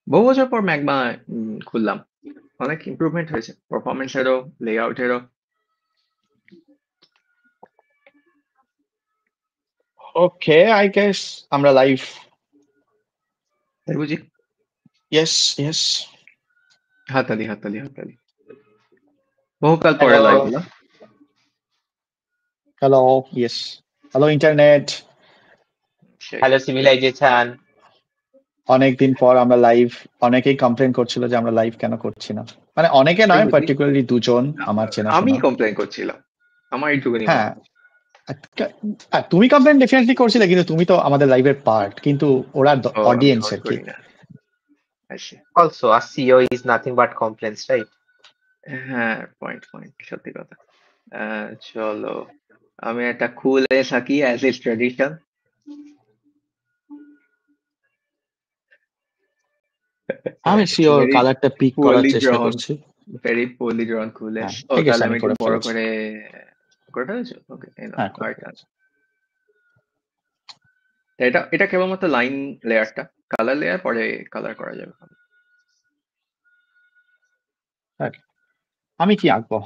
বহু বছর পর ম্যাগমা খুললাম, অনেক ইমপ্রুভমেন্ট হয়েছে পারফরমেন্সেরও, লেআউটেরও। ওকে, আই গেস আমরা লাইভ। তাই বুঝি? Yes yes. হাততালি হাততালি হাততালি। বহুকাল পরে লাইভ হলো। Hello, yes. Hello internet. সেই হ্যালো সিভিলাইজেশন। অনেকদিন পর আমরা লাইভ। অনেকেই কমপ্লেন করছিল যে আমরা লাইভ কেন করছি না, মানে অনেকে নয়, পার্টিকুলারলি দুজন আমার আমি চেনাশোনা। কমপ্লেন করছিলাম, আমার এইটুকুনি হ্যাঁ, মনে। তুমি কমপ্লেন ডেফিনেটলি করছিলে, কিন্তু তুমি তো আমাদের লাইভের পার্ট, কিন্তু ওরা ও, আমি অডিয়েন্স host আর কি। করি না। I see. Also, a CEO is nothing but complaints, right? হ্যাঁ, পয়েন্ট পয়েন্ট, সত্যি কথা। চলো, আমি একটা খুলে থাকি অ্যাজ ইজ ট্রেডিশন। আমি শিওর Very কালারটা পিক করার poorly চেষ্টা drawn, করছি। very poorly drawn খুলে। হ্যাঁ, ও, ঠিক আছে, তাহলে আমি আমি একটু করে বড় ফেলেছি। করে করে ফেলেছো? ওকে, এই নাও হ্যাঁ, করে কার্ডটা। ফেলেছি। এটা এটা কেবলমাত্র লাইন লেয়ারটা, কালার লেয়ার পরে কালার করা যাবে। আমি কি আঁকবো?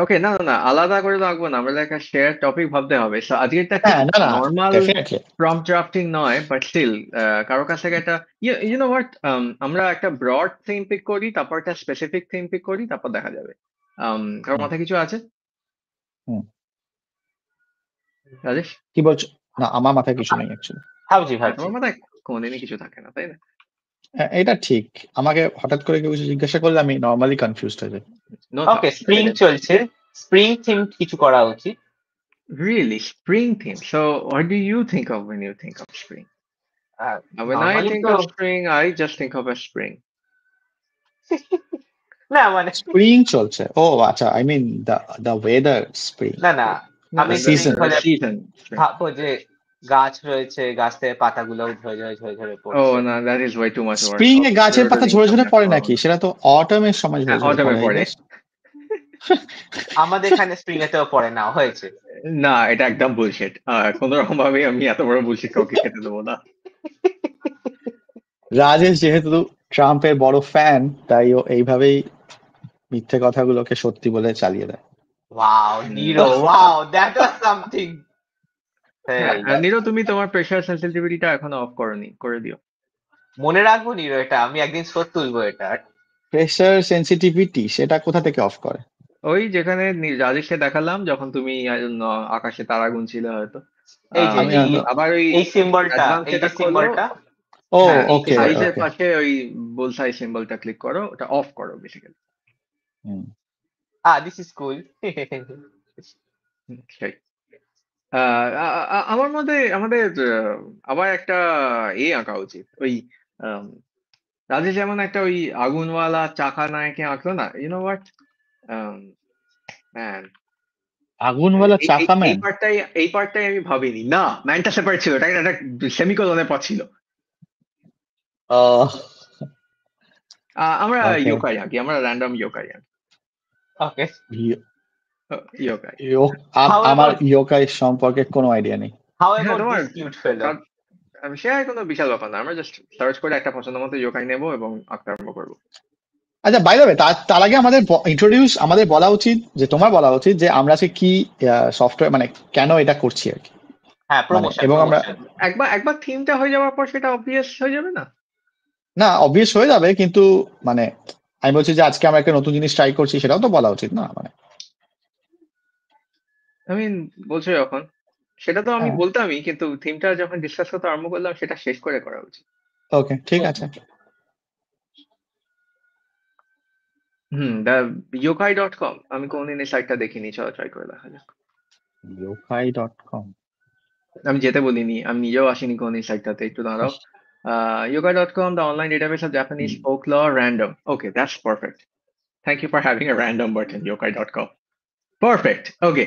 ওকে, না না না, আলাদা করে তো আঁকবো না, আমরা একটা শেয়ার টপিক ভাবতে হবে। So, আজকেরটা ঠিক হ্যাঁ, না না, নর্মাল ডেফিনেটলি। প্রম্পট ড্রাফটিং নয়, বাট স্টিল কারো কাছ থেকে একটা ইউ নো হোয়াট, আমরা একটা ব্রড থিম পিক করি, তারপর একটা স্পেসিফিক থিম পিক করি, তারপর দেখা যাবে। কারোর মাথায় কিছু আছে? হুম। রাজেশ? কি বলছো? না, আমার মাথায় কিছু নেই অ্যাকচুয়ালি। ভাবছি তোমার মাথায় কোনদিনই কিছু থাকে না, তাই না? এটা ঠিক। আমাকে হঠাৎ করে কেউ কিছু জিজ্ঞাসা করলে আমি নর্মালি কনফিউজড হয়ে যাই। No ওকে, thoughts. স্প্রিং চলছে, স্প্রিং থিম কিছু করা উচিত। Really, spring theme. So, what do you think of when you think of spring? When I normally think তো of spring, I just think of a spring. না, মানে spring চলছে, ও আচ্ছা, I mean the weather spring. না না, No, আমি the season. হলে season. Spring. ভাববো যে গাছ রয়েছে, গাছ থেকে পাতাগুলো ঝরে ঝরে ঝরে ঝরে Oh পড়ছে। no, that is way too much work. Spring এ গাছের পাতা You're ঝরে ঝরে doing পড়ে something নাকি? wrong. সেটা তো অটমের সময় ঝরে ঝরে Autumn-এ পড়ে, I পড়ে। guess. আমাদের এখানে স্প্রিং এতেও পড়ে না, হয়েছে। না, এটা একদম বুলশিট। কোন রকম ভাবে আমি এত বড় বুলশিট কাউকে খেতে দেবো না। রাজেশ যেহেতু ট্রাম্পের বড় ফ্যান, তাই ও এইভাবেই মিথ্যে কথাগুলোকে সত্যি বলে চালিয়ে দেয়। Wow Nero, wow that was something. Nero, তুমি তোমার প্রেশার সেন্সিটিভিটিটা এখনো অফ করনি, করে দিও। মনে রাখবো নিরো, এটা আমি একদিন শোধ তুলবো এটা। প্রেশার সেন্সিটিভিটি সেটা কোথা থেকে অফ করে? ওই যেখানে রাজেশকে দেখালাম, যখন তুমি আকাশে তারা গুনছিলে হয়তো। এই যে আমি আবার ওই এই সিম্বলটা, অ্যাডভান্স এই যে সেটা খোলো। সিম্বলটা, ও হ্যাঁ, ওকে সাইজের ওকে। পাশে ওই বুলসাই সিম্বলটা ক্লিক করো, ওটা অফ করো বেসিক্যালি। This is cool. সেই আমার মধ্যে আমাদের আবার একটা আঁকা উচিত। ওই রাজেশ যেমন একটা ওই আগুনওয়ালা চাকা নায়কে আঁকলো না, ইউ নো হোয়াট ম্যান, আগুনওয়ালা চাকা এই ম্যান? পার্টটাই আমি ভাবিনি। না, ম্যানটা সেপারেট ছিল, এটা একটা সেমিকোলনের পর ছিল। আমরা Okay. ইয়োকাই আঁকি, আমরা র্যান্ডম ইয়োকাই আঁকি। ওকে, ইয়োকাই। আমার ইয়োকাই সম্পর্কে কোনো আইডিয়া নেই। হাউ হ্যাঁ, অ্যাবাউট তোমার দিস কিউট ফেলো? সে কোনো বিশাল ব্যাপার না, আমরা জাস্ট সার্চ করে একটা পছন্দ মতো ইয়োকাই নেবো এবং আঁকতে আরম্ভ করবো। আচ্ছা, বাই দ্য ওয়ে, তার আগে আমাদের বলা উচিত, যে তোমার বলা উচিত যে আমরা আজকে কি সফটওয়্যার, মানে কেন এটা করছি আর কি। হ্যাঁ, প্রমোশন। এবং আমরা একবার থিমটা হয়ে যাওয়ার পর সেটা অবভিয়াস হয়ে যাবে না? না, অবভিয়াস হয়ে যাবে, কিন্তু মানে আমি বলছি যে আজকে আমরা একটা নতুন জিনিস ট্রাই করছি, সেটাও তো বলা উচিত না? মানে আমি বলছো যখন, সেটা তো আমি বলতামই, কিন্তু থিমটা যখন ডিসকাস করতে আরম্ভ করলাম, সেটা শেষ করে করা উচিত। ওকে, ঠিক আছে। yokai.com, আমি কোনদিন এই সাইটটা দেখিনি, চলো ট্রাই করে দেখা যাক। yokai.com, আমি যেতে বলিনি, আমি নিজেও আসিনি কোনদিন সাইটটাতে, একটু দাঁড়াও। yokai.com, the online database of Japanese folklore, random. Okay, that's perfect. Thank you for having a random button, yokai.com. Perfect, okay.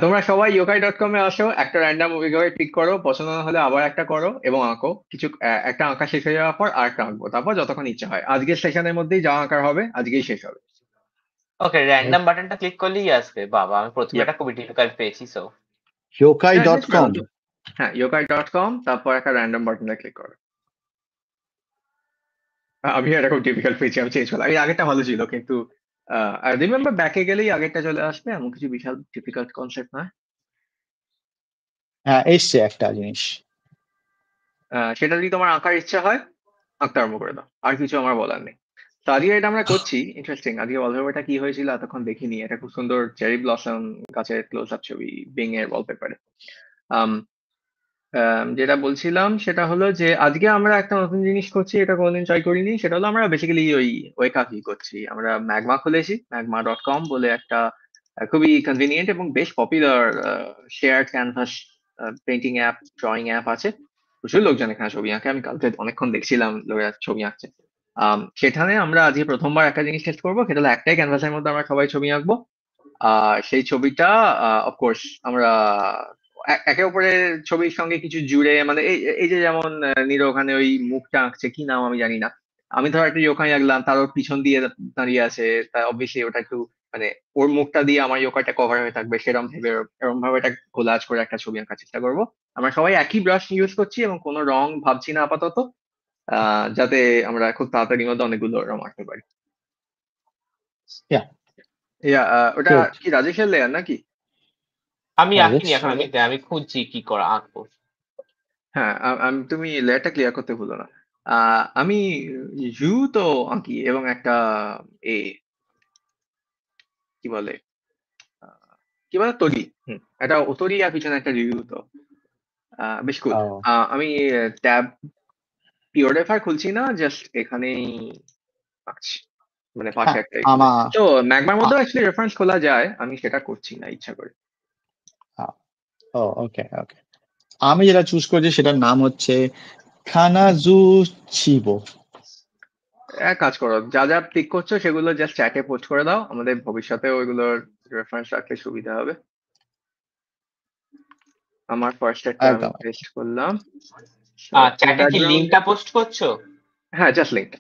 তোমরা সবাই yokai.com এ আসো, একটা র্যান্ডম ওয়েভাবে পিক করো, পছন্দ না হলে আবার একটা করো এবং আঁকো। কিছু একটা আঁকা শেষ হয়ে যাওয়ার পর আর একটা আঁকবো, তারপর যতক্ষণ ইচ্ছা হয়। আজকের সেশনের মধ্যেই যা আঁকার হবে আজকেই শেষ হবে। ওকে, র্যান্ডম বাটনটা ক্লিক করলেই আসবে। বাবা, আমি প্রথমে Yep. একটা খুবই ডিফিকাল্ট পেয়েছি। সো yokai.com, হ্যাঁ, yokai.com, তারপর একটা র্যান্ডম বাটনে ক্লিক করো। আমি এরকম ডিফিকাল্ট পেয়েছি, আমি চেঞ্জ করলাম। এই আগেরটা ভালো ছিল, কিন্তু রিমেম্বার ব্যাকে গেলেই আগেরটা চলে আসবে, এমন কিছু বিশাল ডিফিকাল্ট কনসেপ্ট নয়। হ্যাঁ, এসছে একটা জিনিস। সেটা যদি তোমার আঁকার ইচ্ছা হয় আঁকতে আরম্ভ করে দাও, আর কিছু আমার বলার নেই। তো আজকে এটা আমরা করছি, ইন্টারেস্টিং। আজকে ওয়ালপেপারটা কি হয়েছিল এতক্ষণ দেখিনি। এটা খুব সুন্দর চেরি ব্লসম গাছের ক্লোজ আপ ছবি, বিং এর ওয়ালপেপারে। যেটা বলছিলাম সেটা হলো যে আজকে আমরা একটা নতুন জিনিস করছি, এটা কোনোদিন ট্রাই করিনি। সেটা হলো আমরা বেসিক্যালি ওই ওয়েকাকি করছি। আমরা ম্যাগমা খুলেছি, magma.com বলে একটা খুবই কনভিনিয়েন্ট এবং বেশ popular share canvas painting app, drawing app আছে। প্রচুর লোকজন এখানে ছবি আঁকে, আমি কালকে অনেকক্ষণ দেখছিলাম লোকেরা ছবি আঁকছে। সেখানে আমরা আজকে প্রথমবার একটা জিনিস টেস্ট করবো, সেটা হলো একটাই ক্যানভাসের মধ্যে আমরা সবাই ছবি আঁকবো। সেই ছবিটা অফকোর্স আমরা একে অপরের ছবির সঙ্গে কিছু জুড়ে, মানে এই এই যে যেমন নিরো ওখানে ওই মুখটা আঁকছে, কি নাম আমি জানি না। আমি ধর একটা ইয়োকাই আঁকলাম, তার ওর পিছন দিয়ে দাঁড়িয়ে আছে, তা অবভিয়াসলি ওটা একটু মানে ওর মুখটা দিয়ে আমার ইয়োকাটা কভার হয়ে থাকবে, সেরকম ভেবে এরকম ভাবে একটা কোলাজ করে একটা ছবি আঁকার চেষ্টা করবো। আমরা সবাই একই ব্রাশ ইউজ করছি এবং কোনো রং ভাবছি না আপাতত, যাতে আমরা খুব তাড়াতাড়ির মধ্যে অনেকগুলো রং আঁকতে পারি। Yeah, ওটা good. কি রাজেশের লেয়ার নাকি? আমি রাজেশ, আঁকিনি এখন, আমি খুঁজছি কি করে আঁকবো। হ্যাঁ, তুমি লেয়ারটা ক্লিয়ার করতে ভুলো না। আমি ইউ তো আঁকি, এবং একটা এ কি বলে আহ, কি বলে তরি, একটা ওতরি আর পিছনে একটা রিউ তো বেশ কুল। ও, আমি ট্যাব পিওরেফার খুলছি না, জাস্ট এখানেই আঁকছি, মানে পাশে হ্যাঁ, একটা খুলে। আমার তো ম্যাগমার আ- মধ্যেও অ্যাকচুয়ালি রেফারেন্স খোলা যায়, আমি সেটা করছি না ইচ্ছা করে। ও, ওকে ওকে। আমি যেটা চুজ করছি সেটার নাম হচ্ছে খানাজু চিবো। এক কাজ করো, যা যা ক্লিক করছো সেগুলো জাস্ট চ্যাটে পোস্ট করে দাও, আমাদের ভবিষ্যতে ওইগুলোর রেফারেন্স রাখতে সুবিধা হবে। আমার ফার্স্ট একটা আমি একদম। পেস্ট করলাম। ফুল চ্যাটে কি ব্যাকগ্রাউন্ড, লিঙ্কটা পোস্ট করছো? হ্যাঁ just link.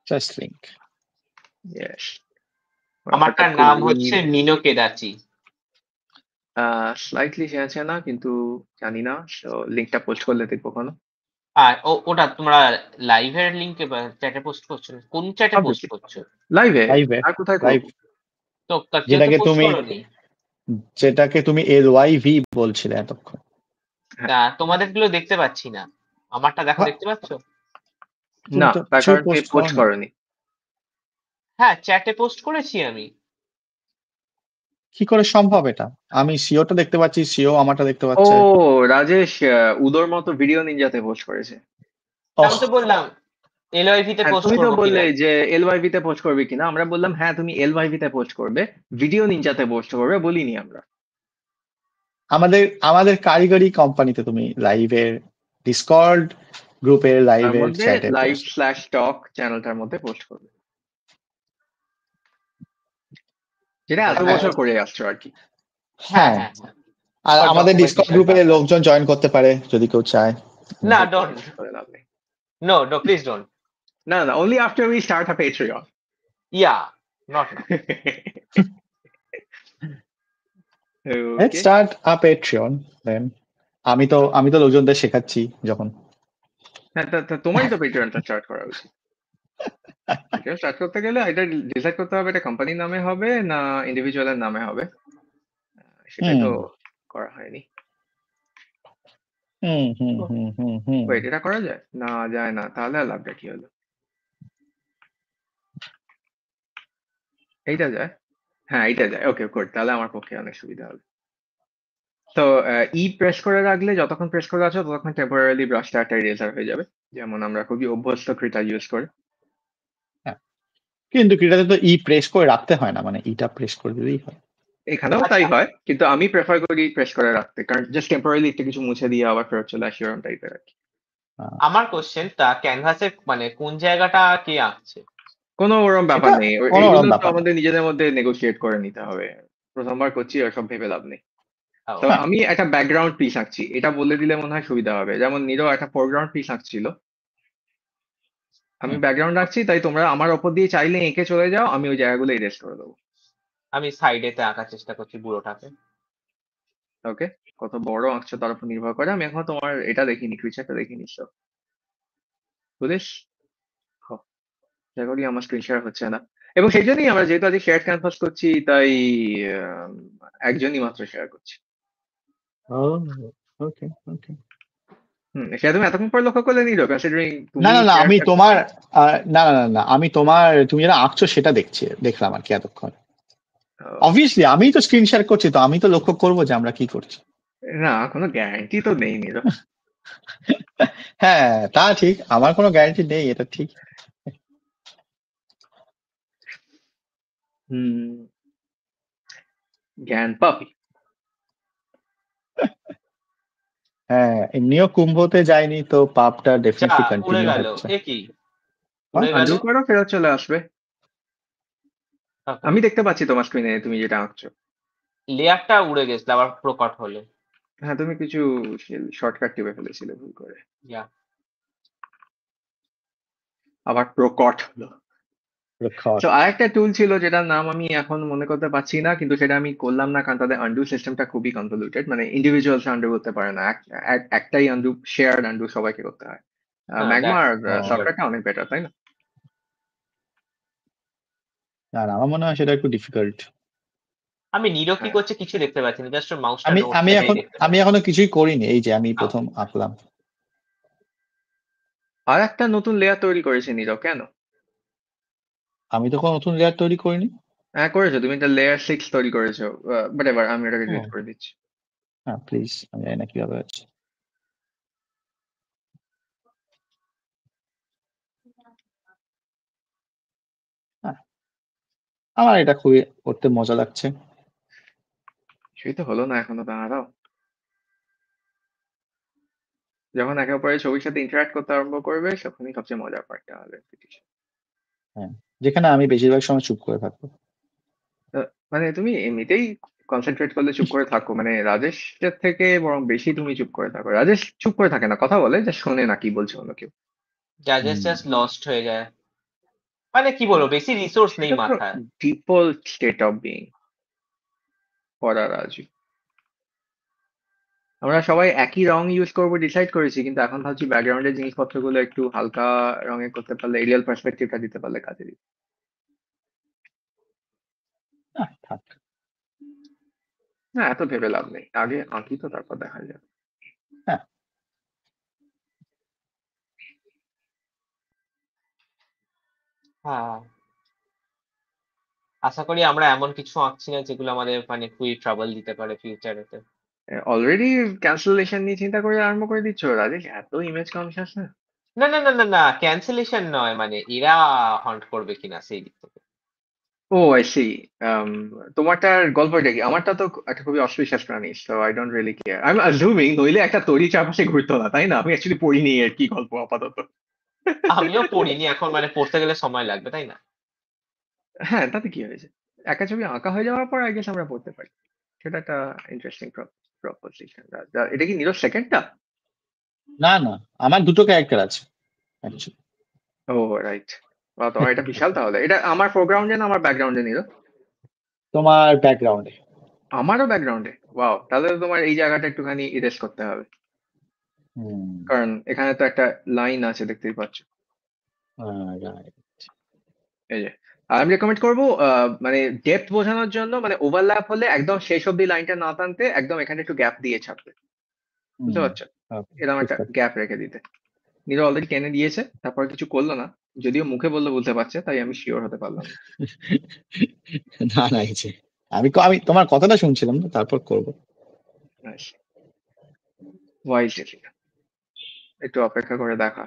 Just link. Yes, আমারটার নাম হচ্ছে মিনো কেদাচি। স্লাইটলি আছে না, কিন্তু জানি না, তো লিঙ্কটা পোস্ট করলে দেখবো কোনো। আর ওটা তোমরা লাইভের লিঙ্কে বা চ্যাটে পোস্ট করছো? কোন চ্যাটে পোস্ট করছো? লাইভে, লাইভে, আর কোথায় লাইভ, করবো? তো কেউ তো যেটাকে পোস্ট তুমি করোনি। LYV বলছিলে এতক্ষণ। হ্যাঁ, তা তোমাদের গুলো দেখতে পাচ্ছি না, আমারটা দেখো, দেখতে পাচ্ছো? তুমি না, তো তার কিছু কারণ তুমি পোস্ট পোস্ট করোনি। করনি। হ্যাঁ, চ্যাটে পোস্ট করেছি আমি। কি করে সম্ভব এটা? আমি সিওটা দেখতে পাচ্ছি, সিও আমারটা দেখতে ও, পাচ্ছে। রাজেশ উদোর মতো ভিডিও নিনজাতে পোস্ট করেছে। আমি ওহ, তো বললাম এলওয়াইভি তে হ্যাঁ, পোস্ট তুমি তো করবো বললে কিনা। যে এলওয়াইভি তে পোস্ট করবে কিনা, আমরা বললাম হ্যাঁ তুমি এলওয়াইভি তে পোস্ট করবে, ভিডিও নিনজাতে পোস্ট করবে বলিনি আমরা। আমাদের আমাদের কারিগরি কোম্পানিতে তুমি লাইভের ডিসকর্ড গ্রুপের তার লাইভের মধ্যে চ্যাটে লাইভ পোস্ট। স্ল্যাশ টক চ্যানেলটার মধ্যে পোস্ট করবে, যেটা এত হ্যাঁ বছর করে আসছো আর কি। হ্যাঁ হ্যাঁ, হ্যাঁ হ্যাঁ। আর For আমাদের ডিসকর্ড documentation গ্রুপে purpose. লোকজন জয়েন করতে পারে যদি কেউ চায়। না, ওকে, ডোন্ট। করে লাভ নেই। No, please don't. না না, only after we start a Patreon. Yeah, not now. Let's okay, start a Patreon then. আমি তো লোকজনদের শেখাচ্ছি যখন। হ্যাঁ, তোমারই তো পেট্রিয়নটা স্টার্ট করা উচিত। পেট্রিয়ন স্টার্ট করতে গেলে এটা ডিসাইড করতে হবে এটা কোম্পানির নামে হবে না ইন্ডিভিজুয়ালের নামে হবে, সেটাই হুম তো করা হয়নি। হুম হুম হুম হুম হুম। ওয়েট, এটা করা যায় না? যায় না, তাহলে আর লাভটা কি হলো? এইটা যায়, হ্যাঁ এইটা যায়, ওকে গুড, তাহলে আমার পক্ষে অনেক সুবিধা হবে। তো প্রেস করে রাখলে, যতক্ষণ প্রেস করে আছো ততক্ষণ টেম্পোরারি ব্রাশটা একটা ইরেজার হয়ে যাবে, যেমন আমরা খুবই অভ্যস্ত ক্রিটা ইউজ করে। হ্যাঁ, কিন্তু ক্রিটাতে তো প্রেস করে রাখতে হয় না, মানে ইটা প্রেস করে দিলেই হয়। এখানেও তাই আচ্ছা, হয়, কিন্তু আমি প্রেফার করি প্রেস করে রাখতে, কারণ জাস্ট টেম্পোরারি একটু কিছু মুছে দিয়ে আবার ফেরত চলে আসি, ওরকম টাইপের আর কি। আহ, আমার কোশ্চেন, তা ক্যানভাসে মানে কোন জায়গাটা কে আঁকছে? কোনো ওরকম ব্যাপার সেটা নেই, কোনো এইগুলো রকম তো ব্যাপার না। আমাদের নিজেদের মধ্যে নেগোশিয়েট করে নিতে হবে। প্রথমবার করছি, ওসব ভেবে লাভ নেই। তো হ্যাঁ, আমি একটা ব্যাকগ্রাউন্ড পিস আঁকছি, এটা বলে দিলে মনে হয় সুবিধা হবে। যেমন নিরো একটা ফোরগ্রাউন্ড পিস আঁকছিল, আমি হুম, ব্যাকগ্রাউন্ড রাখছি, তাই তোমরা আমার ওপর দিয়ে চাইলে এঁকে চলে যাও, আমি ওই জায়গাগুলো ইরেজ করে দেবো। আমি সাইডেতে আঁকার চেষ্টা করছি বুড়োটাকে। ওকে, কত বড় আঁকছো তার উপর নির্ভর করে। আমি এখন তোমার এটা দেখিনি, ক্রিচারটা দেখিনি, তো বুঝিস। আশা করি আমার স্ক্রিন শেয়ার হচ্ছে না, এবং সেই জন্যই আমরা যেহেতু আজকে শেয়ার ক্যানভাস করছি, তাই আহ, একজনই মাত্র শেয়ার করছি। ও ওকে ওকে। সেটা তুমি এতক্ষণ পরে লক্ষ্য করলে নিল, কনসিডারিং না তুমি না না আমি শেয়ারটা তোমার না না না না আমি তোমার তুমি যেটা আঁকছো সেটা দেখলাম আর কি এতক্ষণ। অবভিয়াসলি আমি তো স্ক্রিন শেয়ার করছি, তো আমি তো লক্ষ্য করবো যে আমরা কি করছি। না, কোনো গ্যারান্টি তো নেই নিল। হ্যাঁ তা ঠিক, আমার কোনো গ্যারান্টি নেই, এটা ঠিক। হুম, জ্ঞান পাপি। হ্যাঁ এমনিও কুম্ভতে যায়নি, তো পাপটা যা ডেফিনেটলি উড়ে কন্টিনিউ গেল, হচ্ছে। এ কি উড়ে গেল? আনডু করো, ফেরত চলে আসবে। তারপর আমি দেখতে পাচ্ছি তোমার স্ক্রিনে তুমি যেটা আঁকছো। লেয়ারটা উড়ে গেছিল, আবার প্রকট হলো। হ্যাঁ, তুমি কিছু শর্টকাট টিপে ফেলেছিলে ভুল করে, ইয়া, আবার প্রকট হলো। রক্ষক। তো আরেকটা টুল ছিল যেটার নাম আমি এখন মনে করতে পারছি না, কিন্তু সেটা আমি করলাম না কারণ তাদের আন্ডু সিস্টেমটা খুবই কনভলিউটেড, মানে ইন্ডিভিজুয়ালস আন্ডু করতে পারে না, একটাই আন্ডু, শেয়ার্ড আন্ডু সবাইকে করতে হয়। হ্যাঁ ম্যাগমার দ্যাটস উইয়ার্ড। সফটওয়্যারটা অনেক বেটার, তাই না? না না, আমার মনে হয় সেটা একটু ডিফিকাল্ট। আমি নীরব কি হ্যাঁ, করছে কিছু দেখতে পাচ্ছি না, জাস্ট মাউসটা আমি আমি নোটপ্যাডেই এখন দেখতে আমি পাচ্ছি। এখনো কিছুই করিনি, এই যে আমি আও, প্রথম আঁকলাম। আর একটা নতুন লেয়ার তৈরি করেছে নীরব, কেন? আমি তো কোনো নতুন লেয়ার তৈরি করিনি। হ্যাঁ করেছো, তুমি একটা লেয়ার 6 তৈরি করেছো, বাট এবার আমি ওটাকে ও ডিলিট করে দিচ্ছি। হ্যাঁ প্লিজ, আমি জানি না কিভাবে আছে। হ্যাঁ, আমার এটা খুবই করতে মজা লাগছে। সেই তো হলো না এখনো, দাঁড়াও। যখন একে অপরের ছবির সাথে ইন্টারঅ্যাক্ট করতে আরম্ভ করবে, তখনই সবচেয়ে মজার পার্টটা হবে। হ্যাঁ, যেখানে আমি বেশিরভাগ সময় চুপ করে থাকবো। মানে তুমি এমনিতেই কনসেন্ট্রেট করলে চুপ করে থাকো, মানে রাজেশের থেকে বরং বেশি তুমি চুপ করে থাকো। রাজেশ চুপ করে থাকে না, কথা বলে, যে শোনে না কি বলছে অন্য কেউ। জাজেস জাস্ট লস্ট হয়ে যায়, মানে কি বলবো, বেশি রিসোর্স নেই সেটা তো মাথায়। Default state of being for Raju. আমরা সবাই একই রং ইউজ করবো ডিসাইড করেছি, কিন্তু এখন ভাবছি ব্যাকগ্রাউন্ডের জিনিসপত্রগুলো একটু হালকা রঙে করতে পারলে, এরিয়াল পার্সপেক্টিভটা দিতে পারলে কাজে দিত। থাক। না, এত ভেবে লাভ নেই, আগে আঁকি তো তারপর দেখা যাবে। হ্যাঁ হ্যাঁ, আশা করি আমরা এমন কিছু আঁকছি না যেগুলো আমাদের মানে খুবই ট্রাবল দিতে পারে ফিউচারেতে। অলরেডি ক্যান্সেলেশন নিয়ে চিন্তা করে আরম্ভ করে দিচ্ছ রাজেশ, এত ইমেজ কনসিয়াস না। না না না না না, ক্যান্সেলেশন নয়, মানে এরা হন্ট করবে কিনা সেই দিক থেকে। ও আই সি। তোমারটার গল্পটা কি? আমারটা তো একটা খুবই অস্পিশিয়াস প্রাণী, so I don't really care. I am অ্যাজুমিং নইলে একটা তৈরি চারপাশে ঘুরতো না, তাই না? আমি অ্যাকচুয়ালি পড়িনি এর কি গল্প আপাতত। আমিও পড়িনি এখন, মানে পড়তে গেলে সময় লাগবে তাই না? হ্যাঁ, তাতে কি হয়েছে? একটা ছবি আঁকা হয়ে যাওয়ার পর আই গেস আমরা পড়তে পারি। সেটা একটা ইন্টারেস্টিং প্রপোজিশন। এটা কি নিরজ সেকেন্ডটা? না না, আমার দুটো ক্যারেক্টার আছে actually। ও রাইট। তোমার এটা বিশাল তাহলে। এটা আমার ফোরগ্রাউন্ডে না আমার ব্যাকগ্রাউন্ডে নিল? তোমার ব্যাকগ্রাউন্ডে। আমারও ব্যাকগ্রাউন্ডে, ওয়াও, তাহলে তো তোমার এই জায়গাটা একটুখানি ইরেজ করতে হবে, হুম। কারণ এখানে তো একটা লাইন আছে দেখতেই পাচ্ছ। right. এই যে, আমি রেকমেন্ড করবো মানে ডেপথ বোঝানোর জন্য, মানে ওভারল্যাপ হলে একদম শেষ অব্দি লাইনটা না টানতে, একদম এখানে একটু গ্যাপ দিয়ে ছাপতে, বুঝতে হুম, পারছো? okay, এরকম একটা বুঝতে পারছি। গ্যাপ রেখে দিতে। নিরো অলরেডি টেনে দিয়েছে, তারপর কিছু করলো না, যদিও মুখে বললে বুঝতে পারছে, তাই আমি শিওর হতে পারলাম না। না না, এই যে আমি তোমার কথাটা শুনছিলাম না, তারপর করবো। ওয়াইজ একটু অপেক্ষা করে দেখা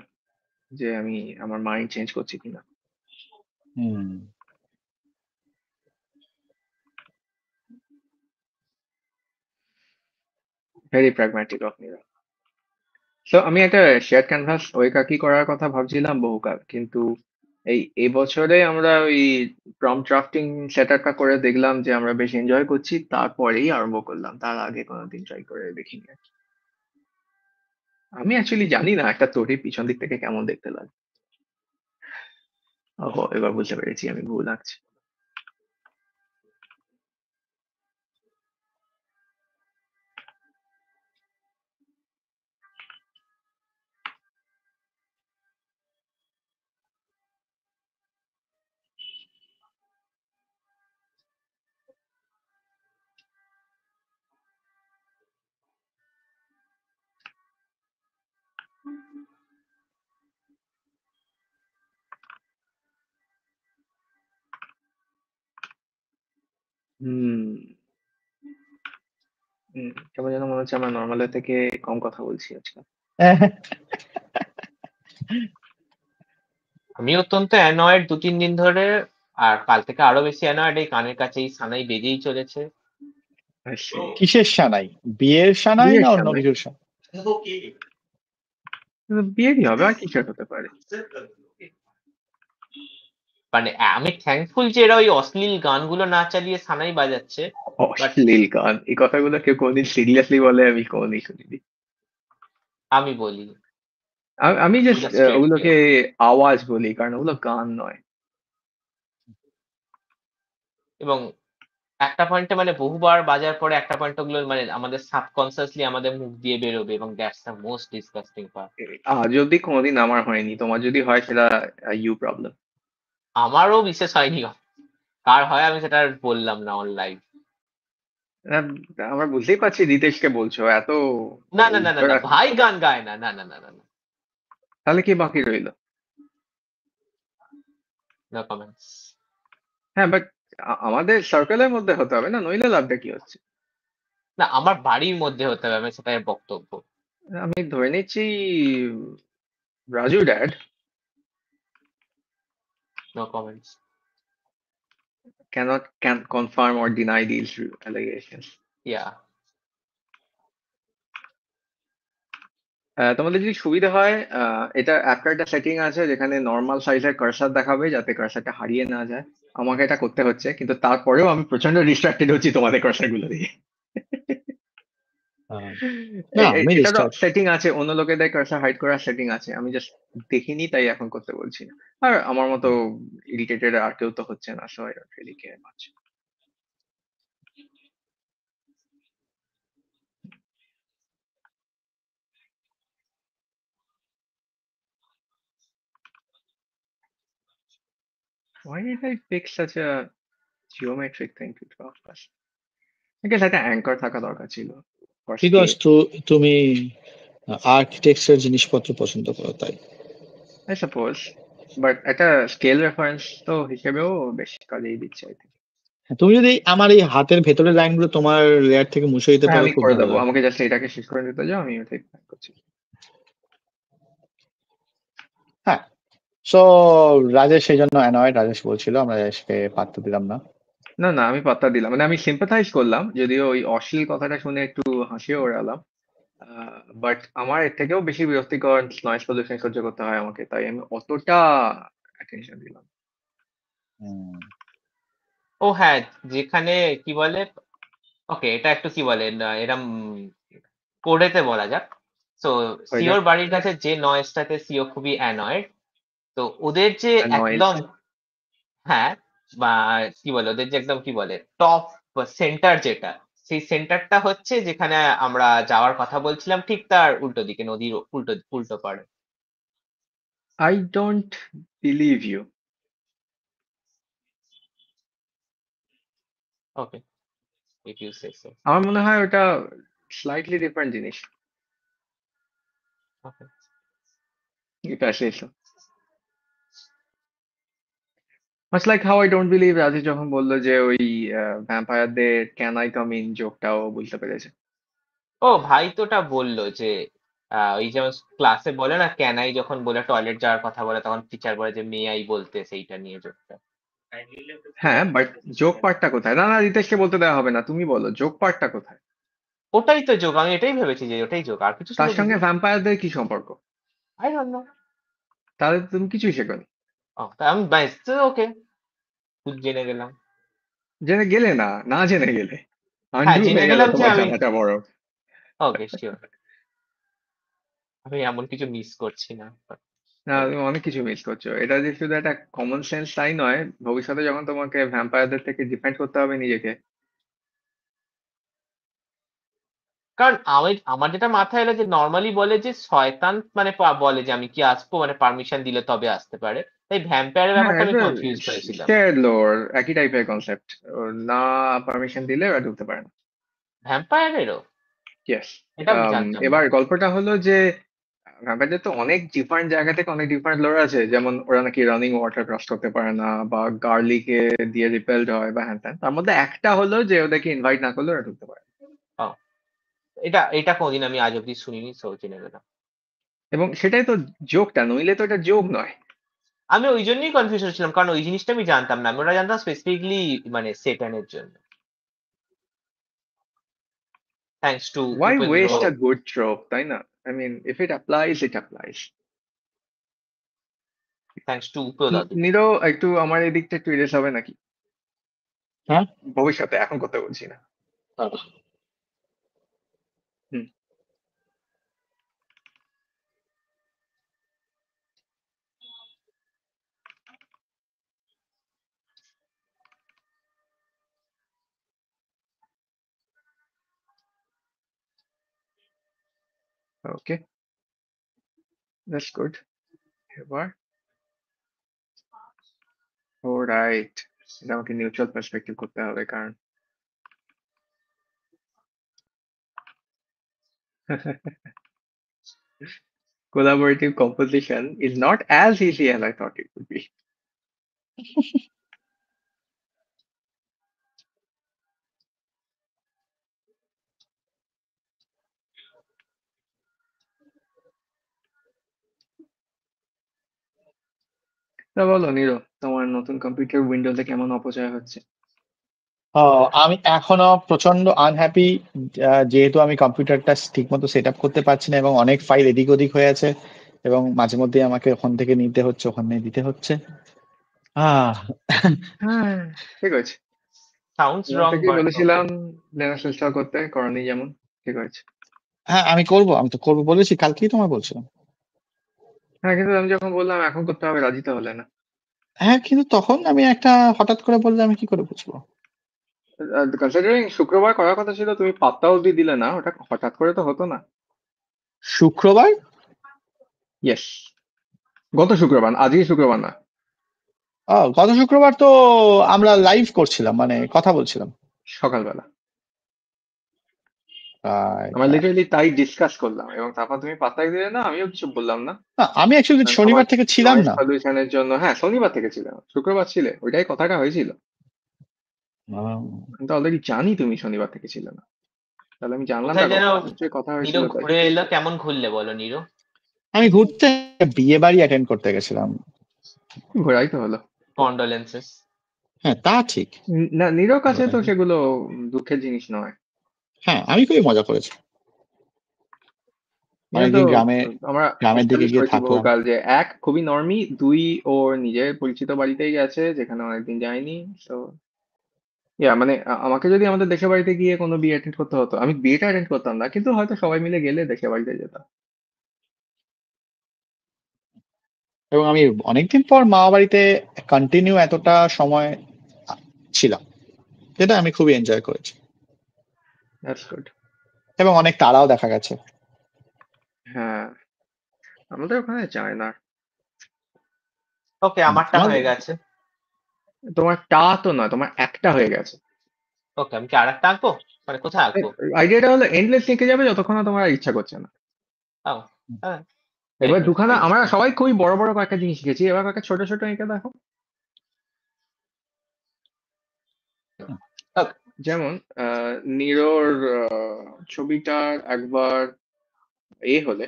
যে আমি আমার মাইন্ড চেঞ্জ করছি কিনা। Hmm. Very pragmatic of Niro. তো আমি একটা শেয়ার ক্যানভাস ওয়েকাকি করার কথা ভাবছিলাম বহুকাল, কিন্তু এই বছরে আমরা ওই প্রম্পট ড্রাফটিং সেটআপটা করে দেখলাম যে আমরা বেশ এনজয় করছি, তারপরেই আরম্ভ করলাম, তার আগে কোনোদিন ট্রাই করে দেখিনি আর কি। আমি অ্যাকচুয়ালি জানি না একটা তৈরি পিছন দিক থেকে কেমন দেখতে লাগে। ওহো, এবার বুঝতে পেরেছি আমি ভুল আঁকছি। হুম কেমন যেন মনে হচ্ছে আমরা নর্মালের থেকে কম কথা বলছি আজকে। আমি অত্যন্ত অ্যানয়েড 2-3 দিন ধরে, আর কাল থেকে আরো বেশি অ্যানয়েড। এই কানের কাছে এই সানাই বেজেই চলেছে। I see. কিসের সানাই? বিয়ের সানাই বিয়ের না অন্য সানাই? কিছুর সানাই? বিয়েরই হবে, আর কিসের হতে পারে? মানে আমি থ্যাঙ্কফুল যে এরা ওই অশ্লীল গানগুলো না চালিয়ে সানাই বাজাচ্ছে। অশ্লীল গান, এই কথাগুলো কেউ কোনোদিন সিরিয়াসলি বলে আমি কোনোদিন শুনিনি। আমি বলি আমি with জাস্ট a straight ওগুলোকে face। আওয়াজ বলি, কারণ ওগুলো গান নয়। এবং একটা পয়েন্টে মানে বহুবার বাজার পরে একটা পয়েন্ট ওগুলো মানে আমাদের সাবকনসিয়াসলি আমাদের মুখ দিয়ে বেরোবে, এবং that's the most disgusting part. আজ অব্দি কোনোদিন আমার হয়নি, তোমার যদি হয় সেটা ইউ প্রবলেম। আমারও বিশেষ হয়নি, কার হয় আমি সেটা আর বললাম না অন লাইভ। আমরা বুঝতেই পারছি রিতেশকে বলছো, এত না না না না উজ্জ্বল না, ভাই গান গায় না, না না না না না, তাহলে কি বাকি রইলো? No comments. হ্যাঁ বাট আমাদের সার্কেলের মধ্যে হতে হবে না, নইলে লাভটা কি হচ্ছে? না, আমার বাড়ির মধ্যে হতে হবে, আমি সেটাই বক্তব্য। আমি ধরে নিচ্ছি Raju dad no comments. can confirm or deny these allegations. Yeah তোমাদের যদি সুবিধা হয়, এটা অ্যাপটার একটা সেটিং আছে যেখানে নর্মাল সাইজের কার্সার দেখাবে যাতে কার্সারটা হারিয়ে না যায়। আমাকে এটা করতে হচ্ছে, কিন্তু তারপরেও আমি প্রচন্ড ডিস্ট্রাক্টেড হচ্ছি তোমাদের কার্সার গুলো দিয়ে। না আমি এটারও ডিস্টার্ব। সেটিং আছে, অন্য লোকেদের কার্সার হাইড করার সেটিং আছে, আমি জাস্ট দেখিনি তাই এখন করতে বলছি না। আর আমার মতো ইরিটেটেড আর কেউ তো হচ্ছে না, so I don't really care much. Why did I pick such a geometric thing to draw first? I guess একটা অ্যাঙ্কর থাকা দরকার ছিল for বিকজ scale. তুমি আর্কিটেকচার জিনিসপত্র পছন্দ করো তাই। I suppose, but একটা স্কেল রেফারেন্স তো হিসেবেও বেশ কাজেই দিচ্ছে I think. তুমি যদি আমার এই হাতের ভেতরের লাইনগুলো তোমার লেয়ার থেকে মুছে দিতে হ্যাঁ পারো আমি খুব করে ভালো দেবো, হয়। আমাকে জাস্ট এটাকে শেষ করে দিতে যাও, আমি ওটাই প্ল্যান করছি। হ্যাঁ, সো রাজেশ সেই জন্য অ্যানয়েড। রাজেশ বলছিল, আমরা রাজেশকে পাত্তা দিলাম না। না না, আমি পাত্তা দিলাম, মানে আমি সিম্পাথাইজ করলাম, যদিও ওই অশ্লীল কথাটা শুনে একটু হাসিও ওড়ালাম। বাট আমার এর থেকেও বেশি বিরক্তিকর নয়েজ পলিউশন সহ্য করতে হয় আমাকে, তাই আমি অতটা অ্যাটেনশন দিলাম। ও হ্যাঁ, যেখানে কি বলে, ওকে এটা একটু কি বলে এরম কোডেতে বলা যাক। তো হয়ে সিওর যাক বাড়ির কাছে যে নয়েজটাতে সিও খুবই অ্যানয়েড, তো ওদের যে নয়েজ। একদম, হ্যাঁ, বা কি বলে ওদের যে একদম কি বলে টপ সেন্টার যেটা, সেই সেন্টারটা হচ্ছে যেখানে আমরা যাওয়ার কথা বলছিলাম, ঠিক তার উল্টো দিকে, নদীর উল্টো উল্টো পাড়ে। I don't believe you. Okay, if you say so. আমার মনে হয় ওটা স্লাইটলি ডিফারেন্ট জিনিস। ওকে, If I say so. Much like how I don't believe Raju যখন বললো যে ওই ভ্যাম্পায়ারদের ক্যান আই কাম ইন জোকটাও বুঝতে পেরেছে। ও ভাই তো ওটা বললো যে ওই যেমন ক্লাসে বলে না, ক্যানাই যখন বলে টয়লেট যাওয়ার কথা বলে, তখন টিচার বলে যে মে আই বলতে, সেইটা নিয়ে যোগটা। হ্যাঁ বাট জোক পার্টটা কোথায়? না না, রিতেশকে বলতে দেওয়া হবে না, তুমি বলো জোক পার্টটা কোথায়? ওটাই তো যোগ, আমি এটাই ভেবেছি যে ওটাই যোগ, আর কিছু তার শুনে সঙ্গে ভ্যাম্পায়ারদের কি সম্পর্ক? I don't know. তাহলে তো তুমি কিছুই শেখোনি। ও তা আমি ব্যাস, ওকে, জেনে গেলাম। জেনে গেলে না, না জেনে গেলে হ্যাঁ, আন্ডু জেনে হয়ে গেল গেলাম যে তোমার আমি, জানাটা বড়। ওকে শিওর, আমি এমন কিছু মিস করছি না। না তুমি অনেক কিছু মিস করছো, এটা যে শুধু একটা কমন সেন্স তাই নয়, ভবিষ্যতে যখন তোমাকে ভ্যাম্পায়ারদের থেকে ডিফেন্ড করতে হবে নিজেকে। কারণ আমার যেটা মাথায় এলো যে নর্মালি বলে যে শয়তান মানে বলে যে আমি কি আসবো, মানে পারমিশন দিলে তবে আসতে পারে, তাই ভ্যাম্পায়ারের হ্যাঁ ব্যাপারটা আমি এটা কনফিউজ হয়েছিলাম। শেয়ার্ড লোর, একই টাইপের কনসেপ্ট। না পারমিশন দিলে ওরা ঢুকতে পারে না। ভ্যাম্পায়ারেরও ইয়েস। এটা আমি জানতাম না। এবার গল্পটা হলো যে ভ্যাম্পায়ারদের তো অনেক ডিফারেন্ট জায়গা থেকে অনেক ডিফারেন্ট লোর আছে, যেমন ওরা নাকি রানিং ওয়াটার ক্রস করতে পারে না, বা গার্লিকে দিয়ে রিপেলড হয় বা হ্যান ত্যান। তার মধ্যে একটা হলো যে ওদেরকে ইনভাইট না করলে ওরা ঢুকতে পারে। ও, এটা এটা কোনদিন আমি আজ অব্দি শুনিনি, সো জেনে গেলাম। এবং সেটাই তো জোকটা, নইলে তো এটা জোক নয়। আমি ওই জন্যই কনফিউজ হচ্ছিলাম, কারণ ওই জিনিসটা আমি জানতাম না। আমি ওটা জানতাম স্পেসিফিকলি মানে সেটানের জন্য। Thanks to Why Upendra. waste a good trope, তাই না? I mean, if it applies, it applies. Thanks to উপদাদু। নিরো, একটু আমার এই দিকটা একটু ইরেস হবে নাকি হ্যাঁ ভবিষ্যতে? এখন কথা বলছি না। হুম, ওকে, দ্যাটস গুড। এবার রাইট, এটা আমাকে নিউট্রাল পার্সপেক্টিভ করতে হবে, কারণ collaborative composition is not as easy as I thought it would be. তা বলো নিরো, তোমার নতুন কম্পিউটার উইন্ডোজে কেমন অপচয় হচ্ছে? আমি এখনো প্রচন্ড আনহ্যাপি, যেহেতু আমি কম্পিউটারটা ঠিক মতো সেট আপ করতে পারছি না এবং অনেক ফাইল এদিক ওদিক হয়ে আছে এবং মাঝে মধ্যে আমাকে ওখান থেকে নিতে হচ্ছে, ওখানে দিতে হচ্ছে। আহ হ্যাঁ, ঠিক আছে। সাউন্ডস তোমার রং থেকেই বাট বলেছিলাম লিনাক্স ইনস্টল করতে, করনি যেমন। ঠিক আছে। হ্যাঁ আমি তো করবো বলেছি, কালকেই তোমায় বলছিলাম। হ্যাঁ, কিন্তু আমি যখন বললাম এখন করতে হবে, রাজি তো হলে না। হ্যাঁ কিন্তু তখন আমি একটা হঠাৎ করে বললে আমি কি করে বুঝবো? কনসিডারিং শুক্রবার করার কথা ছিল, তুমি পাত্তাও দিলে না, ওটা হঠাৎ করে তো হতো না। শুক্রবার? ইয়েস, গত শুক্রবার, আজকে শুক্রবার না। গত শুক্রবার তো আমরা লাইভ করছিলাম, মানে কথা বলছিলাম। সকালবেলা Right, আমরা right. লিটারালি তাই ডিসকাস করলাম, এবং তারপর তুমি পাত্তাই দিলে না, আমিও কিছু বললাম না। না আমি অ্যাকচুয়ালি কারণ তোমার শনিবার থেকে ছিলাম নয়েজ না। পলিউশনের জন্য, হ্যাঁ শনিবার থেকে ছিল, শুক্রবার ছিলে, ওইটাই কথাটা হয়েছিল। আহ, আমি তো অলরেডি জানি তুমি শনিবার থেকে ছিলে না, তাহলে আমি জানলামটা কোথায় যেন কখন? নিশ্চয়ই কথা নিরো হয়েছিল তাই। ঘুরে এলো। কেমন ঘুরলে বলো নিরো? আমি ঘুরতে বিয়ে বাড়ি অ্যাটেন্ড করতে গেছিলাম। ঘোরাই তো হলো। কন্ডোলেন্সেস। হ্যাঁ তা ঠিক। না, নিরোর কাছে তো সেগুলো দুঃখের জিনিস নয়। হ্যাঁ আমি খুবই মজা করেছি, নিরো তো, অনেকদিন আমরা গ্রামের দিকে এস্টাবলিশ গিয়ে করেছি থাকলাম। বহুকাল যে এক খুবই নর্মি, দুই ওর নিজের পরিচিত বাড়িতেই গেছে যেখানে অনেকদিন যায়নি। তো মানে আমাকে যদি আমাদের দেশের বাড়িতে গিয়ে কোনো বিয়ে অ্যাটেন্ড করতে হতো, আমি বিয়েটা অ্যাটেন্ড করতাম না, কিন্তু হয়তো সবাই মিলে গেলে দেশের বাড়িতে যেতাম। এবং আমি অনেকদিন পর মামা বাড়িতে কন্টিনিউ এতটা সময় ছিলাম, যেটা আমি খুবই এনজয় করেছি দ্যাটস গুড। এবং অনেক তারাও দেখা গেছে। হ্যাঁ, আমাদের ওখানে চায় না। ওকে, আমারটা আমাদের হয়ে গেছে। তোমার টা তো নয়, তোমার একটা হয়ে গেছে। ওকে, আমি কি আরেকটা আঁকবো? মানে কোথায় আঁকবো? আইডিয়াটা হলো এন্ডলেস লিখে যাবে যতক্ষণ না তোমার আর ইচ্ছা করছে না। ও, হ্যাঁ, এবার দেখি দুখানা, চেষ্টা আমরা করি। সবাই খুবই বড় বড় কয়েকটা জিনিস শিখেছি, এবার কয়েকটা ছোট ছোট এঁকে দেখো। ওকে, যেমন নিরোর ছবিটার একবার হলে,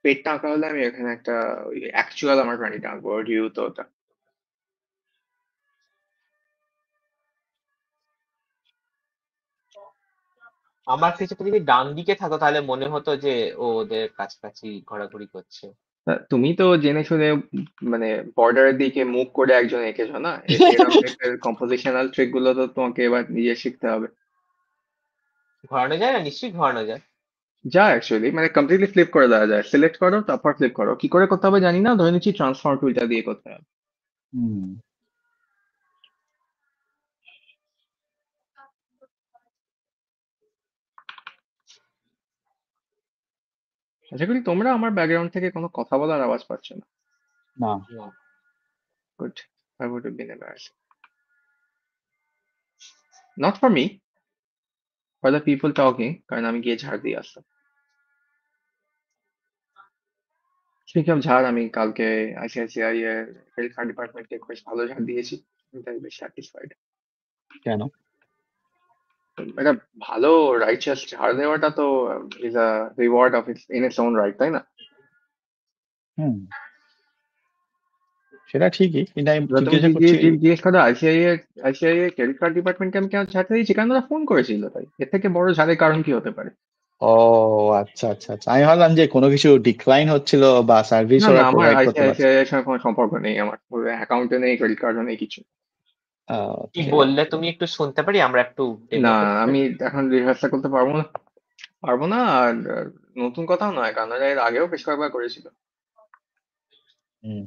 পেটটা আঁকা হলে আমি এখানে একটা অ্যাকচুয়াল আমার প্রাণীটা আঁকবো, রিউ তো ওটা। আমার কিছু যদি ডান দিকে থাকো তাহলে মনে হতো যে ও ওদের কাছাকাছি ঘোরাঘুরি করছে। তুমি তো জেনে শুনে মানে বর্ডারের দিকে মুখ করে একজন এঁকেছো না, এরকম টাইপের কম্পোজিশনাল ট্রিক গুলো তো তোমাকে এবার নিজে শিখতে হবে। ঘোরানো যায় না? নিশ্চয়ই ঘোরানো যায়। যা অ্যাকচুয়ালি মানে কমপ্লিটলি ফ্লিপ করে দেওয়া যায়, সিলেক্ট করো তারপর ফ্লিপ করো, কি করে করতে হবে জানি না, ধরে নিচ্ছি ট্রান্সফর্ম টুলটা দিয়ে করতে হবে। হুম। আশা করি তোমরা আমার ব্যাকগ্রাউন্ড থেকে কোনো কথা বলার আওয়াজ পাচ্ছ না। না hmm. Good, I would have been embarrassing. Not for me, for the people talking, কারণ আমি গিয়ে ঝাড় দিয়ে আসতাম। স্পিকিং অফ ঝাড়, আমি কালকে আইসিআইসিআই এর ক্রেডিট কার্ড ডিপার্টমেন্টকে বেশ ভালো ঝাড় দিয়েছি। আমি তাই বেশ স্যাটিসফাইড। কেন? এটা ভালো রাইচাস ঝাড় দেওয়াটা তো is a reward of in its own right, তাই না? হুম, সেটা ঠিকই, কিন্তু আমি এবার তুমি জিজ্ঞাসা করছি। জিজ্ঞেস করো আইসিআইসিআই এর ক্রেডিট কার্ড ডিপার্টমেন্টকে আমি কেন ঝাড় দিয়েছি, কারণ ওরা ফোন করেছিল তাই। এর থেকে বড় ঝাড়ের কারণ কি হতে পারে? ও আচ্ছা আচ্ছা আচ্ছা, আমি ভাবলাম যে কোনো কিছু ডিক্লাইন হচ্ছিল বা সার্ভিস না না, ওরা আমার প্রোভাইড করতে পারছে। আইসিআইসিআই এর সঙ্গে কোনো সম্পর্ক নেই, আমার অ্যাকাউন্টে নেই, ক্রেডিট কার্ডও নেই, কিছু। কি ওকে। বললে তুমি একটু শুনতে পারি, আমরা একটু না, ডেমো করতে পারি? আমি এখন রিহার্সাল করতে পারবো না। আর নতুন কথাও নয়, কারণ ওরা এর আগেও বেশ কয়েকবার করেছিল। হুম।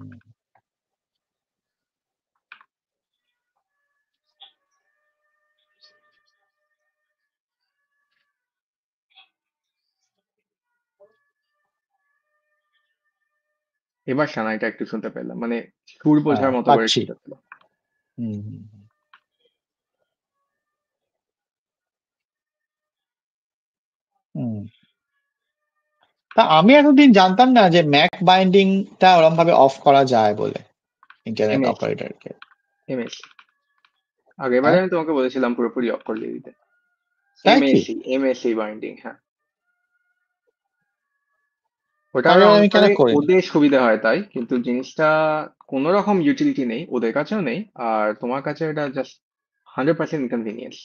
এবার সানাইটা একটু শুনতে পেলাম, মানে সুর বোঝার মতো করে পাচ্ছি। শুনতে পেলাম। হুম হুম, হুম। হুম। তা আমি এতদিন জানতাম না যে ম্যাক বাইন্ডিংটা ওরকম ভাবে অফ করা যায় বলে ইন্টারনেট এমএস অপারেটরকে। এমএস আগেরবারে হ্যাঁ, আমি তোমাকে বলেছিলাম পুরোপুরি অফ করে দিতে। তাই কি? এমএসসি বাইন্ডিং, হ্যাঁ। ওটা তাহলে অন আমি কেন করলে করিনি? ওদের সুবিধা হয় তাই, কিন্তু জিনিসটা কোনো রকম ইউটিলিটি নেই, ওদের কাছেও নেই। আর তোমার কাছে এটা জাস্ট 100% ইনকনভিনিয়েন্স।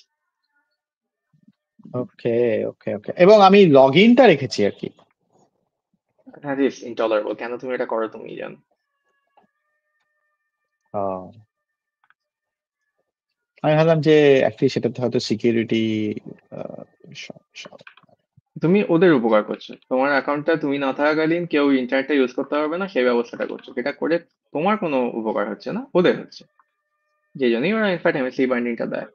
ওকে ওকে ওকে, এবং আমি লগ ইনটা রেখেছি আর কি। That is intolerable. কেন তুমি এটা করো তুমি জানো। আহ, আমি ভাবলাম যে অ্যাকচুয়ালি সেটাতে হয়তো সিকিউরিটি। তুমি ওদের উপকার করছো, তোমার অ্যাকাউন্টটা তুমি না থাকাকালীন কেউ ইন্টারনেটটা ইউজ করতে পারবে না, সেই ব্যবস্থাটা করছো। এটা করে তোমার কোনো উপকার হচ্ছে না, ওদের হচ্ছে। যে জন্যই ওরা ইনফ্যাক্ট এমএসসি বাইন্ডিংটা দেয়।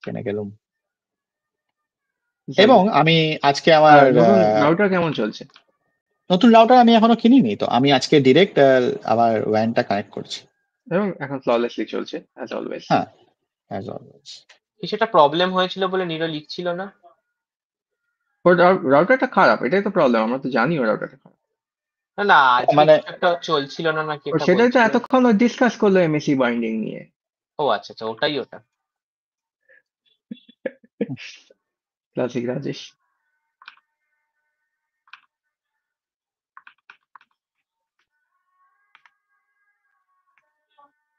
জেনে গেলুম। জানি। এবং আমি আজকে আমার নতুন রাউটার কেমন চলছে? নতুন রাউটার আমি এখনো কিনিনি, তো আমি আজকে ডিরেক্ট আবার ওয়্যানটা কানেক্ট করছি। এবং এখন ফ্ললেসলি চলছে অ্যাজ অলওয়েজ। হ্যাঁ, অ্যাজ অলওয়েজ। কিছুটা প্রবলেম হয়েছিল বলে নীরও লিখছিল না? ওর রাউটারটা খারাপ, এটাই তো প্রবলেম, আমরা তো জানি ওর রাউটারটা খারাপ। না না, আজকে মানে কিছু একটা চলছিল না নাকি ওর একটা সেটাই তো বলছিল। এতক্ষণ ও ডিসকাস করলো এমএসসি বাইন্ডিং নিয়ে। ও আচ্ছা আচ্ছা, ওটাই ওটা। ক্লাসিক রাজেশ।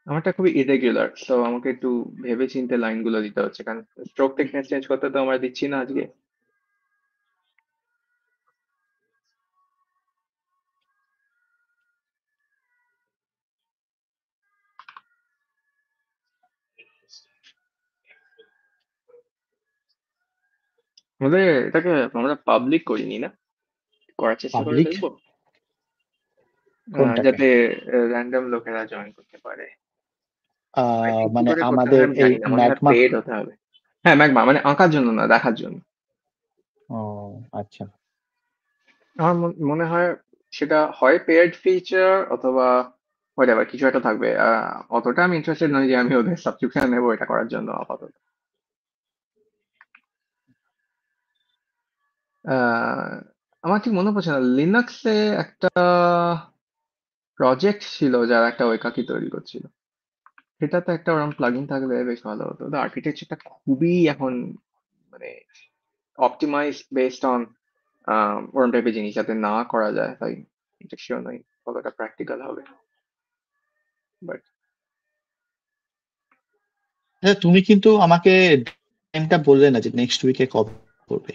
আমারটা খুবই ইরেগুলার, সো আমাকে একটু ভেবে চিন্তে লাইনগুলো দিতে হচ্ছে, কারণ স্ট্রোক টেকনিক চেঞ্জ করতে তো আমরা দিচ্ছি না আজকে। আমাদের এটাকে আমরা পাবলিক করিনি না, করার চেষ্টা করে পাবলিক দেখবো। কোনটাকে? যাতে র্যান্ডম লোকেরা জয়েন করতে পারে। আই থিংক কি মানে করে করতে হবে আমাদের আমি এই জানি না, মনে হয় ম্যাকমা। পেড হতে হবে। হ্যাঁ, ম্যাগমা মানে আঁকার জন্য না, দেখার জন্য। ও আচ্ছা। আমার মনে হয় সেটা হয় পেড ফিচার অথবা হোয়াটএভার কিছু একটা থাকবে। অতটা আমি ইন্টারেস্টেড নই যে আমি ওদের সাবস্ক্রিপশন নেবো এটা করার জন্য আপাতত। আহ, আমার ঠিক মনে পড়ছে না, লিনাক্সে একটা প্রজেক্ট ছিল যারা একটা ওয়েকাকি তৈরি করছিল। সেটাতে একটা ওরকম প্লাগইন থাকলে বেশ ভালো হতো। ওদের আর্কিটেকচারটা খুবই এখন মানে অপটিমাইজ বেসড অন ওরকম টাইপের জিনিস যাতে না করা যায়, তাই এটা শিওর নই কতটা প্র্যাকটিক্যাল হবে। বাট আচ্ছা, তুমি কিন্তু আমাকে টাইমটা বললে না যে নেক্সট উইকে কবে করবে।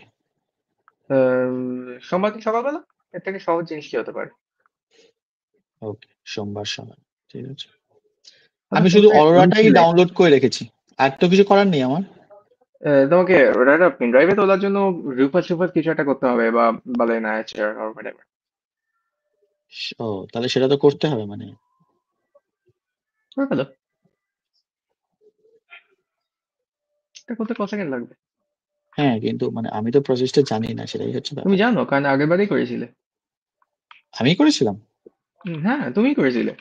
সোমবার দিন সকালবেলা, এর থেকে সহজ জিনিস কি হতে পারে? ওকে, সোমবার সকাল। ঠিক আছে। আচ্ছা, আমি শুধু তোমাকে আমি অরোরাটাই ছিলে ডাউনলোড করে রেখেছি, আর তো কিছু করার নেই আমার। তোমাকে ওটা একটা পেন ড্রাইভে তোলার জন্য রুপার সুপার কিছু একটা করতে হবে, বা নাইচার অর হোয়াটএভার। ও, তাহলে সেটা তো করতে হবে মানে। করে ফেলো, এটা করতে কত সেকেন্ড লাগবে? হ্যাঁ, কিন্তু মানে আমি তো প্রসেসটা জানি না, সেটাই হচ্ছে তুমি ব্যাপার। জানো, কারণ আগের বারেই করেছিলে। আমি করেছিলাম। হ্যাঁ, তুমিই করেছিলে।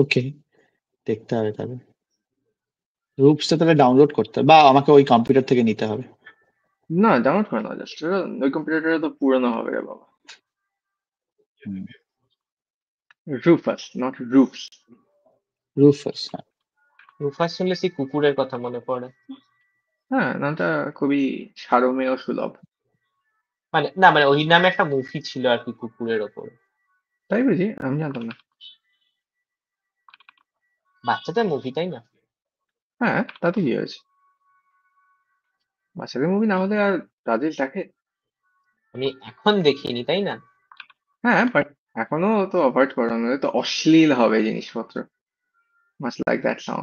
ওকে, দেখতে হবে তাহলে। রূপসটা তাহলে ডাউনলোড করতে হবে, বা আমাকে ওই কম্পিউটার থেকে নিতে হবে। না ডাউনলোড করে না, জাস্ট ওই কম্পিউটারটা তো পুরনো হবে রে বাবা। রুফাস, নট রুফস। রুফাস। রুফাস শুনলে সেই কুকুরের কথা মনে পড়ে। হ্যাঁ, নামটা খুবই সারমেয় সুলভ। মানে না, মানে ওই নামে একটা মুভি ছিল আর কি কুকুরের ওপর। তাই বুঝি, আমি জানতাম না। বাচ্চাদের মুভি, তাই না? হ্যাঁ, তাতে কি হয়েছে? বাচ্চাদের মুভি না হলে আর রাজেশ দেখে? আমি এখন দেখিনি, তাই না? হ্যাঁ, বাট এখনো তো অ্যাভয়েড করা, নইলে তো অশ্লীল হবে জিনিসপত্র। Much like that song.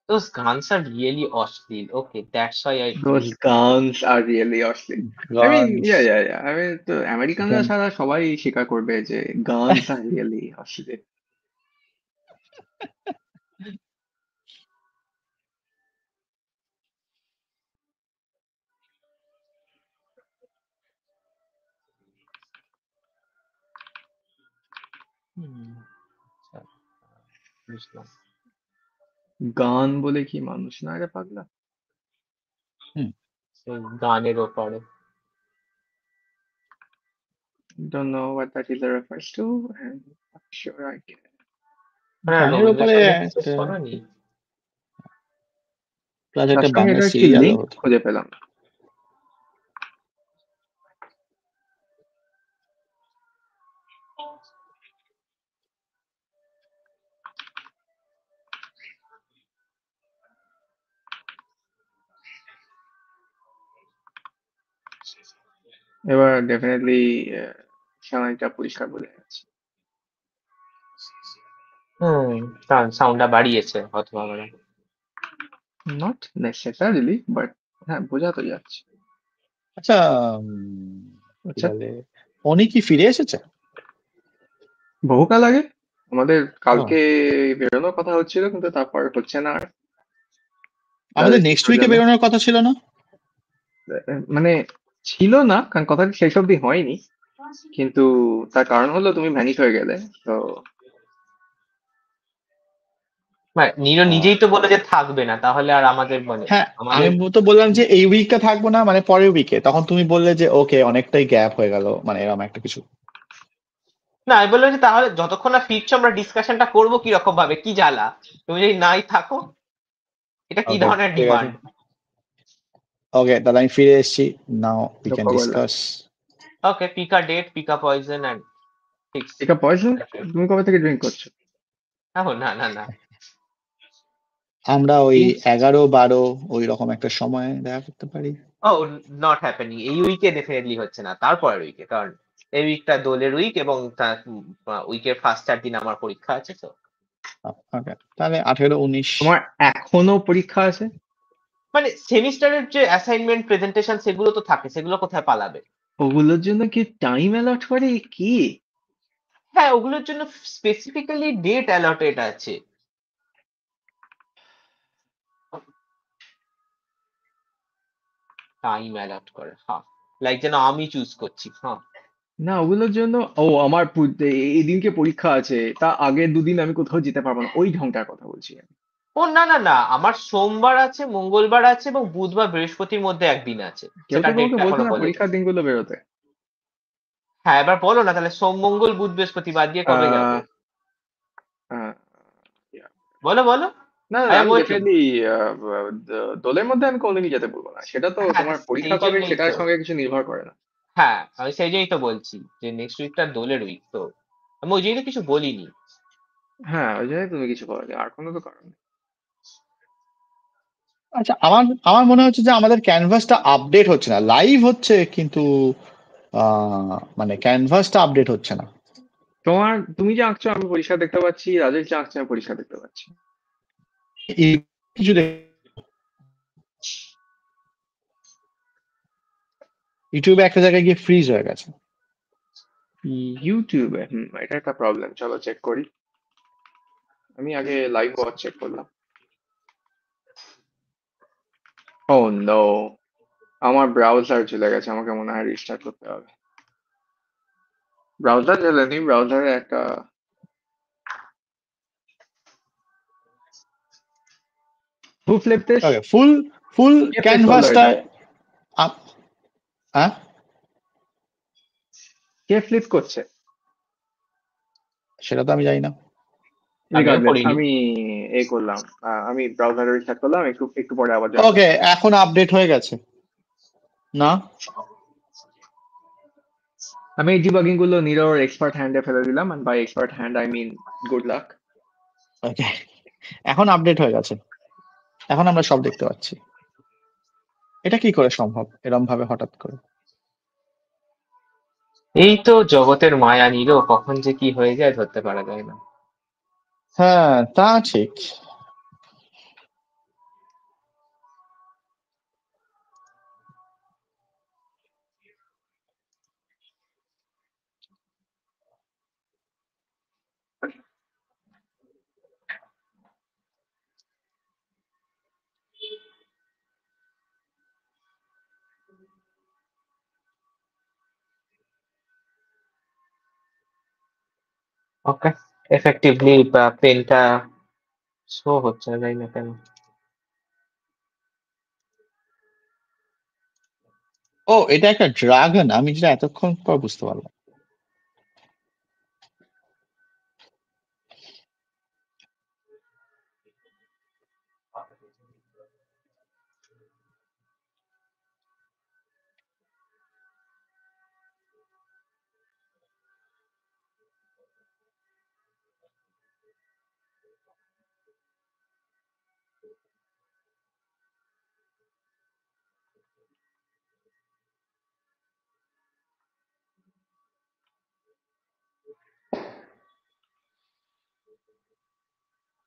Those guns are really অশ্লীল. Okay, that's why I Those feel. guns are really অশ্লীল। I mean, guns. yeah. I mean, তো আমেরিকানরা ছাড়া সবাই স্বীকার করবে যে guns are really অশ্লীল। আচ্ছা, বুঝলাম। গান বলে কি মানুষ না রে পাগলা? সেই গানের ওপরে। Don't know what that is refers to, and I'm sure I can. গানের উপরে রবীন্দ্রসঙ্গীত শেষ একটা করোনি? প্লাস তার একটা সঙ্গে বাংলা এটা কি সিরিয়ালও লিঙ্ক হতো। খুঁজে পেলাম না। এবার ডেফিনেটলি সামনেটা পরিষ্কার বোঝা যাচ্ছে। কারণ সাউন্ডটা বাড়িয়েছে অথবা আমরা। নট নেসেসারিলি, বাট হ্যাঁ বোঝা তো যাচ্ছে। আচ্ছা, কি আচ্ছা, বলে, উনি কি ফিরে এসেছে? বহুকাল আগে আমাদের ও, কালকে বেরোনোর কথা হচ্ছিল, কিন্তু তারপর হচ্ছে না আর। আমাদের তাদের নেক্সট কিছুর উইকে জন্য বেরোনোর কথা ছিল না? মানে ছিল না, কারণ কথাটা শেষ অবধি হয়নি। কিন্তু তার কারণ হলো তুমি ভ্যানিশ হয়ে গেলে তো। মানে নিরো আহ, নিজেই তো বলে যে থাকবে না, তাহলে আর আমাদের মানে হ্যাঁ, আমি আমাদের তো বললাম যে এই উইকটা থাকবো না, মানে পরের উইকে। তখন তুমি বললে যে ওকে অনেকটাই গ্যাপ হয়ে গেল, মানে এরকম একটা কিছু। না, আমি বললাম যে তাহলে যতক্ষণ না ফিরছো আমরা ডিসকাশনটা করবো কি রকম ভাবে, কি জ্বালা তুমি যদি নাই থাকো, এটা কি ওকে, ধরনের ঠিক আছে। ডিমান্ড? ওকে, তাহলে আমি ফিরে এসেছি। Now we can rasgulla. Discuss. Okay, pick a date, pick a poison and fix. এটা পয়সা? তুমি কবে থেকে ড্রিঙ্ক করছো? না না না। আমরা ওই Drinks- 11-12 ওই রকম একটা সময় দেখা করতে পারি। ও, নট হ্যাপেনিং এই উইকে, ডেফিনেটলি হচ্ছে না, তারপরের উইকে। কারণ এই উইকটা দোলের উইক এবং তার উইকের ফার্স্ট 4 দিন আমার পরীক্ষা আছে তো। ওকে, তাহলে 18-19। তোমার এখনো পরীক্ষা আছে? মানে সেমিস্টারের যে অ্যাসাইনমেন্ট প্রেজেন্টেশন সেগুলো তো থাকে, সেগুলো কোথায় পালাবে? ওগুলোর জন্য কি টাইম অ্যালট করে কি? হ্যাঁ, ওগুলোর জন্য স্পেসিফিক্যালি ডেট অ্যালটেড আছে। টাইম অ্যালট করে, হ্যাঁ, লাইক যেন আমি চুজ করছি, হ্যাঁ। না, ওগুলোর জন্য আমার এই দিনকে পরীক্ষা আছে, তা আগের দুদিন আমি কোথাও যেতে পারবো না, ওই ঢংটার কথা বলছি আমি। ও না না না, আমার সোমবার আছে, মঙ্গলবার আছে এবং বুধবার বৃহস্পতির মধ্যে একদিন আছে। কেউ সেটা তো তোমাকে ডেটটা বলছে এখনো না বলেনি। পরীক্ষার দিনগুলো বেরোতে? হ্যাঁ, এবার বলো না তাহলে সোম মঙ্গল বুধ বৃহস্পতি বাদ দিয়ে কবে যাবো? আহ আহ, yeah. বলো বলো। না, আই এম আমি ওয়েটিং। ডেফিনেটলি দোলের মধ্যে আমি কোনোদিনই যেতে বলবো না, সেটা তো হ্যাঁ, তোমার পরীক্ষা সেই কবে জন্যই তো। সেটার সঙ্গে কিছু নির্ভর করে না। হ্যাঁ, আমি সেই জন্যই তো বলছি যে নেক্সট উইকটা দোলের উইক তো। আমি ওই জন্যই তো কিছু বলিনি। হ্যাঁ, ওই জন্য তুমি কিছু বলো, আর কোনো তো কারণ নেই। আচ্ছা, আমার আমার মনে হচ্ছে যে আমাদের ক্যানভাসটা আপডেট হচ্ছে না, লাইভ হচ্ছে কিন্তু মানে ক্যানভাসটা আপডেট হচ্ছে না। তুমি যে আঁকছো আমি পরিষ্কার দেখতে পাচ্ছি, রাজেশ যে আঁকছে আমি পরিষ্কার দেখতে পাচ্ছি। কিছু ইউটিউবে একটা জায়গায় গিয়ে ফ্রিজ হয়ে গেছে। ইউটিউবে এটা একটা প্রবলেম, চলো চেক করি। আমি আগে লাইভ ওয়াচ চেক করলাম। ও নো, আমার ব্রাউজার চলে গেছে, আমাকে মনে হয় রিস্টার্ট করতে হবে। ব্রাউজার চলেনি, ব্রাউজারে একটা Who flipped this? Okay full K flip করলো ক্যানভাসটা এটা? হ্যাঁ কে flip করছে? সেটা তো আমি জানি না। আমিও Regardless, করিনি। আমি করলাম। আমি ব্রাউজারে রিস্টার্ট করলাম, একটু পরে আবার জয়েন ওকে এখন আপডেট হয়ে গেছে না? আমি এই ডিবাগিং গুলো নিরোর এক্সপার্ট হ্যান্ডে ফেলে দিলাম, and by expert hand I mean good luck. ওকে এখন আপডেট হয়ে গেছে, এখন আমরা সব দেখতে পাচ্ছি। এটা কি করে সম্ভব এরম ভাবে হঠাৎ করে? এই তো জগতের মায়া নিরো, কখন যে কি হয়ে যায় ধরতে পারা যায় না। হ্যাঁ তা ঠিক। ওকে, এফেক্টিভলি পেনটা শো হচ্ছে না, জানি না কেন। ও এটা একটা ড্রাগন, আমি যেটা এতক্ষণ পর বুঝতে পারলাম।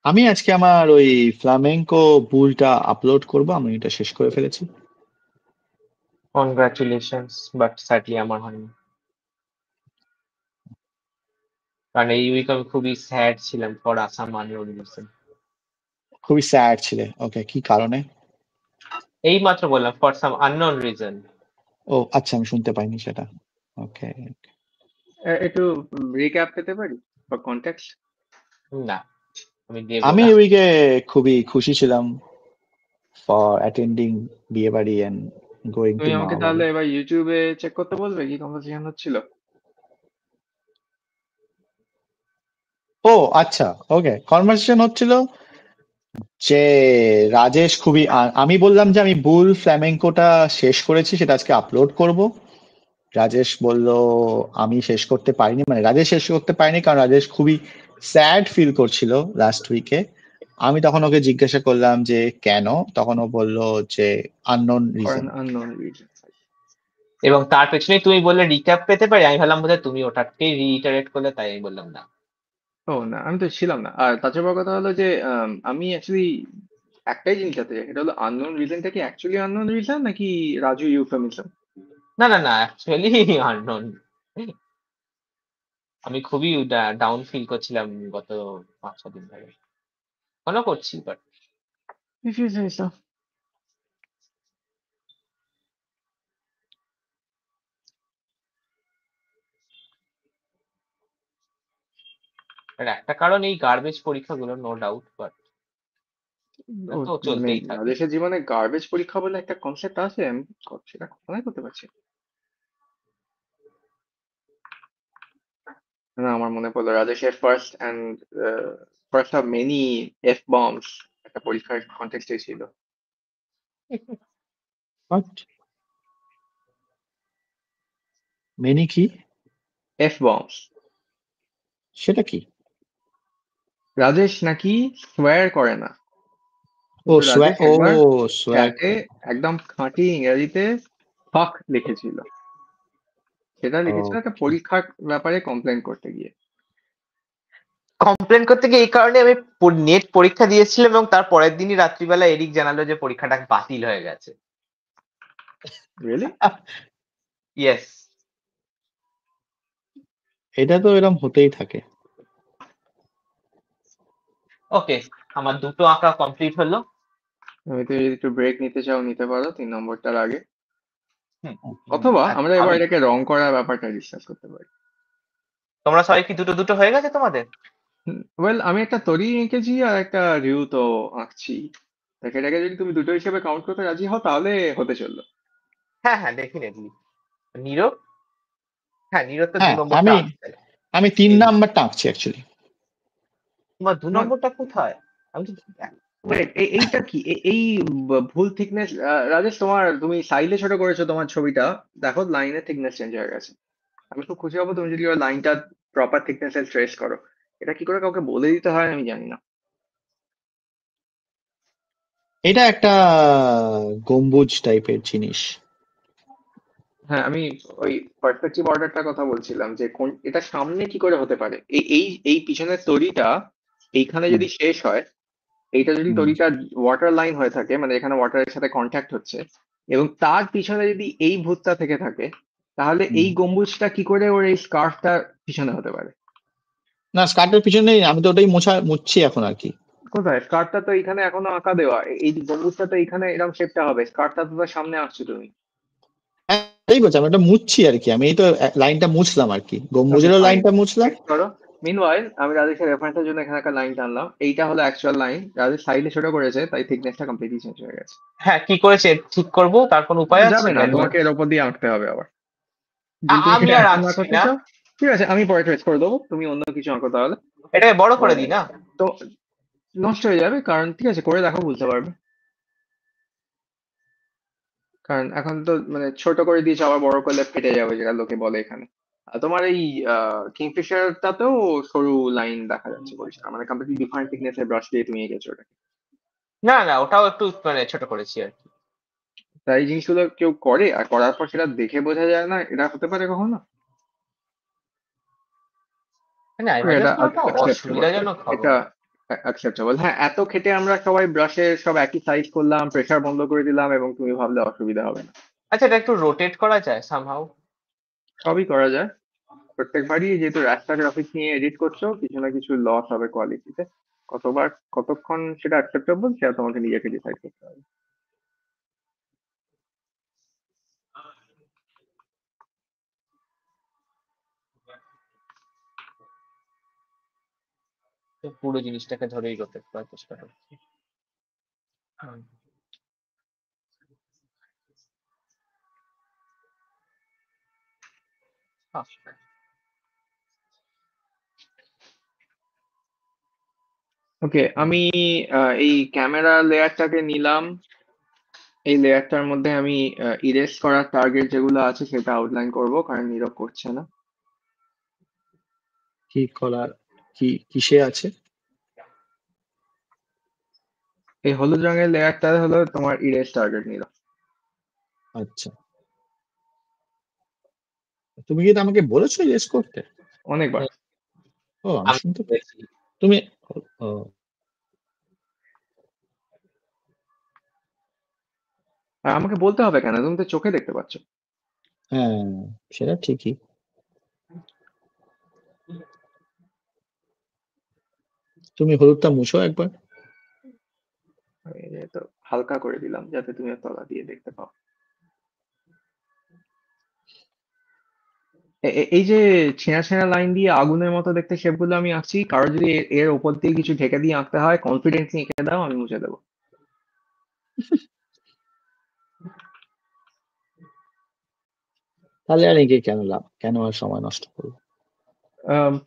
আমি আজকে আমার ওই ফ্লামেঙ্কো বুলটা আপলোড করব, আমি এটা শেষ করে ফেলেছি। কনগ্রাচুলেশনস, বাট স্যাডলি আমার হয়নি। কারণ এই উইক আমি খুবই স্যাড ছিলাম ফর আসাম আননোন রিজন। খুবই স্যাড ছিলে? ওকে কি কারণে? এই মাত্র বললাম ফর সাম আননোন রিজন। ও আচ্ছা আমি শুনতে পাইনি সেটা। ওকে একটু রিক্যাপ পেতে পারি ফর কনটেক্সট? না, আমি দেব আমি না। এই উইকে খুবই খুশি ছিলাম ফর অ্যাটেন্ডিং বিয়ে বাড়ি এন্ড গোয়িং টু তুমি আমাকে মামা তাহলে বাড়ি। এবার ইউটিউবে চেক করতে বলবে কি কনভারসেশন হচ্ছিল? ও আচ্ছা ওকে, কনভারসেশন হচ্ছিল যে রাজেশ খুবই আমি বললাম যে আমি বুল ফ্ল্যামেঙ্কোটা শেষ করেছি, সেটা আজকে আপলোড করব। রাজেশ বলল আমি শেষ করতে পারিনি, মানে রাজেশ শেষ করতে পারিনি কারণ রাজেশ খুবই স্যাড ফিল করছিল লাস্ট উইকে। আমি তখন ওকে জিজ্ঞাসা করলাম যে কেন, তখন ও বলল যে unknown for reason. An unknown reason. এবং তার পেছনে তুমি বললে রিক্যাপ পেতে পারি, আমি ভাবলাম বোধহয় তুমি ওটাকেই রিইটারেট করলে, তাই আমি বললাম না। ও না, আমি তো ছিলাম না। আর তার চেয়ে বড় কথা হলো যে আমি অ্যাকচুয়ালি একটাই জিনিস জানতে চাই, সেটা হলো আননোন রিজনটা কি অ্যাকচুয়ালি আননোন রিজন নাকি রাজু ইউফেমিজম? না না না, অ্যাকচুয়ালি আননোন। আমি খুবই ডাউন ফিল করছিলাম গত 5-6 দিন ধরে, এখনো করছি, but If you say so. একটা কারণ এই গার্বেজ পরীক্ষাগুলো, নো ডাউট, বাট ও তো মানে চলতেই থাকে। রাজেশের জীবনে গার্বেজ পরীক্ষা বলে একটা কনসেপ্ট আছে, আমি সেটা কল্পনাই করতে পারছি না। না, আমার মনে পড়লো রাজেশের first of many F bombs একটা পরীক্ষার কনটেক্সটে ছিল। মেনি কি? F bombs. সেটা কি? রাজেশ নাকি সোয়ার করে না, ও কিন্তু রাজেশ ও একবার সোয়াগ। চ্যাটে একদম খাঁটি ইংরেজিতে ফাক লিখেছিল। সেটা লিখেছিল একটা পরীক্ষার ব্যাপারে কমপ্লেন করতে গিয়ে। কমপ্লেন করতে গিয়ে এই কারণে আমি নেট পরীক্ষা দিয়েছিলাম এবং তার পরের দিনই রাত্রিবেলা এরিক জানালো যে পরীক্ষাটা বাতিল হয়ে গেছে। রিয়েলি? ইয়েস। এটা তো এরকম হতেই থাকে। ওকে, আমার দুটো আঁকা কমপ্লিট হলো। তুমি তো যদি একটু ব্রেক নিতে চাও নিতে পারো 3 নম্বরটার আগে, হুম, অথবা আমরা এবার আমি, এটাকে রং করার ব্যাপারটা ডিসকাস করতে পারি। তোমরা সবাই কি দুটো দুটো হয়ে গেছে তোমাদের? ওয়েল, আমি একটা তরি এঁকেছি আর একটা রিউ তো আঁকছি। তা সেটাকে যদি তুমি দুটো হিসেবে কাউন্ট করতে রাজি হও তাহলে হতে চললো। হ্যাঁ হ্যাঁ ডেফিনেটলি। নীরব, হ্যাঁ নীরব তো দু হ্যাঁ, নম্বরটা আমি আছে। আমি 3 এই নাম্বারটা আঁকছি অ্যাকচুয়ালি। তোমার দু তোমার নম্বরটা কোথায়? আমি তো wait, এইটা কি এই ভুল থিকনেস? রাজেশ, তুমি সাইজে ছোট করেছো তোমার ছবিটা, দেখো লাইনের থিকনেস চেঞ্জ হয়ে গেছে। আমি খুব খুশি হবো তুমি যদি ওই লাইনটা প্রপার থিকনেস এ ট্রেস করো। এটা কি করে কাউকে বলে দিতে হয় আমি জানি না। এটা একটা গম্বুজ টাইপের জিনিস। হ্যাঁ, আমি ওই পার্সপেক্টিভ অর্ডারটার কথা বলছিলাম যে কোন এটা সামনে কি করে হতে পারে। এই এই এই পিছনের তড়িটা এইখানে হুম, যদি শেষ হয়, এইটা যদি হুম, তড়িটা ওয়াটার লাইন হয়ে থাকে, মানে এখানে ওয়াটারের সাথে কন্ট্যাক্ট হচ্ছে, এবং তার পিছনে যদি এই ভূতটা থেকে থাকে, তাহলে হুম। এই গম্বুজটা কি করে ওর এই স্কার্ফটা পিছনে হতে পারে? না, স্কার্টের পিছনে আমি তো ওটাই মুছছি এখন আর কি। কোথায়? স্কার্টটা তো এখানে এখনো আঁকা দেওয়া, এই গম্বুজটা তো এখানে এরকম শেপটা হবে, স্কার্টটা তো তার সামনে আঁকছো তুমি। হ্যাঁ, এই বলছি আমি এটা মুছছি আর কি, আমি এই তো লাইনটা মুছলাম আর কি, ওকে গম্বুজেরও ফাইন, লাইনটা মুছলাম। ওয়েট করো। মিনওয়াইল আমি রাজেশের রেফারেন্সের জন্য এখানে একটা লাইন টানলাম, এইটা হলো অ্যাকচুয়াল লাইন, রাজেশ সাইডে ছোট করেছে তাই থিকনেসটা কমপ্লিটলি চেঞ্জ হয়ে গেছে। হ্যাঁ কি করেছে ঠিক করব, তার কোনো উপায় আছে যাবে না, ম্যানুয়াল? তোমাকে এর উপর দিয়ে আঁকতে হবে আবার। যদি তুমি আমি সেটা আর এখন না আঁকছি করতে না, চাও, ঠিক আছে আমি পরে ট্রেস করে দেবো, তুমি অন্য কিছু আঁকো তাহলে। এটাকে বড় করে আহ, দিই না? তো নষ্ট হয়ে যাবে, কারণ ঠিক আছে করে দেখো বুঝতে পারবে। কারণ এখন তো মানে ছোট করে দিয়েছে, আবার বড় করলে ফেটে যাবে যেটা লোকে বলে এখানে। আর তোমার এই কিংফিশারটাতেও সরু লাইন দেখা যাচ্ছে পরিষ্কার, মানে কমপ্লিটলি ডিফারেন্ট থিকনেস এর ব্রাশ দিয়ে তুমি এঁকেছো ওটা। না না ওটাও একটু মানে ছোট করেছি আর কি। তাই এই জিনিসগুলো কেউ করে আর করার পর সেটা দেখে বোঝা যায় না, এটা হতে পারে কখনো? মানে আমি Okay, ভাবছি এটা ওটা অ্যাকসেপ্টেবল, অসুবিধাজনক হবে এটা না। অ্যাকসেপ্টেবল। হ্যাঁ, এত খেটে আমরা সবাই ব্রাশের সব একই সাইজ করলাম, প্রেসার বন্ধ করে দিলাম, এবং তুমি ভাবলে অসুবিধা হবে না। আচ্ছা এটা একটু রোটেট করা যায় সামহাউ? সবই করা যায়। প্রত্যেকবারই যেহেতু রাস্তা গ্রাফিক্স নিয়ে এডিট করছো, কিছু না কিছু লস হবে কোয়ালিটিতে। কতবার কতক্ষণ সেটা অ্যাকসেপ্টেবল সেটা তোমাকে নিজেকে ডিসাইড করতে হবে। পুরো জিনিসটাকে ধরেই রোটেট করার চেষ্টা করছি। হুম। আচ্ছা। ওকে, আমি এই ক্যামেরা লেয়ারটাকে নিলাম। এই লেয়ারটার মধ্যে আমি ইরেজ করার টার্গেট যেগুলো আছে সেটা আউটলাইন করব, কারণ নীরব করছে না। কি কলার, কিসে আছে? এই হলুদ রঙের লেয়ারটা হলো তোমার ইরেজ টার্গেট নীরব। আচ্ছা, তুমি কি এটা আমাকে বলেছো ইয়েস করতে? অনেকবার। ও, আমি আমি শুনতে বলেছি। তুমি ও, আর আমাকে বলতে হবে কেন, তুমি তো চোখে দেখতে পাচ্ছ। হ্যাঁ, সেটা ঠিকই। তুমি হলুদটা মুছো একবার। আমি তো হালকা করে দিলাম যাতে তুমি তলা দিয়ে দেখতে পাও। এই যে ছেঁড়া ছেঁড়া লাইন দিয়ে আগুনের মতো দেখতে শেপগুলো আমি আঁকছি, কারো যদি এর ওপর দিয়ে কিছু ঢেকে দিয়ে আঁকতে হয় কনফিডেন্সলি এঁকে দাও, আমি মুছে দেবো। তাহলে আর এঁকে কেন লাভ, কেন আর সময় নষ্ট করবো?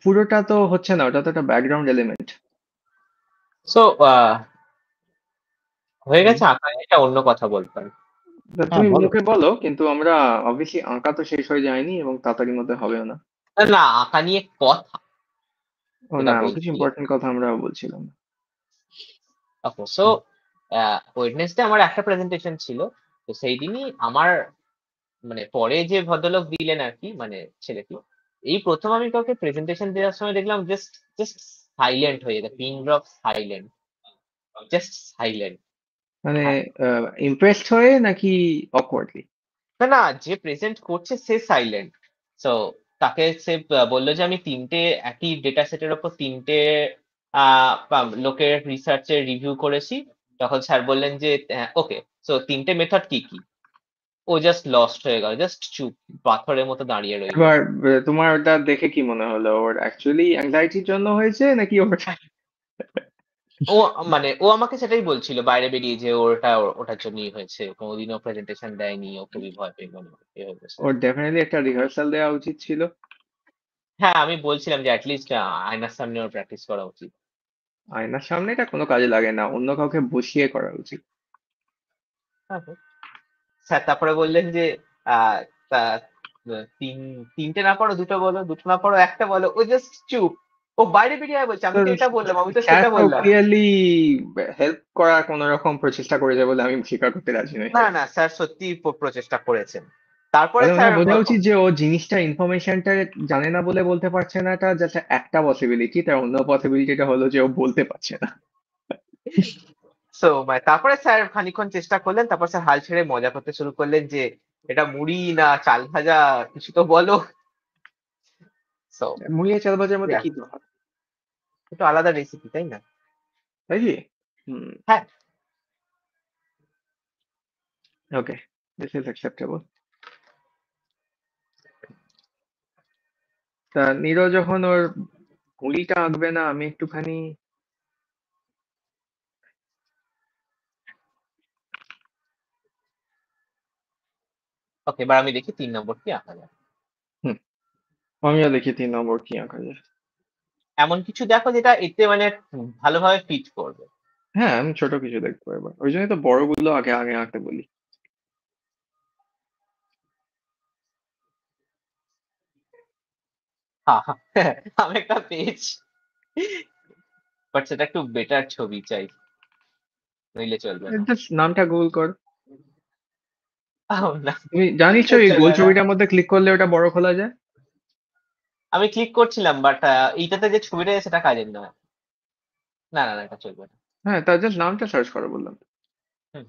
পুরোটা তো হচ্ছে না, ওটা তো একটা ব্যাকগ্রাউন্ড এলিমেন্ট। সো হয়ে গেছে আঁকা, এটা অন্য কথা বলতাম। হ্যাঁ, তুমি বলো। মুখে বলো, কিন্তু আমরা অবভিয়াসলি আঁকা তো শেষ হয়ে যায়নি এবং তাড়াতাড়ির মধ্যে হবেও না। না না আঁকা নিয়ে কথা ও যেটা না, কিছু বলছি। ইম্পর্টেন্ট কথা আমরা বলছিলাম না। ওকে সো ওয়েডনেসডে আমার একটা প্রেজেন্টেশন ছিল। তো সেই দিনই আমার মানে পরে যে ভদ্রলোক দিলেন আর কি, মানে ছেলেটি, এই প্রথম আমি কাউকে প্রেজেন্টেশন দেওয়ার সময় দেখলাম জাস্ট জাস্ট সাইলেন্ট হয়ে যেত, pin drop silent, just silent. মানে ইমপ্রেসড হয়ে নাকি অকওয়ার্ডলি? না না যে প্রেজেন্ট করছে সে সাইলেন্ট। সো তাকে সে বললো যে আমি তিনটে একই ডেটা সেটের ওপর তিনটে লোকের রিসার্চের রিভিউ করেছি। তখন স্যার বললেন যে ওকে সো তিনটে মেথড কি কি। ও জাস্ট লস্ট হয়ে গেল, জাস্ট চুপ, পাথরের মতো দাঁড়িয়ে রইল। এবার তোমার ওটা দেখে কি মনে হলো, ওর অ্যাকচুয়ালি অ্যাংজাইটির জন্য হয়েছে নাকি ওর ও মানে ও আমাকে সেটাই বলছিল বাইরে বেরিয়ে যে ওটার জন্যই হয়েছে, কোনোদিনও প্রেজেন্টেশন দেয়নি, ও খুবই ভয় পেয়ে গেল এ হয়ে গেছে। ওর ডেফিনেটলি একটা রিহার্সাল দেওয়া উচিত ছিল। হ্যাঁ আমি বলছিলাম যে অ্যাটলিস্ট আয়নার সামনে ওর প্র্যাকটিস করা উচিত। আয়নার সামনে এটা কোনো কাজে লাগে না, অন্য কাউকে বসিয়ে করা উচিত। স্যার তারপরে বললেন যে আহ তা তিনটে না পারো দুটো বলো, দুটো না পারো একটা বলো। ও জাস্ট চুপ, ও বাইরে বেরিয়ে আয় বলছে, আমি তো এটা বললাম, আমি তো স্যার সেটা তো বললাম। ক্লিয়ারলি হেল্প করার কোন রকম প্রচেষ্টা করেছে বলে আমি স্বীকার করতে রাজি নই। না না স্যার সত্যি প্রচেষ্টা করেছেন। তারপরে তাহলে স্যার ওনার বোঝা উচিত যে ও জিনিসটা ইনফরমেশনটা জানে না বলে বলতে পারছে না, এটা জাস্ট একটা পসিবিলিটি, তার অন্য পসিবিলিটিটা হলো যে ও বলতে পারছে না। তারপরে স্যার খানিকক্ষণ চেষ্টা করলেন, তারপর স্যার হাল ছেড়ে মজা করতে শুরু করলেন যে এটা মুড়ি না চাল ভাজা, কিছু তো বলো। সো মুড়ি আর চাল ভাজার মধ্যে কি তফাৎ? একটু আলাদা রেসিপি তাই না? তাই কি? হুম, হ্যাঁ ওকে, দিস ইজ অ্যাকসেপ্টেবল। তা নীরজ যখন ওর মুড়িটা আঁকবে না, আমি একটুখানি ওকে, এবার আমি দেখি 3 নম্বর কি আঁকা যায়। হুম, আমিও দেখি 3 নম্বর কি আঁকা যায়। এমন কিছু দেখো যেটা এতে মানে ভালোভাবে ফিট করবে। হ্যাঁ, আমি ছোট কিছু দেখবো এবার, ওই জন্যই তো বড়গুলো আগে আগে আঁকতে বলি। হা হা, আমি একটা পেয়েছি, বাট সেটা একটু বেটার ছবি চাই, নইলে চলবে না। জাস্ট নামটা গুগল কর। না তুমি জানিস এই গোল চলবে না। ছবিটার মধ্যে ক্লিক করলে ওটা বড় খোলা যায়। আমি ক্লিক করছিলাম বাট এইটাতে যে ছবিটা আছে সেটা কাজের নয়। না না না, এটা চলবে না। হ্যাঁ, তার জাস্ট নামটা সার্চ করো বললাম। হুম,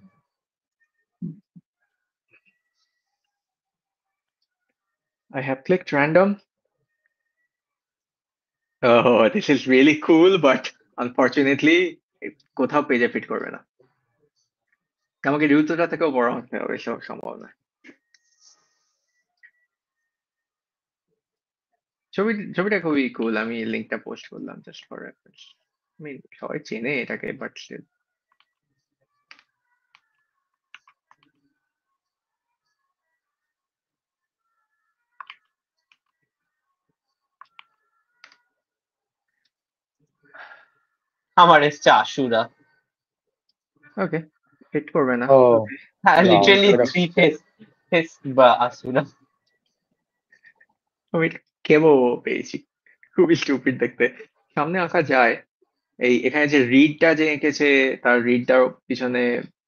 I have clicked random. Oh, this is really cool, but unfortunately কোথাও পেজে ফিট করবে না। আমাকে রিউতোটা থেকেও বড় হতে হবে, এসব সম্ভব নয়। ছবিটা খুবই কুল, আমি লিঙ্কটা পোস্ট করলাম জাস্ট ফর রেফারেন্স। সবাই চেনে এটাকে, বাট স্টিল। আমার এসছে আশুরা। ওকে, ফিট করবে না। ও ওকে, হ্যাঁ wow, লিটারালি এটা 3 ফেস ফেস বা আশুরা। আমি কেবো পেয়েছি, খুবই স্টুপিড দেখতে। সামনে আঁকা যায়, এই এখানে যে রিডটা যে এঁকেছে, তার রিডটার পিছনে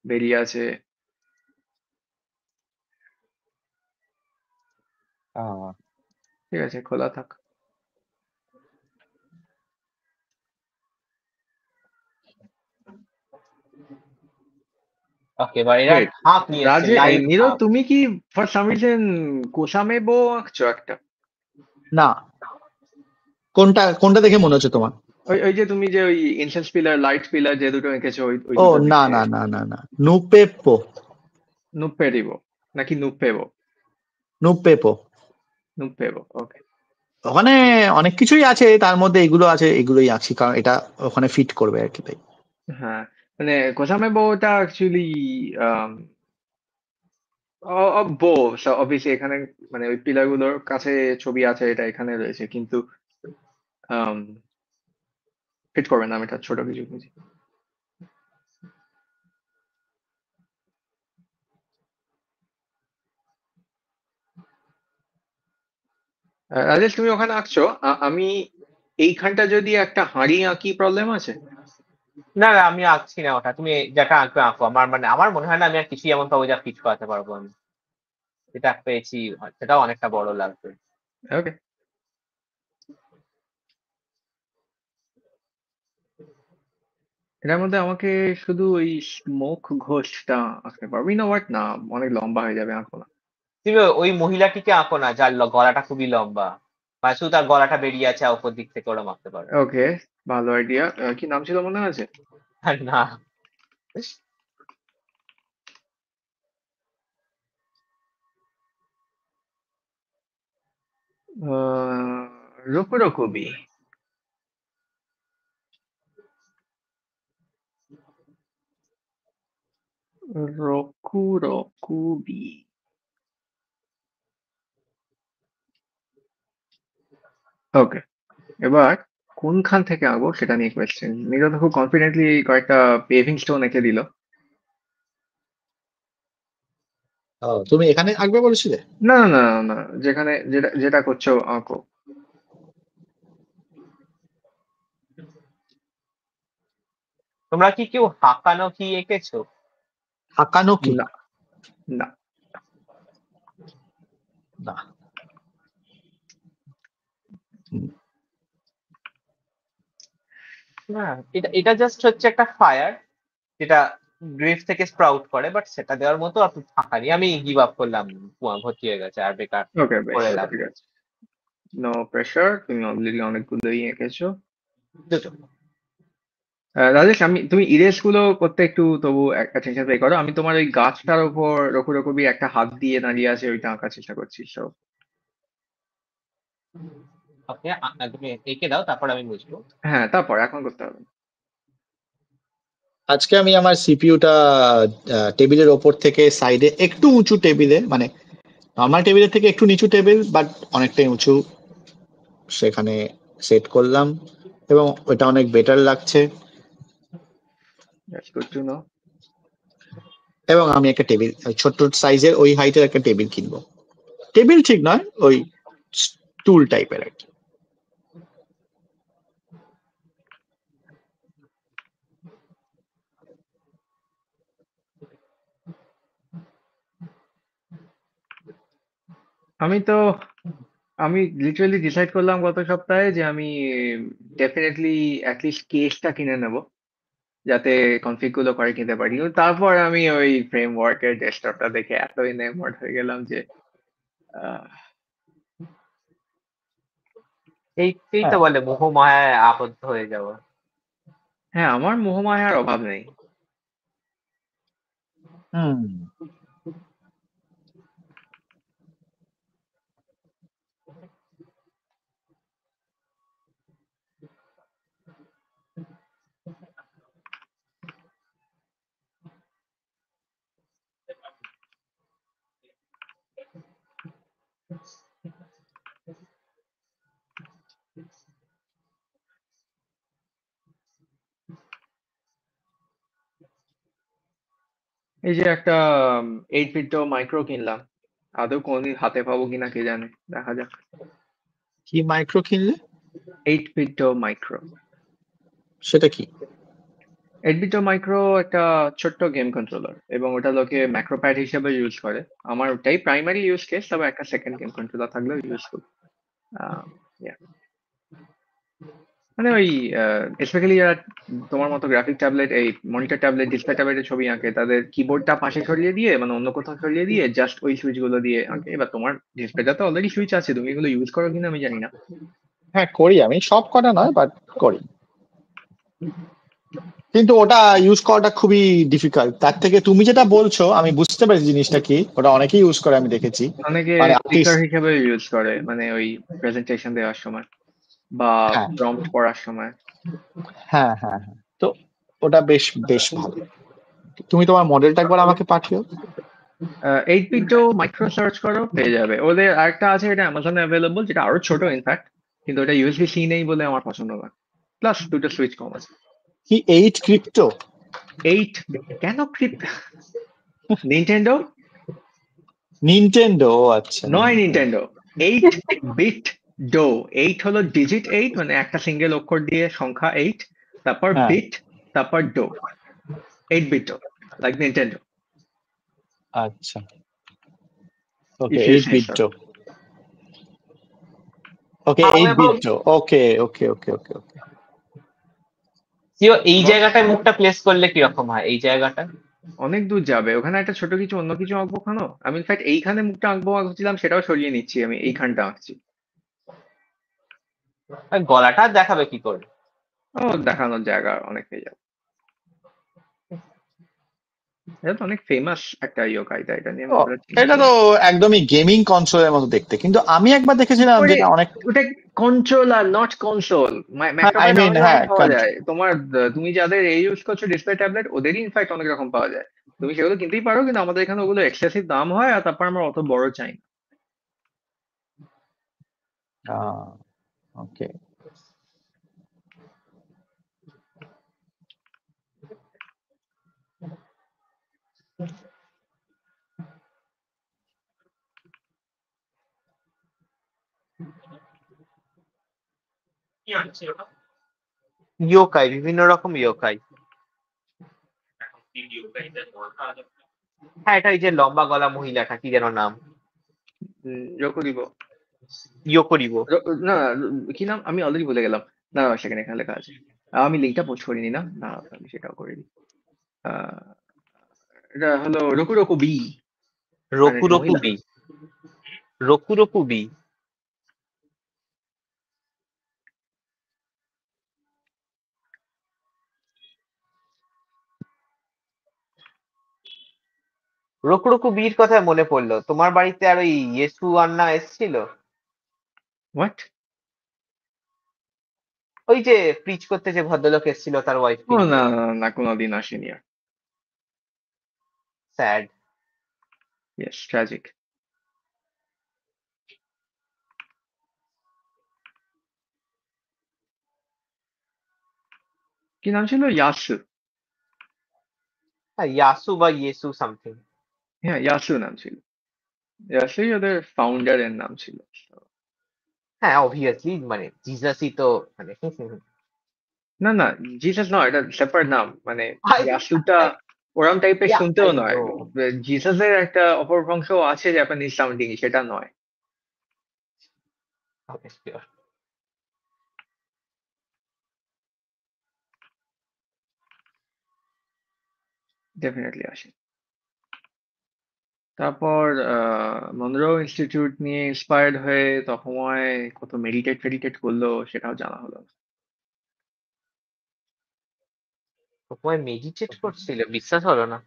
বেরিয়ে আছে। আহ, ঠিক আছে, খোলা থাক। ওকে, এবার এরা ওয়েট, ঢাক নিয়ে এসছে, লাইভ নীরজ ঢাক। তুমি কি ফর সাম রিজন কোসামে বো আঁকছো একটা? না, কোনটা কোনটা দেখে মনে হচ্ছে তোমার? ওই ওই যে তুমি যে ওই ইনসেন্স পিলার লাইট পিলার যে দুটো এঁকেছো, ওই ওই ও দুটো না দেখে। না না না না, নুপেপো। নুপেরিবো নাকি নুপেবো? নুপেপো। নুপেবো, ওকে। ওখানে অনেক কিছুই আছে, তার মধ্যে এগুলো আছে, এগুলোই আছি কারণ এটা ওখানে ফিট করবে আর কি, তাই। হ্যাঁ, মানে কোসামে বো টা অ্যাকচুয়ালি বো, অবভিয়াসলি এখানে মানে ওই পিলার গুলোর কাছে ছবি আছে, এটা এখানে রয়েছে, কিন্তু ফিট করবে না, আমি এটা ছোট কিছু খুঁজি। রাজেশ, তুমি ওখানে আঁকছো, আমি এইখানটা যদি একটা হাঁড়ি আঁকি, প্রবলেম আছে? না না আমি আঁকছি না ওটা, তুমি যেটা আঁকবে আঁকো। আমার মনে হয় না আমি আর কিছুই এমন পাবো যা ফিট করাতে পারবো আমি। যেটা পেয়েছি সেটাও অনেকটা বড় লাগবে। ওকে, এটার মধ্যে আমাকে শুধু ওই স্মোক ঘোষটা আঁকতে পারবো না, হোয়াট না, অনেক লম্বা হয়ে যাবে, আঁকো না। তুমি ওই মহিলাটিকে আঁকো না যার গলাটা খুবই লম্বা, মানে শুধু তার গলাটা বেরিয়ে আছে, আর ওপর দিক থেকে ওরা আঁকতে পারবে। ওকে, ভালো আইডিয়া। কি নাম ছিল মনে আছে? আর না, রোকুরো কবি। রকুবি। ওকে, এবার কোনখান থেকে আঁকবো সেটা নিয়ে কোয়েশ্চেন। নিরত খুব কনফিডেন্টলি কয়েকটা পেভিং স্টোন এঁকে দিল। তুমি এখানে আঁকবে বলেছিলে? না না না না, যেখানে যেটা যেটা করছো আঁকো। তোমরা কি কেউ হাঁকানো কি এঁকেছো? আঁকানো কি? না না, না। না, এটা জাস্ট হচ্ছে একটা ফায়ার যেটা গ্রেভ থেকে স্প্রাউট করে, বাট সেটা দেওয়ার মতো আপনি ফাঁকা নেই। আমি গিভ আপ করলাম, ভর্তি হয়ে গেছে, আর বেকার ওকে বেশ, করে ওকে লাভ ঠিক নেই। আছে। নো প্রেশার, তুমি অলরেডি অনেকগুলোই এঁকেছো। দুটো। রাজেশ, তুমি ইরেজ গুলো করতে একটু তবু অ্যাটেনশন পে করো। আমি তোমার ওই গাছটার উপর রঘুরকবি একটা হাত দিয়ে দাঁড়িয়ে আছে ওইটা আঁকার চেষ্টা করছি। সব ওকে, তুমি এঁকে দাও, তারপর আমি বুঝবো। হ্যাঁ, তারপর এখন করতে হবে। আজকে আমি আমার সিপিইউটা টেবিলের ওপর থেকে সাইডে একটু উঁচু টেবিলে, মানে নর্মাল টেবিলের থেকে একটু নিচু টেবিল বাট অনেকটাই উঁচু, সেখানে সেট করলাম এবং ওটা অনেক বেটার লাগছে। That's good to know. এবং আমি একটা টেবিল, ছোট্ট সাইজের ওই হাইটের একটা টেবিল কিনবো। টেবিল ঠিক নয়, ওই স্টুল টাইপের আর কি। আমি লিটারালি ডিসাইড করলাম গত সপ্তাহে যে আমি ডেফিনেটলি অ্যাটলিস্ট কেসটা কিনে নেব, যাতে কনফিগ গুলো করে কিনতে পারি। কিন্তু তারপর আমি ওই ফ্রেমওয়ার্কের ডেস্কটপটা দেখে এতই নেমোড হয়ে গেলাম যে আহ, এই তো হ্যাঁ। বলে মোহমায়ায় আবদ্ধ হয়ে যাওয়া। হ্যাঁ, আমার মোহমায়ার অভাব নেই। হুম। এই যে একটা 8 বিট মাইক্রো কিনলাম, আদৌ কোনদিন হাতে পাবো কিনা কে জানে, দেখা যাক। কি মাইক্রো কিনলে? 8 বিট মাইক্রো। সেটা কি? 8 বিট মাইক্রো একটা ছোট্ট গেম কন্ট্রোলার, এবং ওটা লোকে ম্যাক্রোপ্যাড হিসেবে ইউজ করে। আমার ওটাই প্রাইমারি ইউজ কেস, তবে একটা সেকেন্ড গেম কন্ট্রোলার থাকলেও ইউজফুল। মানে ওই স্পেশালি যারা তোমার মতো গ্রাফিক ট্যাবলেট, এই মনিটর ট্যাবলেট, ডিসপ্লে ট্যাবলেটের ছবি আঁকে, তাদের কিবোর্ডটা পাশে সরিয়ে দিয়ে, মানে অন্য কোথাও সরিয়ে দিয়ে জাস্ট ওই সুইচ গুলো দিয়ে আঁকে। এবার তোমার ডিসপ্লেটা তো অলরেডি সুইচ আছে, তুমি এগুলো ইউজ করো কিনা আমি জানি না। হ্যাঁ করি, আমি সব কটা নয় বাট করি, কিন্তু ওটা ইউজ করাটা খুবই ডিফিকাল্ট। তার থেকে তুমি যেটা বলছো আমি বুঝতে পারছি জিনিসটা কি, ওটা অনেকেই ইউজ করে আমি দেখেছি, অনেকে মানে স্পিকার আর্টিস্ট। হিসেবে ইউজ করে, মানে ওই প্রেজেন্টেশন দেওয়ার সময় বা হ্যাঁ প্রম্পট পড়ার সময়। হ্যাঁ হ্যাঁ হ্যাঁ, তো ওটা বেশ বেশ ভালো। তুমি তোমার মডেলটা একবার আমাকে পাঠিও। 8 বিট মাইক্রো সার্চ করো, পেয়ে যাবে। ওদের আরেকটা আছে, এটা অ্যামাজনে অ্যাভেলেবল, যেটা আরো ছোট ইনফ্যাক্ট, কিন্তু ওটা ইউএসবি সি নেই বলে আমার পছন্দ না। প্লাস দুটো সুইচ কম আছে। কি 8 ক্রিপ্টো? 8 কেন ক্রিপ্ট? Nintendo Nintendo? আচ্ছা। নয়, নিনটেন্ডো। 8 bit do. 8 হলো ডিজিট 8, মানে একটা সিঙ্গেল অক্ষর দিয়ে সংখ্যা 8, তারপর হ্যাঁ বিট, তারপর do. 8 bit do, like Nintendo. আচ্ছা, okay if you 8 say bit so. Do. Okay How 8 bit about do, okay okay okay okay okay. এই জায়গাটায় মুখটা প্লেস করলে কিরকম হয়? এই জায়গাটা অনেক দূর যাবে, ওখানে একটা ছোট কিছু অন্য কিছু আঁকবো কেন? আমি ইনফ্যাক্ট এইখানে মুখটা আঁকবো আঁকছিলাম, সেটাও সরিয়ে নিচ্ছি, আমি এইখানটা আঁকছি। গলাটা দেখাবে কি করে? ও, দেখানোর জায়গা অনেক পেয়ে যাবে। এটা তো অনেক ফেমাস একটা ইয়োকাইটা, এটা নিয়ে আমি ও, অতটা চিন্তা এটা করি তো না। একদমই গেমিং কনসোলের মতো দেখতে, কিন্তু আমি একবার দেখেছিলাম ওরে, যেটা অনেক, ওটা কন্ট্রোলার নট কনসোল। আই ম্যাক্রোপ্যাড মিন অনেক রকম হ্যাঁ পাওয়া যায় তোমার। তুমি যাদের এই ইউজ করছো ডিসপ্লে ট্যাবলেট, ওদেরই ইনফ্যাক্ট অনেক রকম পাওয়া যায়। তুমি সেগুলো কিনতেই পারো, কিন্তু আমাদের এখানে ওগুলো এক্সেসিভ দাম হয়, আর তারপর আমরা অত বড় চাই না। ওকে। ইয়োকাই, বিভিন্ন রকম ইয়োকাই। হ্যাঁ, এটা এই যে লম্বা গলা মহিলাটা, কি যেন নাম? রকুরিবো। ইয়োকরিবো। না না, কি নাম আমি অলরেডি ভুলে গেলাম। না না, সেখানে এখানে লেখা আছে। আমি লিঙ্কটা পোস্ট করিনি না, না আমি সেটাও করে দিই। এটা হলো রকু রকু বি, মানে রকু রকু মহিলা। বি। রকু রকু বি। রকু রকু বির কথা মনে পড়লো, তোমার বাড়িতে আর ওই ইয়েসু আন্না এসেছিল? হোয়াট? ওই যে প্রিচ করতে যে ভদ্রলোক এসেছিল তার ওয়াইফকে ও নিয়ে। না না না, কোনোদিন আসেনি আর। স্যাড। Yes, tragic. কি নাম ছিল? ইয়াসু। হ্যাঁ, ইয়াসু বা ইয়েসু সামথিং। হ্যাঁ, ইয়াসু নাম ছিল। ইয়াসুই ওদের ফাউন্ডারের নাম ছিল। হ্যাঁ, অবভিয়াসলি, মানে জিসাসই তো, মানে না না, জিসাস নয়, এটা সেপারেট নাম, মানে আই ইয়াসুটা ওরম টাইপের শুনতেও আই নয়। নো। জিসাসের একটা অপভ্রংশ আছে জাপানিজ সাউন্ডিং, সেটা নয়। ওকে, শিওর। ডেফিনেটলি আসে। তারপর মনরো ইনস্টিটিউট নিয়ে ইন্সপায়ার্ড হয়ে তখন কত মেডিটেট ফেডিটেট করলো, সেটাও জানা হলো। তোমায় মেডিটেট করছিল, বিশ্বাস হলো না।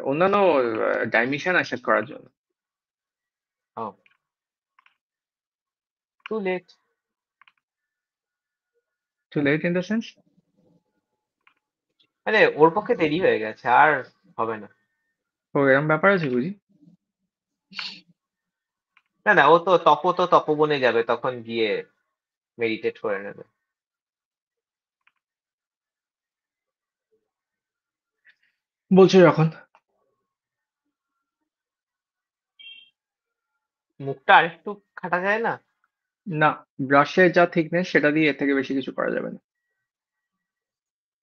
অন্যান্য ডাইমেনশন অ্যাক্সেস করার জন্য। Oh, too late. Too late in the sense? মানে ওর পক্ষে দেরি হয়ে গেছে, আর হবে না। ও, এরকম ব্যাপার আছে বুঝি। না না, ও তো তপবনে যাবে, তখন গিয়ে মেডিটেট করে নেবে। বলছো যখন। মুখটা আরেকটু খাটা যায় না? না, ব্রাশের যা থিকনেস সেটা দিয়ে এর থেকে বেশি কিছু করা যাবে না।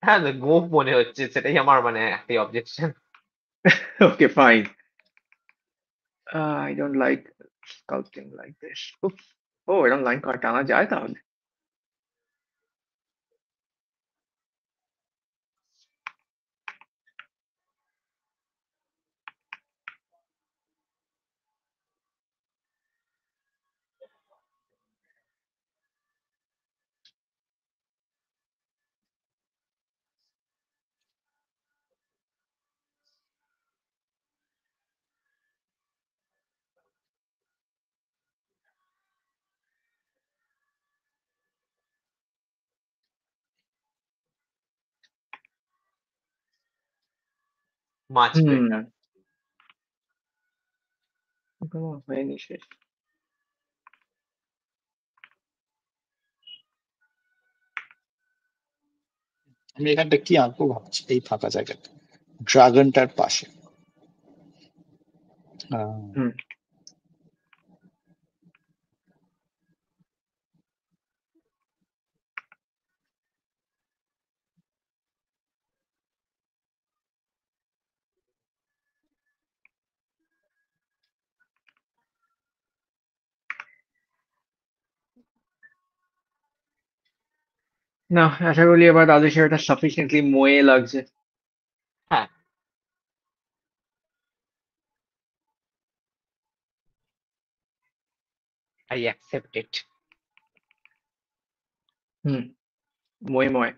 হ্যাঁ, গোঁফ মনে হচ্ছে, সেটাই আমার মানে একটাই objection. Okay fine. I don't like sculpting like this. ও, এরকম লাইন টানা যায় তাহলে? Much hmm, better. এখনো হয়নি শেষ। আমি এখানটা কি আঁকবো ভাবছি, এই ফাঁকা জায়গাটা ড্রাগনটার পাশে। হুম। না, আশা করি এবার রাজেশের এটা সাফিসিয়েন্টলি ময়ে লাগছে। হ্যাঁ, আই অ্যাকসেপ্ট ইট। হুম, ময়ে ময়ে।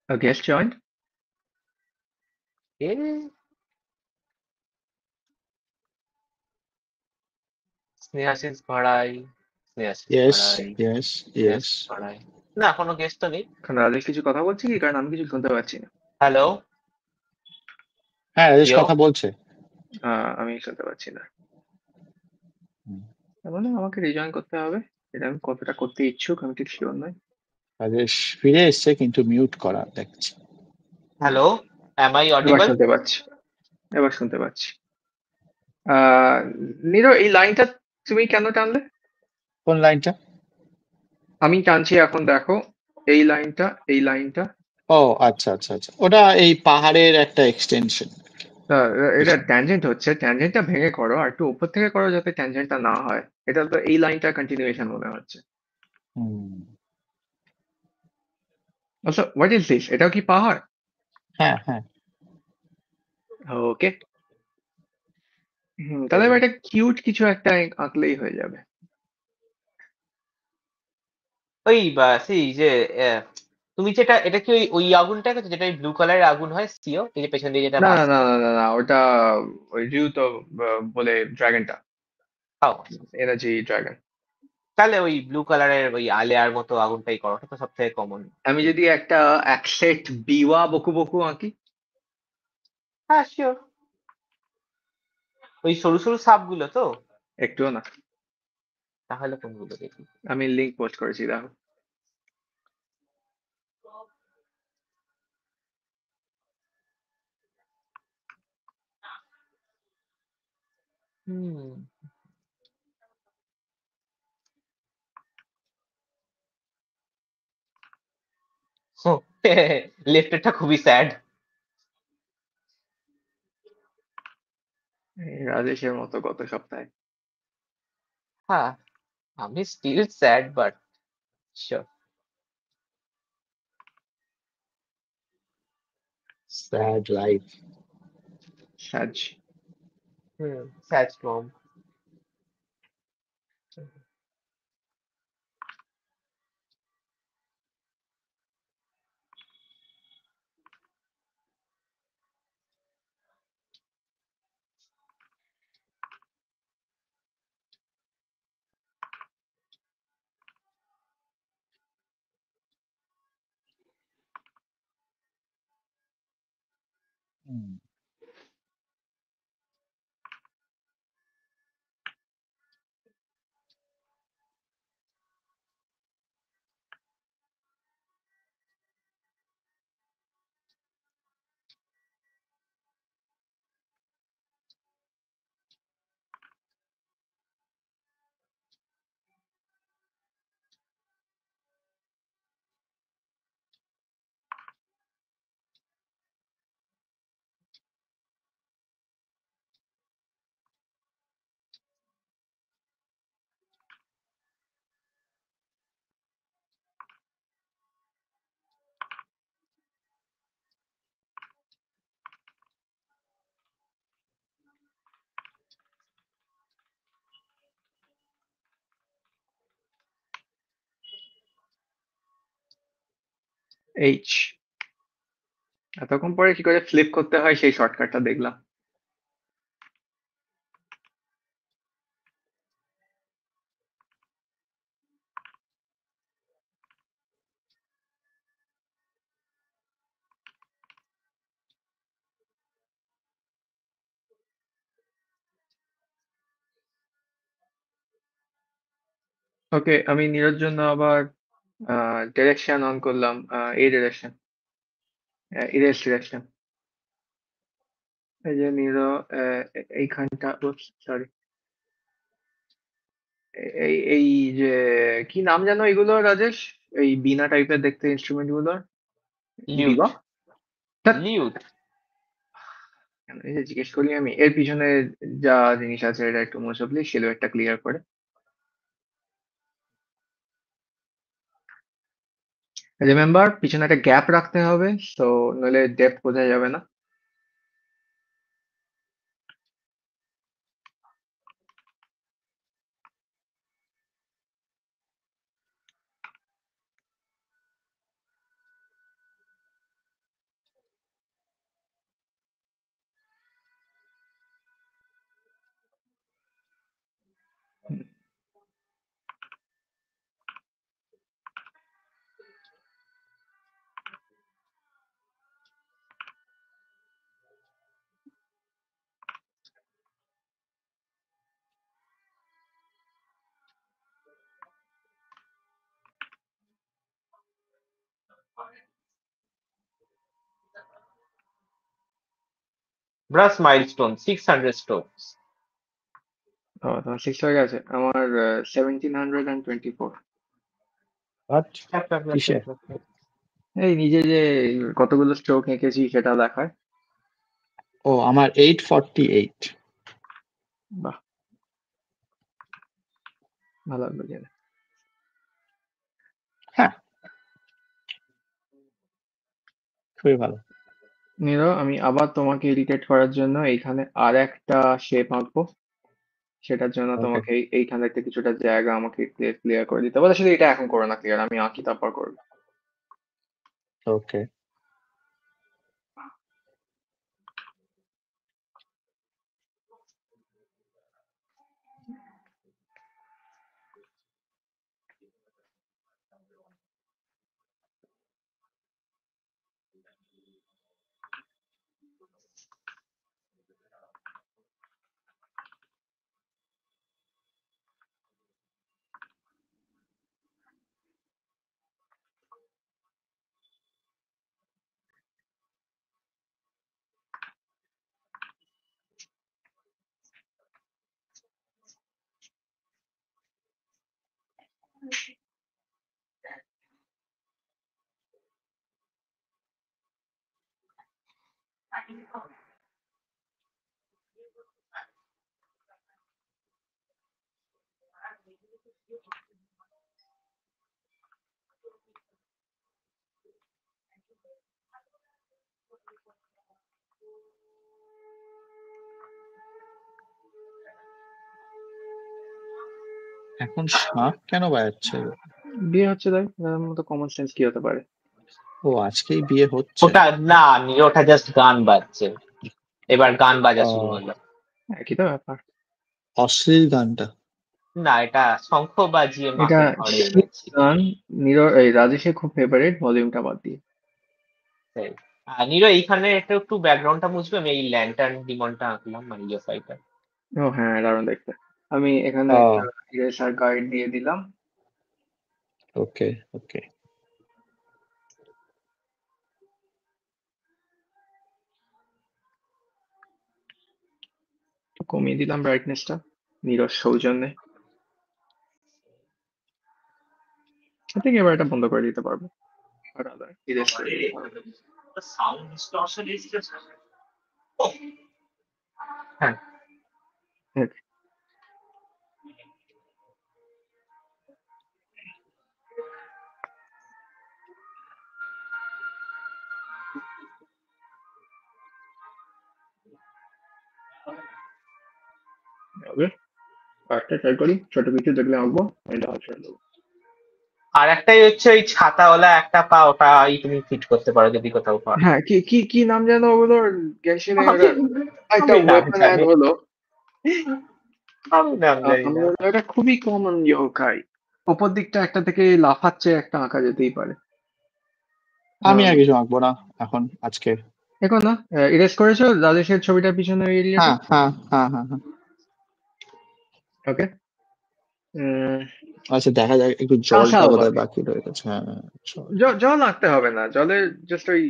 A guest joined? স্নেহাশিস ভাড়াই, স্নেহাশিস ইয়েস, ভাড়াই, ইয়েস, ইয়েস। স্নেহাশিস ভাড়াই। না, কোনো গেস্ট তো নেই। কারণ রাজেশ কিছু কথা বলছে কি, কারণ আমি কিছু শুনতে পাচ্ছি না। হ্যালো, হ্যাঁ, রাজেশ ইয়ো। কথা বলছে। আমি শুনতে পাচ্ছি না। হুম। তার মানে আমাকে রিজয়েন করতে হবে। এটা আমি কতটা করতে ইচ্ছুক আমি ঠিক শিওর নই। রাজেশ ফিরে এসছে কিন্তু মিউট করা দেখছি। হ্যালো, অ্যাম আই এবার অডিবল? শুনতে পাচ্ছি, এবার শুনতে পাচ্ছি। আহ নীরো, এই লাইনটা তুমি কেন টানলে? কোন লাইনটা? আমি টানছি এখন, দেখো। এই লাইনটা, এই লাইনটা। ও আচ্ছা, আচ্ছা, আচ্ছা, ওটা এই পাহাড়ের একটা এক্সটেনশন। এটা ট্যানজেন্ট হচ্ছে, ট্যানজেন্টটা ভেঙে করো আর একটু উপর থেকে করো যাতে ট্যানজেন্টটা না হয়। এটা তো এই লাইনটা কন্টিনিউয়েশন মনে হচ্ছে। হুম। আচ্ছা, হোয়াট ইজ দিস? এটাও কি পাহাড়? হ্যাঁ, হ্যাঁ। ওকে। তাহলে এবার এটা কিউট কিছু একটা আঁকলেই হয়ে যাবে। ওই সেই যে আহ, তুমি যেটা, এটা কি ওই ওই আগুনটা আছে যেটা ব্লু কালারের আগুন হয় সিও, এই যে পেছন দিয়ে যেটা না না ভাসে? না না না না, ওটা ওই রিউ তো বলে ড্রাগনটা, তাও এনার্জি ড্রাগন। তাহলে ওই ব্লু কালারের ওই আলেয়ার মতো আগুনটাই করো, ওটা তো সব থেকে কমন। আমি যদি একটা এক সেট বিওয়া বকু বকু আঁকি। হ্যাঁ, শিওর। ওই সরু সরু সাপগুলো তো? একটুও না। তাহলে কোনগুলো দেখি? আমি লিংক পোস্ট করেছি, দেখো। হুম। লেফটেরটা খুবই স্যাড। এই রাজেশের মতো গত সপ্তাহে। হ্যাঁ, আমি still sad but sure. Sad life. সাজ। Sad mom. হুম। এইচ। এতক্ষণ পরে কি করে ফ্লিপ করতে হয় সেই শর্টকাটটা দেখলাম। ওকে, আমি নীরোর জন্য আবার ডিরেকশন অন করলাম, এই ডিরেকশন, ইরেজ ডিরেকশন। এই যে নীরো, এইখানটা, সরি, এই এই যে কি নাম জানো এগুলো রাজেশ? এই বিনা টাইপের দেখতে ইনস্ট্রুমেন্ট গুলো। লিউট। বিবা। ধ্যাৎ, লিউট। কেন এই যে জিজ্ঞেস করি আমি, এর পিছনে যা জিনিস আছে এটা একটু মুছে প্লিজ, সিলুয়েটটা ক্লিয়ার করে। রিমেম্বার, পিছনে একটা গ্যাপ রাখতে হবে, তো নইলে ডেপথ বোঝা যাবে না। Brass milestone 600 strokes. তোমার 6 হয়ে গেছে, আমার 1724। বাট কিসে? এই নিজে যে কতগুলো স্ট্রোক এঁকেছি সেটা দেখায়। ও আমার 848। বাহ, ভালো লাগলো জেনে। হ্যাঁ, খুবই ভালো। নিরো, আমি আবার তোমাকে ইরিটেট করার জন্য এইখানে আর একটা শেপ আঁকবো। সেটার জন্য ওকে, তোমাকে এইখান থেকে কিছুটা জায়গা আমাকে ক্লিয়ার করে দিতে হবে। আসলে এটা এখন করো না, ক্লিয়ার আমি আঁকি তারপর করবো। ওকে। এখন শাঁখ কেন বাজাচ্ছে? বিয়ে হচ্ছে তাই, এর মতো কমন সেন্স কি হতে পারে? ও আজকেই বিয়ে হচ্ছে? ওটা না, ওটা জাস্ট গান বাজছে, এবার গান বাজা শুরু হলো। একই তো ব্যাপার। অশ্লীল গানটা। না, এটা শঙ্খ বাজিয়ে এটা মাকে ঘরে সেই এনেছি। গান এই রাজেশের খুব ফেভারিট, ভলিউমটা বাদ দিয়ে। তাই। নিরো এইখানে একটু একটু ব্যাকগ্রাউন্ডটা মুছবে, আমি এই ল্যান্টার্ন ডিমনটা আঁকলাম, মানে ইয়ে ফাইটার। ও হ্যাঁ, দারুণ দেখতে। আমি এখানে একটা ইরেজার গাইড দিয়ে দিলাম। ওকে, ওকে। কমিয়ে দিলাম ব্রাইটনেসটা নিরস সৌজন্যে। I think এবার এটা বন্ধ করে দিতে পারবো, আর আবার ইরেজ করে দিতে পারবো। সাউন্ড ডিসটরশন ইজ জাস্ট, হ্যাঁ। Okay. হবে, আরেকটা ট্রাই করি, ছোট কিছু দেখলে আঁকবো, এটা ছেড়ে দেবো। আর একটাই হচ্ছে ওই ছাতাওয়ালা একটা পা, ওটা তুমি ফিট করতে পারো যদি কোথাও পাও। হ্যাঁ, কি কি কি নাম জানো ওগুলোর? গেনশিনে আমি একটা আমি নাম ওয়েপন অ্যাড জানি, হলো। আমি নাম জানি না। এটা খুবই কমন ইয়োকাই। উপর দিকটা একটা থেকে লাফাচ্ছে, একটা আঁকা যেতেই পারে। আমি আর কিছু আঁকবো না এখন আজকে। দেখো না, ইরেজ করেছো রাজেশের ছবিটার পিছনে এরিয়াটা? হ্যাঁ, হ্যাঁ, হ্যাঁ, হ্যাঁ, হ্যাঁ। ওকে। আচ্ছা, দেখা যাক, একটু জলটা কাঁসাও বোধহয় বাকি, বাকি রয়ে গেছে। হ্যাঁ, জল। জল আঁকতে হবে না, জলে জাস্ট ওই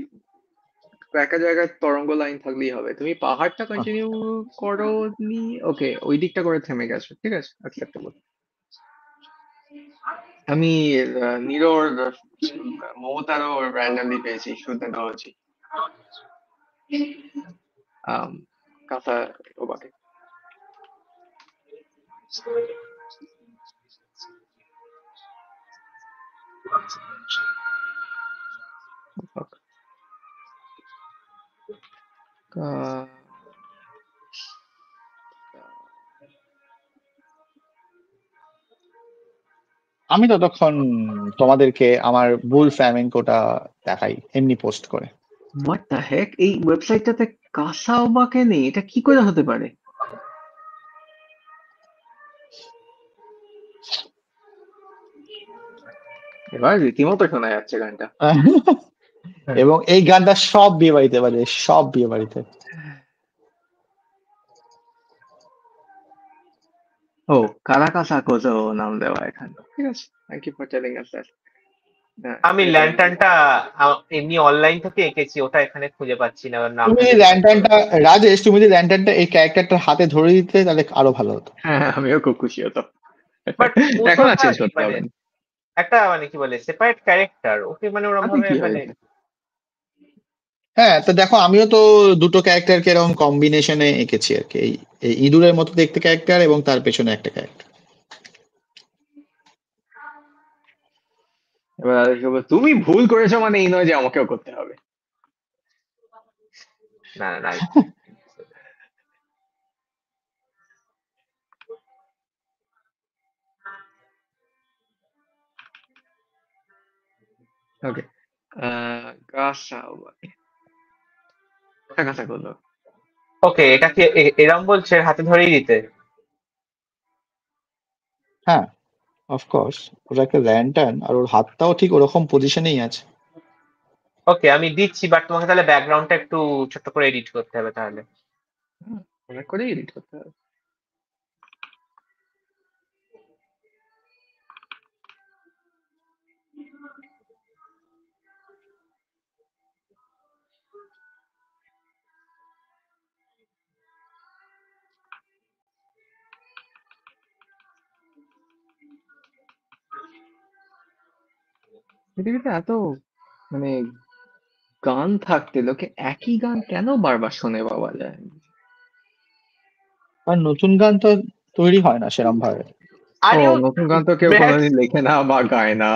একা জায়গায় তরঙ্গ লাইন থাকলেই হবে। তুমি পাহাড়টা আহ, কন্টিনিউ করো নি, ওকে, ওই দিকটা করে থেমে গেছো, ঠিক আছে, অ্যাকসেপ্টেবল। আমি নিরোর মমতারও র্যান্ডামলি পেয়েছি, শুনতে দেওয়াছি কাঁথা ও বাকি। আমি ততক্ষণ তোমাদেরকে আমার বুল ফ্ল্যামেঙ্কোটা দেখাই এমনি পোস্ট করে। হোয়াট দ্য হেক, এই ওয়েবসাইটটাতে কাসাওবাকে নেই, এটা কি করে হতে পারে? এবার রীতিমতো শোনা যাচ্ছে গানটা। এবং এই গানটা সব বিয়ে বাড়িতে বাজে, সব বিয়ে বাড়িতে। ও, কারাকাসা কোজো নাম দেওয়া এখানে, ঠিক আছে, thank you for telling us that. আমি ল্যান্টার্নটা এমনি অনলাইন থেকে এঁকেছি, ওটা এখানে খুঁজে পাচ্ছি না, ওর তুমি নামটা যদি দেখতে ল্যান্টার্নটা, রাজেশ তুমি যদি ল্যান্টার্নটা এই ক্যারেক্টারটার হাতে ধরে দিতে তাহলে আরো ভালো হতো। হ্যাঁ, আমিও খুব খুশি হতাম। বাট এখন আর মুসোটা চেঞ্জ কি করতে মানে হবে না। একটা মানে কি বলে সেপারেট ক্যারেক্টার, ওকে মানে ওরকম তাতে ভাবে কি মানে হয়েছে? হ্যাঁ, তো দেখো আমিও তো দুটো ক্যারেক্টারকে এরকম কম্বিনেশনে এঁকেছি আর কি, এই ইঁদুরের মতো দেখতে ক্যারেক্টার এবং তার পেছনে একটা ক্যারেক্টার। এবার আদেশ বলবো, তুমি ভুল করেছো মানে এই নয় যে আমাকেও করতে হবে। না না না। ওকে, গাছা গাছা করলো। ওকে, এটা কি এরম বলছে হাতে ধরেই দিতে? হ্যাঁ, অফকোর্স ওটা একটা ল্যান্টার্ন আর ওর হাতটাও ঠিক ওরকম পজিশনেই আছে। ওকে আমি দিচ্ছি, বাট তোমাকে তাহলে ব্যাকগ্রাউন্ডটা একটু ছোট্ট করে এডিট করতে হবে তাহলে। অনেক করেই এডিট করতে হবে। পৃথিবীতে এত মানে গান থাকতে লোকে একই গান কেন বারবার শুনে পাওয়া যায়? আর নতুন গান তো তৈরি হয় না সেরকম ভাবে। আর ও, ইউ নতুন গান তো কেউ কোনোদিন লেখে না বা গায় না।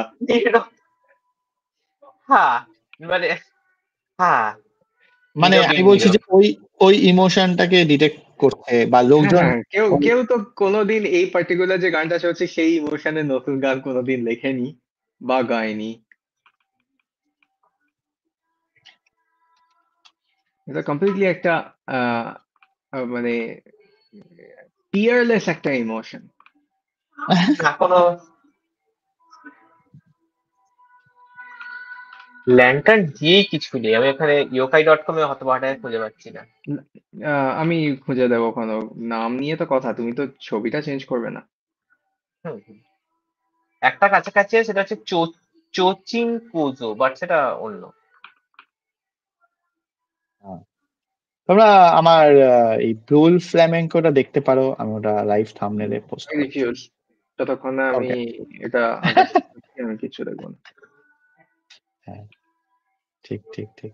হ্যাঁ মানে হ্যাঁ, মানে নীরবে আমি বলছি নীরব। যে ওই ওই ইমোশনটাকে ডিটেক্ট করতে বা হ্যাঁ, লোকজন হ্যাঁ, কেউ কেউ তো কোনোদিন এই পার্টিকুলার যে গানটা চলছে সেই ইমোশনে নতুন গান কোনোদিন লেখেনি বা গায়নি। এটা কমপ্লিটলি একটা আহ মানে টিয়ারলেস একটা ইমোশন। না কোনো ল্যান্টার্ন দিয়েই কিছু নেই, আমি এখানে yokai.com এ হতবাটায় খুঁজে পাচ্ছি না। আমি খুঁজে দেবো কোনো। নাম নিয়ে তো কথা, তুমি তো ছবিটা চেঞ্জ করবে না। হুম, একটা কাছাকাছি আছে, সেটা হচ্ছে চোচিং কোজো, বাট সেটা অন্য। তোমরা আমার এই ব্লুল ফ্ল্যামেঙ্কোটা দেখতে পারো, আমি ওটা লাইভ থাম্বনেলে পোস্ট আই করছি। রিফিউজ। যতক্ষণ না আমি ওকে, এটা আগে আমি কিছু দেখবো না। হ্যাঁ, ঠিক ঠিক ঠিক।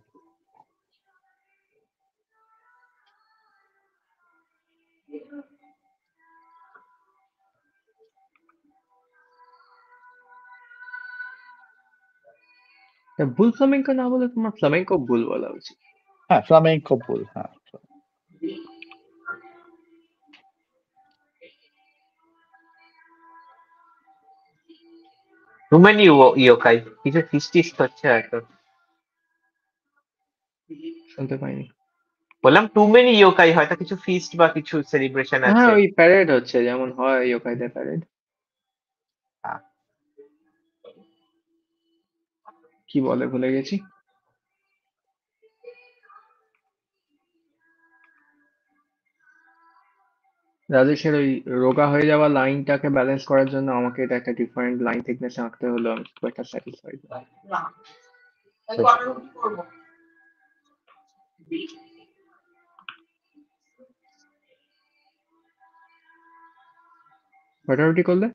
বুল ফ্লামেঙ্কো না বলে তোমার ফ্লামেঙ্কো বুল বলা উচিত। হ্যাঁ, ফ্লামেঙ্কো বুল, হ্যাঁ। রুমেন ইয়োকাই কিছু ফিস্ট হচ্ছে হয়তো। শুনতে পাইনি। বললাম টু মেনি ইয়োকাই, হয়তো কিছু ফিস্ট বা কিছু সেলিব্রেশন হ্যাঁ, আছে। ওই প্যারেড হচ্ছে যেমন হয় ইয়োকাইদের প্যারেড। হ্যাঁ। কি বলে ভুলে গেছি। রাজেশের ওই রোগা হয়ে যাওয়া লাইনটাকে ব্যালেন্স করার জন্য আমাকে এটা একটা ডিফারেন্ট লাইন থিকনেসে আঁকতে হলো। আমি খুব একটা স্যাটিসফাইড। ফাটাফাটি করলে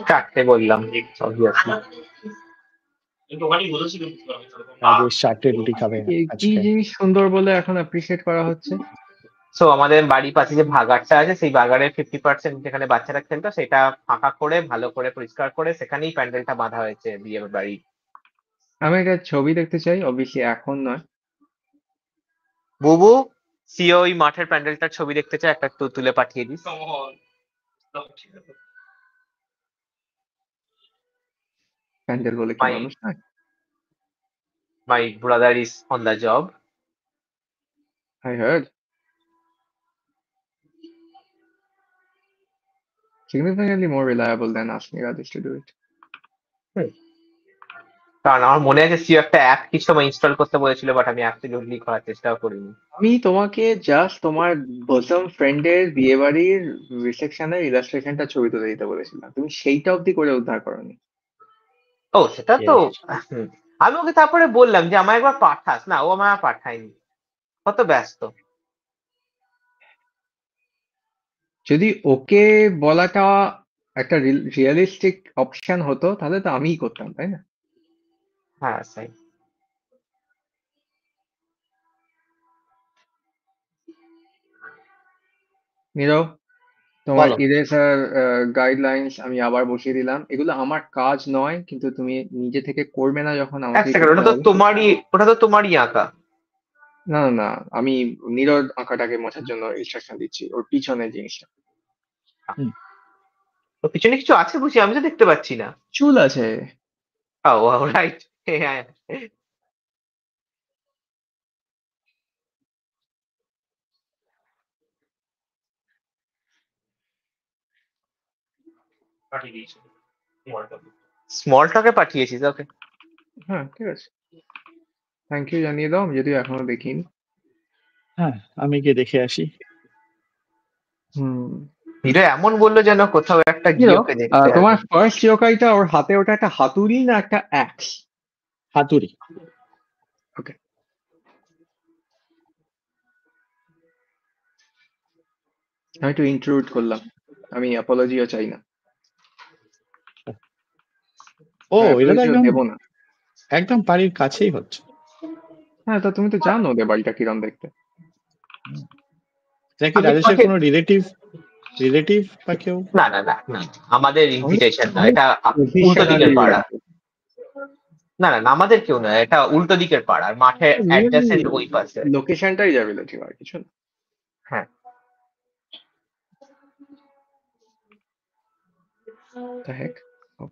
চারটে বললাম obviously। রাজেশ 4টে রুটি খাবে কি আজকে। জিনিস সুন্দর বলে এখন অ্যাপ্রিসিয়েট করা হচ্ছে? সো আমাদের বাড়ির পাশে যে ভাগাড়টা আছে, সেই ভাগাড়ের 50% যেখানে বাচ্চারা খেলতো, সেটা ফাঁকা করে ভালো করে পরিষ্কার করে সেখানেই প্যান্ডেলটা বাঁধা হয়েছে বিয়ে বাড়ি। আমি একটা ছবি দেখতে চাই, অবভিয়াসলি এখন নয়। বুবু, সিও ওই মাঠের প্যান্ডেলটার ছবি দেখতে চাই, একটা তুলে পাঠিয়ে দিস। প্যান্ডেল বলে কি মাই মানুষ নয়? My brother is on the job. I heard. Significantly more reliable than asking Rajesh to do it. কারণ আমার মনে আছে সিও একটা অ্যাপ কিছু আমার ইনস্টল করতে বলেছিল, বাট আমি অ্যাবসলিউটলি করার চেষ্টাও করিনি। আমি তোমাকে জাস্ট তোমার bosom ফ্রেন্ডের বিয়ে বাড়ির রিসেপশনের ইলাস্ট্রেশনটা ছবি তুলে দিতে বলেছিলাম, তুমি সেইটা অবধি করে উদ্ধার করোনি। ও সেটা তো Yes. হুম। আমি ওকে তারপরে বললাম যে আমায় একবার পাঠাস, না ও আমায় আর পাঠায়নি, কত ব্যস্ত। যদি ওকে বলাটা একটা রিয়েলিস্টিক অপশন হতো তাহলে তো আমিই করতাম, তাই না? হ্যাঁ তাই। নীরব, তোমার বলো। ইরেজার গাইডলাইন্স আমি আবার বসিয়ে দিলাম। এগুলো আমার কাজ নয়, কিন্তু তুমি নিজে থেকে করবে না যখন এক আমাকেই সেকেন্ড, করতে ওটা তো হবে। তোমারই, ওটা তো তোমারই আঁকা। না না না, আমি নীরব আঁকাটাকে মোছার জন্য ইনস্ট্রাকশন দিচ্ছি, ওর পিছনে জিনিসটা। হুম। ওর পিছনে কিছু আছে বুঝি, আমি তো দেখতে পাচ্ছি না। চুল আছে। ও রাইট, হ্যাঁ। স্মল টকে পাঠিয়েছিস, ওকে। হ্যাঁ ঠিক আছে, থ্যাংক ইউ জানিয়ে দাও, আমি যদিও এখনো দেখিনি। হ্যাঁ, আমি গিয়ে দেখে আসি। হুম। হিরো এমন বললো যেন কোথাও একটা গিয়ে নীরব, ওকে দেখতে তোমার হবে। ফার্স্ট ইয়োকাইটা ওর হাতে ওটা একটা হাতুড়ি না একটা অ্যাক্স? হাতুড়ি। ওকে, আমি একটু ইন্ট্রুড করলাম, আমি অ্যাপোলজিও চাই না। ও, এটা তো অ্যাপোলজিও একদম দেবো না। একদম বাড়ির কাছেই হচ্ছে। হ্যাঁ, তো তুমি তো জানো ওদের বাড়িটা কিরম দেখতে। এটা কি আমি রাজেশের তোমাকে, কোনো রিলেটিভ রিলেটিভ বা কেউ? না না না না, আমাদের আমি ইনভিটেশন না আমি এটা, উল্টো দিকের প্রফেশনালি পাড়া। রাখবো। না না না, আমাদের কেউ না, এটা উল্টো দিকের পাড়া, মাঠের নিয়ারলি অ্যাডজেসেন্ট ওই পাশে। লোকেশনটাই যাবে ঠিক, আর কিছু না। হ্যাঁ। The heck? Oh,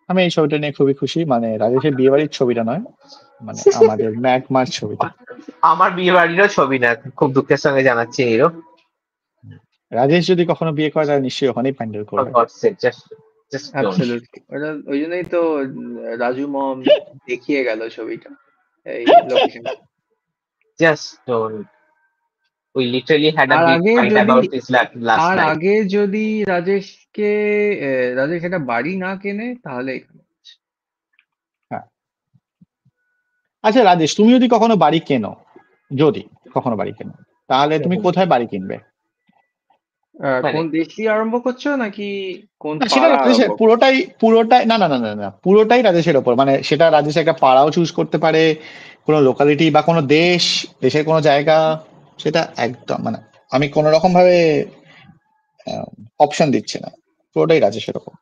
আমি এই ছবিটা নিয়ে খুবই খুশি, মানে রাজেশের বিয়ে বাড়ির ছবিটা নয়, মানে আমাদের ম্যাকমার ছবিটা। আমার বিয়ে বাড়িরও ছবি না, খুব দুঃখের সঙ্গে জানাচ্ছি হিরো। রাজেশ যদি কখনো বিয়ে করে তাহলে নিশ্চয়ই ওখানেই প্যান্ডেল করবে। Just don't. absolutely। ওটা ওই জন্যই তো রাজু মম দেখিয়ে গেল ছবিটা, এই location. Just don't. We literally had a আর big আগে fight যদি about this last আর night. আগে যদি রাজেশকে রাজেশ একটা বাড়ি না কেনে তাহলে এখানে। হ্যাঁ, আচ্ছা রাজেশ, তুমি যদি কখনো বাড়ি কেনো, যদি কখনো বাড়ি কেনো, তাহলে তুমি কোথায় বাড়ি কিনবে? মানে কোন দেশ দিয়ে আরম্ভ করছো নাকি কোন না, সেটা পাড়া আরম্ভ? রাজেশের পুরোটাই পুরোটাই না না না না না, পুরোটাই রাজেশের ওপর, মানে সেটা রাজেশ একটা পাড়াও চুজ করতে পারে, কোনো লোকালিটি বা কোনো দেশ, দেশের কোনো জায়গা, সেটা একদম মানে আমি কোনো রকম ভাবে অপশন দিচ্ছি না, পুরোটাই রাজেশের ওপর।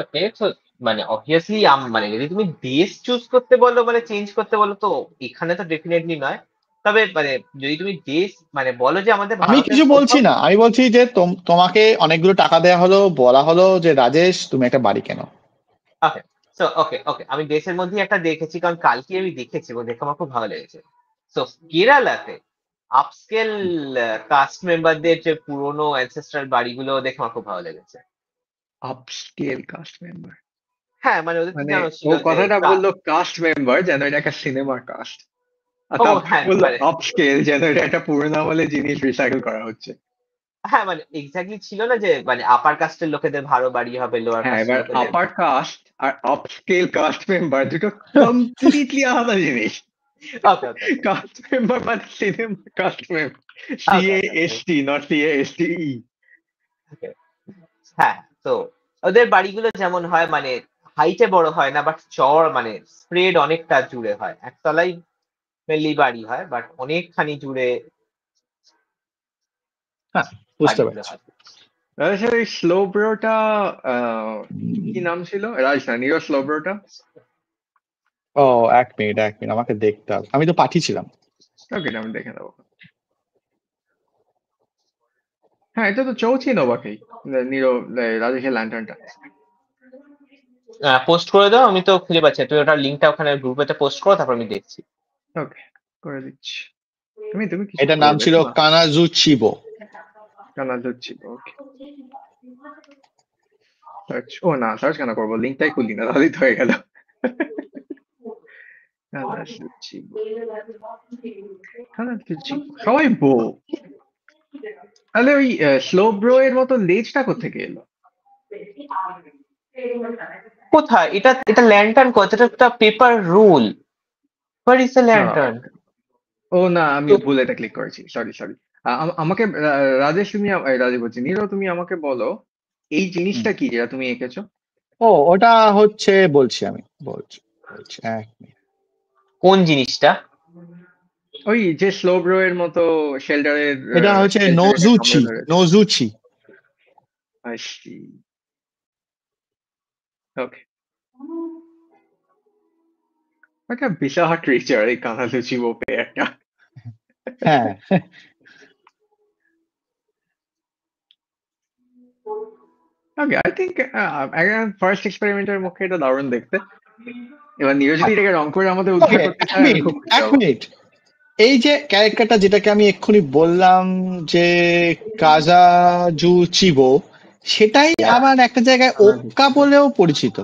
okay, so মানে অবভিয়াসলি মানে যদি তুমি দেশ চুজ করতে বলো, মানে চেঞ্জ করতে বলো, তো এখানে তো ডেফিনেটলি নয়। তবে মানে যদি তুমি দেশ মানে বলো যে আমাদের আমি ভারতের কিছু বলছি কোথাও। না, আমি বলছি যে তোমাকে অনেকগুলো টাকা দেওয়া হলো, বলা হলো যে রাজেশ তুমি একটা বাড়ি কেনো। ওকে, সো ওকে ওকে, আমি দেশের মধ্যে একটা দেখেছি, কারণ কালকে আমি দেখেছি এবং দেখে আমার খুব ভালো লেগেছে। তো কেরালাতে আপস্কেল কাস্ট মেম্বারদের যে পুরোনো অ্যানসেস্ট্রাল বাড়িগুলো দেখে আমার খুব ভালো লেগেছে। Upscale caste member? হ্যাঁ মানে ওদের তো মানে জানো ও ছিল যে কথাটা বললো কাস্ট মেম্বার যেন এটা একটা সিনেমার কাস্ট, আর ও তারপর হ্যাঁ বললো মানে আপস্কেল যেন এটা একটা পুরোনো আমলের জিনিস রিসাইকেল করা হচ্ছে। হ্যাঁ মানে এক্স্যাক্টলি ছিল না যে মানে আপার কাস্টের লোকেদের ভালো বাড়ি হবে, লোয়ার হ্যাঁ, কাস্টের এবার লোকেদের। আপার কাস্ট আর আপস্কেল কাস্ট মেম্বার দুটো কমপ্লিটলি আলাদা জিনিস। Okay okay okay caste member মানে cinema cast member, okay C A okay S T, not C A S T E. Okay. হ্যাঁ, তো ওদের বাড়িগুলো যেমন হয় মানে হাইটে বড় হয় না, বাট চড় মানে স্প্রেড অনেকটা জুড়ে হয়, একতলাই মেনলি বাড়ি হয়, বাট অনেকখানি জুড়ে হ্যাঁ, বুঝতে বাড়িগুলো পারছি। হয়। আচ্ছা, ওই স্লো ব্রোটা কি নাম ছিল? রাজ না, নিরজ স্লো ব্রোটা। ও, এক মিনিট এক মিনিট, আমাকে দেখতে হবে, আমি তো পাঠিয়েছিলাম। ওকে, আমি দেখে নেবো। হ্যাঁ, এটা তো চৌছি নবাকেই, নীরব রাজেশের ল্যান্টার্নটা। পোস্ট করে দাও, আমি তো খুঁজে পাচ্ছি না। তুমি ওটার লিঙ্কটা ওখানে গ্রুপেতে পোস্ট করো, তারপর আমি দেখছি। ওকে, করে দিচ্ছি। তুমি তুমি কিছু এটার নাম করবে ছিল তো না? কানাজুচিবো। জানা যাচ্ছি। ওকে, সার্চ। ও না, সার্চ কেন করবো, লিঙ্কটাই খুললি না, তাহলেই তো হয়ে গেল। সবাই বউ। তাহলে ওই স্লো ব্রো এর মতো লেজটা কোত্থেকে এলো? কোথায়? এটা এটা ল্যান্টার্ন কথা, এটা একটা paper rule. Where is the lantern? ও না, আমি ভুল এটা ক্লিক করেছি, সরি সরি। আমাকে রাজেশ, তুমি রাজেশ বলছি, নীরব, তুমি আমাকে বলো এই জিনিসটা কি যেটা তুমি এঁকেছো? ও ওটা হচ্ছে, বলছি আমি, বলছি এক মিনিট। কোন জিনিসটা? ওই যে স্লো ব্রো এর মতো শেল্টারের এটা হচ্ছে নোজুচি, নোজুচি। ওকে, একটা বিশাল ক্রিচার এই কানালুচি বোপে একটা। হ্যাঁ, ওকে, আই থিঙ্ক ফার্স্ট এক্সপেরিমেন্টের মুখে এটা দারুণ দেখতে। এবার নীরজ যদি এটাকে রং করে আমাদের উদ্ধার করতে চায়, আমি খুব খুশি এক হব। মিনিট। এই যে ক্যারেক্টারটা যেটাকে আমি এক্ষুনি বললাম যে কাজাজু চিবো, সেটাই আবার একটা জায়গায় ওক্কা বলেও পরিচিত।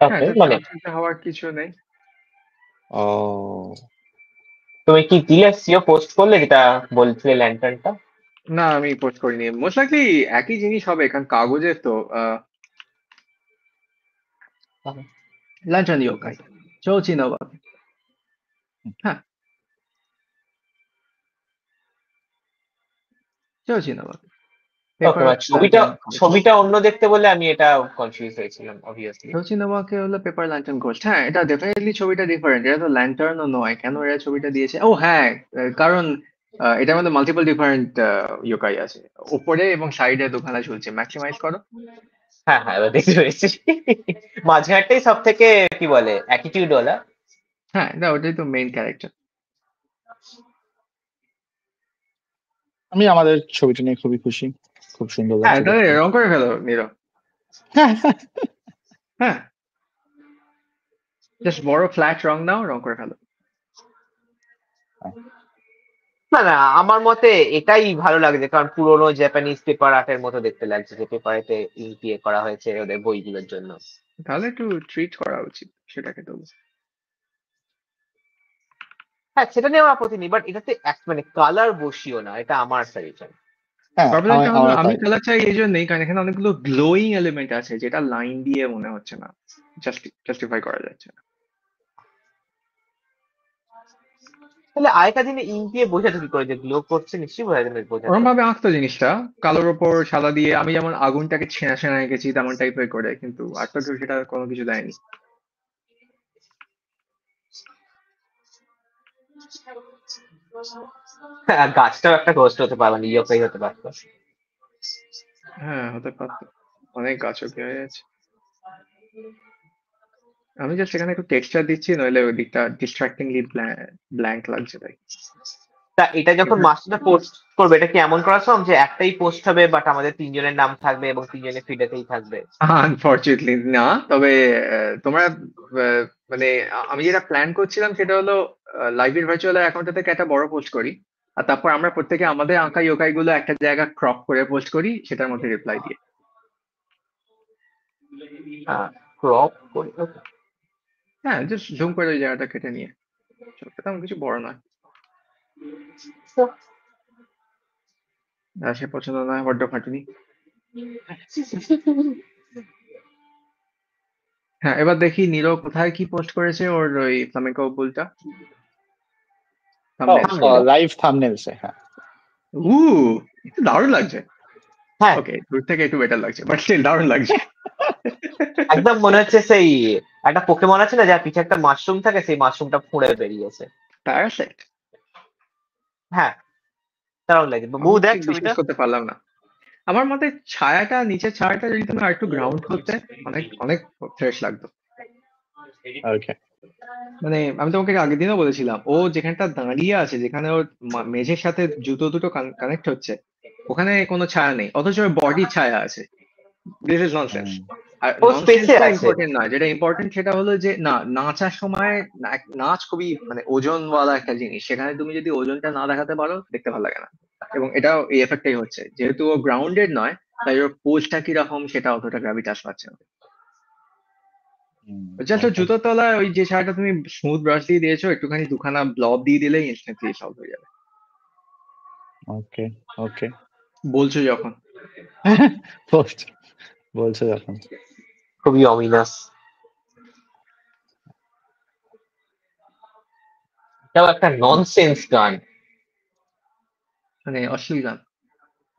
হ্যাঁ, ওকে, এটা মানে আশ্চর্য হওয়ার কিছু নেই। ও, তুমি কি দিলে সিও পোস্ট করলে যেটা বলছিলে ল্যান্টার্নটা? না, আমি পোস্ট করিনি। মোস্ট লাইকলি একই জিনিস হবে, কারণ কাগজের তো লাঞ্চন ইয়োকাই চৌচি নবাব। হ্যাঁ, চৌচি নবাব ওকে, পেপার মানে ছবিটা ল্যান্টার্ন। ছবিটা অন্য দেখতে বলে আমি এটা কনফিউজ হয়েছিলাম অবভিয়াসলি। চৌচি নবাবকে হলো পেপার ল্যান্টার্ন গোস্ট। হ্যাঁ, এটা ডেফিনেটলি ছবিটা ডিফারেন্ট, এটা তো ল্যান্টার্নও নয়, কেন এরা ছবিটা দিয়েছে? ও হ্যাঁ, কারণ এটার মধ্যে মাল্টিপল ডিফারেন্ট ইয়োকাই আছে, উপরে এবং সাইডে দুখানা ঝুলছে। ম্যাক্সিমাইজ করো। হ্যাঁ হ্যাঁ, এবার দেখতে পেয়েছি। মাঝখানটাই সব থেকে কি বলে অ্যাটিটিউড ওলা। হ্যাঁ, এটা ওটাই তো মেইন ক্যারেক্টার। আমি আমাদের ছবিটা নিয়ে খুবই খুশি, খুব সুন্দর হ্যাঁ, লাগছে তাহলে দেখতে। রং করে ফেলো নীরব। হ্যাঁ, জাস্ট বড় ফ্ল্যাট রং নাও, রং করে ফেলো। না না, আমার মতে এটাই ভালো লাগছে, কারণ পুরোনো জাপানিজ পেপার আর্টের মতো দেখতে লাগছে, যে পেপারেতে ইঙ্ক দিয়ে করা হয়েছে ওদের বইগুলোর জন্য। তাহলে একটু ট্রিট করা উচিত সেটাকে তো। হ্যাঁ, সেটা নিয়ে আমার আপত্তি নেই, বাট এটাতে মানে কালার বসিও না, এটা আমার সাজেশন। হ্যাঁ, প্রবলেমটা হলো আমারও আমি তাই। কালার চাই এই জন্যই, কারণ এখানে অনেকগুলো গ্লোয়িং এলিমেন্ট আছে যেটা লাইন দিয়ে মনে হচ্ছে না, জাস্টিফাই করা যাচ্ছে না। তাহলে আগেকার দিনে ইঙ্ক দিয়ে বোঝাতো কি করে যে গ্লো করছে? নিশ্চয়ই বোঝা যাবে, ওরম বোঝাতো। ভাবে আঁকতো জিনিসটা, কালোর ওপর সাদা দিয়ে। আমি যেমন আগুনটাকে ছেঁড়া ছেঁড়া এঁকেছি তেমন টাইপের করে, কিন্তু আর তো কেউ সেটা কোনো কিছু দেয়নি। হ্যাঁ, গাছটাও একটা ঘোষ্ট হতে পারে, মানে ইয়োকাই হতে পারতো। হ্যাঁ, হতে পারতো। অনেক গাছও কি হয়ে যাচ্ছে। আমি জাস্ট এখানে একটু টেক্সচার দিচ্ছি, নইলে ওই দিকটা ডিস্ট্রাক্টিংলি ব্ল্যাঙ্ক লাগছে তাই। তা এটা যখন মাস্টারটা পোস্ট করবে, এটা কি এমন করা সম্ভব যে একটাই পোস্ট হবে বাট আমাদের তিনজনের নাম থাকবে এবং তিনজনের ফিডেতেই থাকবে? আনফর্চুনেটলি না, তবে তোমরা মানে আমি যেটা প্ল্যান করছিলাম সেটা হলো লাইভের ভার্চুয়াল অ্যাকাউন্টটা থেকে একটা বড় পোস্ট করি, আর তারপর আমরা প্রত্যেকে আমাদের আঁকা ইয়োকাই গুলো একটা জায়গা ক্রপ করে পোস্ট করি, সেটার মধ্যে রিপ্লাই দিয়ে। ক্রপ করি, okay. হ্যাঁ, জাস্ট জুম করে ওই জায়গাটা কেটে নিয়ে। তেমন কিছু বড় নয়। সে পছন্দ নয়, বড্ড খাটুনি। হ্যাঁ, এবার দেখি নীরব কোথায় কি পোস্ট করেছে ওর ওই ফ্লামেঙ্কো বুলটা। লাইভ থাম্বনেলসে, হ্যাঁ। একটু দারুণ লাগছে। হ্যাঁ, ওকে, দূর থেকে একটু বেটার লাগছে, বাট স্টিল দারুণ লাগছে। একদম মনে হচ্ছে সেই একটা পোকেমন আছে না, যার পিছে একটা মাশরুম থাকে, সেই মাশরুমটা ফুঁড়ে বেরিয়েছে। প্যারাসাইট। হ্যাঁ, দারুণ লাগে। আমি বউ দেখ ঠিক ছবিটা। বিশ্বাস করতে পারলাম না। আমার মতে ছায়াটা, নিচের ছায়াটা যদি তুমি আরেকটু গ্রাউন্ড করতে, অনেক অনেক ফ্রেশ লাগতো। ওকে, মানে আমি তোমাকে আগের দিনও বলেছিলাম, ও যেখানটা দাঁড়িয়ে আছে, যেখানে ওর মেঝের সাথে জুতো দুটো কানেক্ট হচ্ছে, ওখানে কোনো ছায়া নেই, অথচ ওর বডি ছায়া আছে। This is nonsense. আর ও স্পেসে ননসেন্সটা আছে। ইম্পর্টেন্ট নয়, যেটা ইম্পর্টেন্ট সেটা হলো যে না, নাচার সময় নাচ খুবই মানে ওজনওয়ালা একটা জিনিস, সেখানে তুমি যদি ওজনটা না দেখাতে পারো দেখতে ভালো লাগে না। এবং এটাও এই এফেক্টটাই হচ্ছে, যেহেতু ও গ্রাউন্ডেড নয়, তাই ওর পোজটা কিরকম সেটা অতটা গ্রাভিটাস পাচ্ছে না। জাস্ট ওকে জুতোর তলায় ওই যে ছাড়াটা তুমি স্মুথ ব্রাশ দিয়ে দিয়েছো, একটুখানি দুখানা ব্লব দিয়ে দিলেই ইনস্ট্যান্টলি সলভ হয়ে যাবে। ওকে ওকে বলছো যখন। বলছো যখন। খুবই অমিনাস। এটাও একটা ননসেন্স গান, মানে অশ্লীল গান।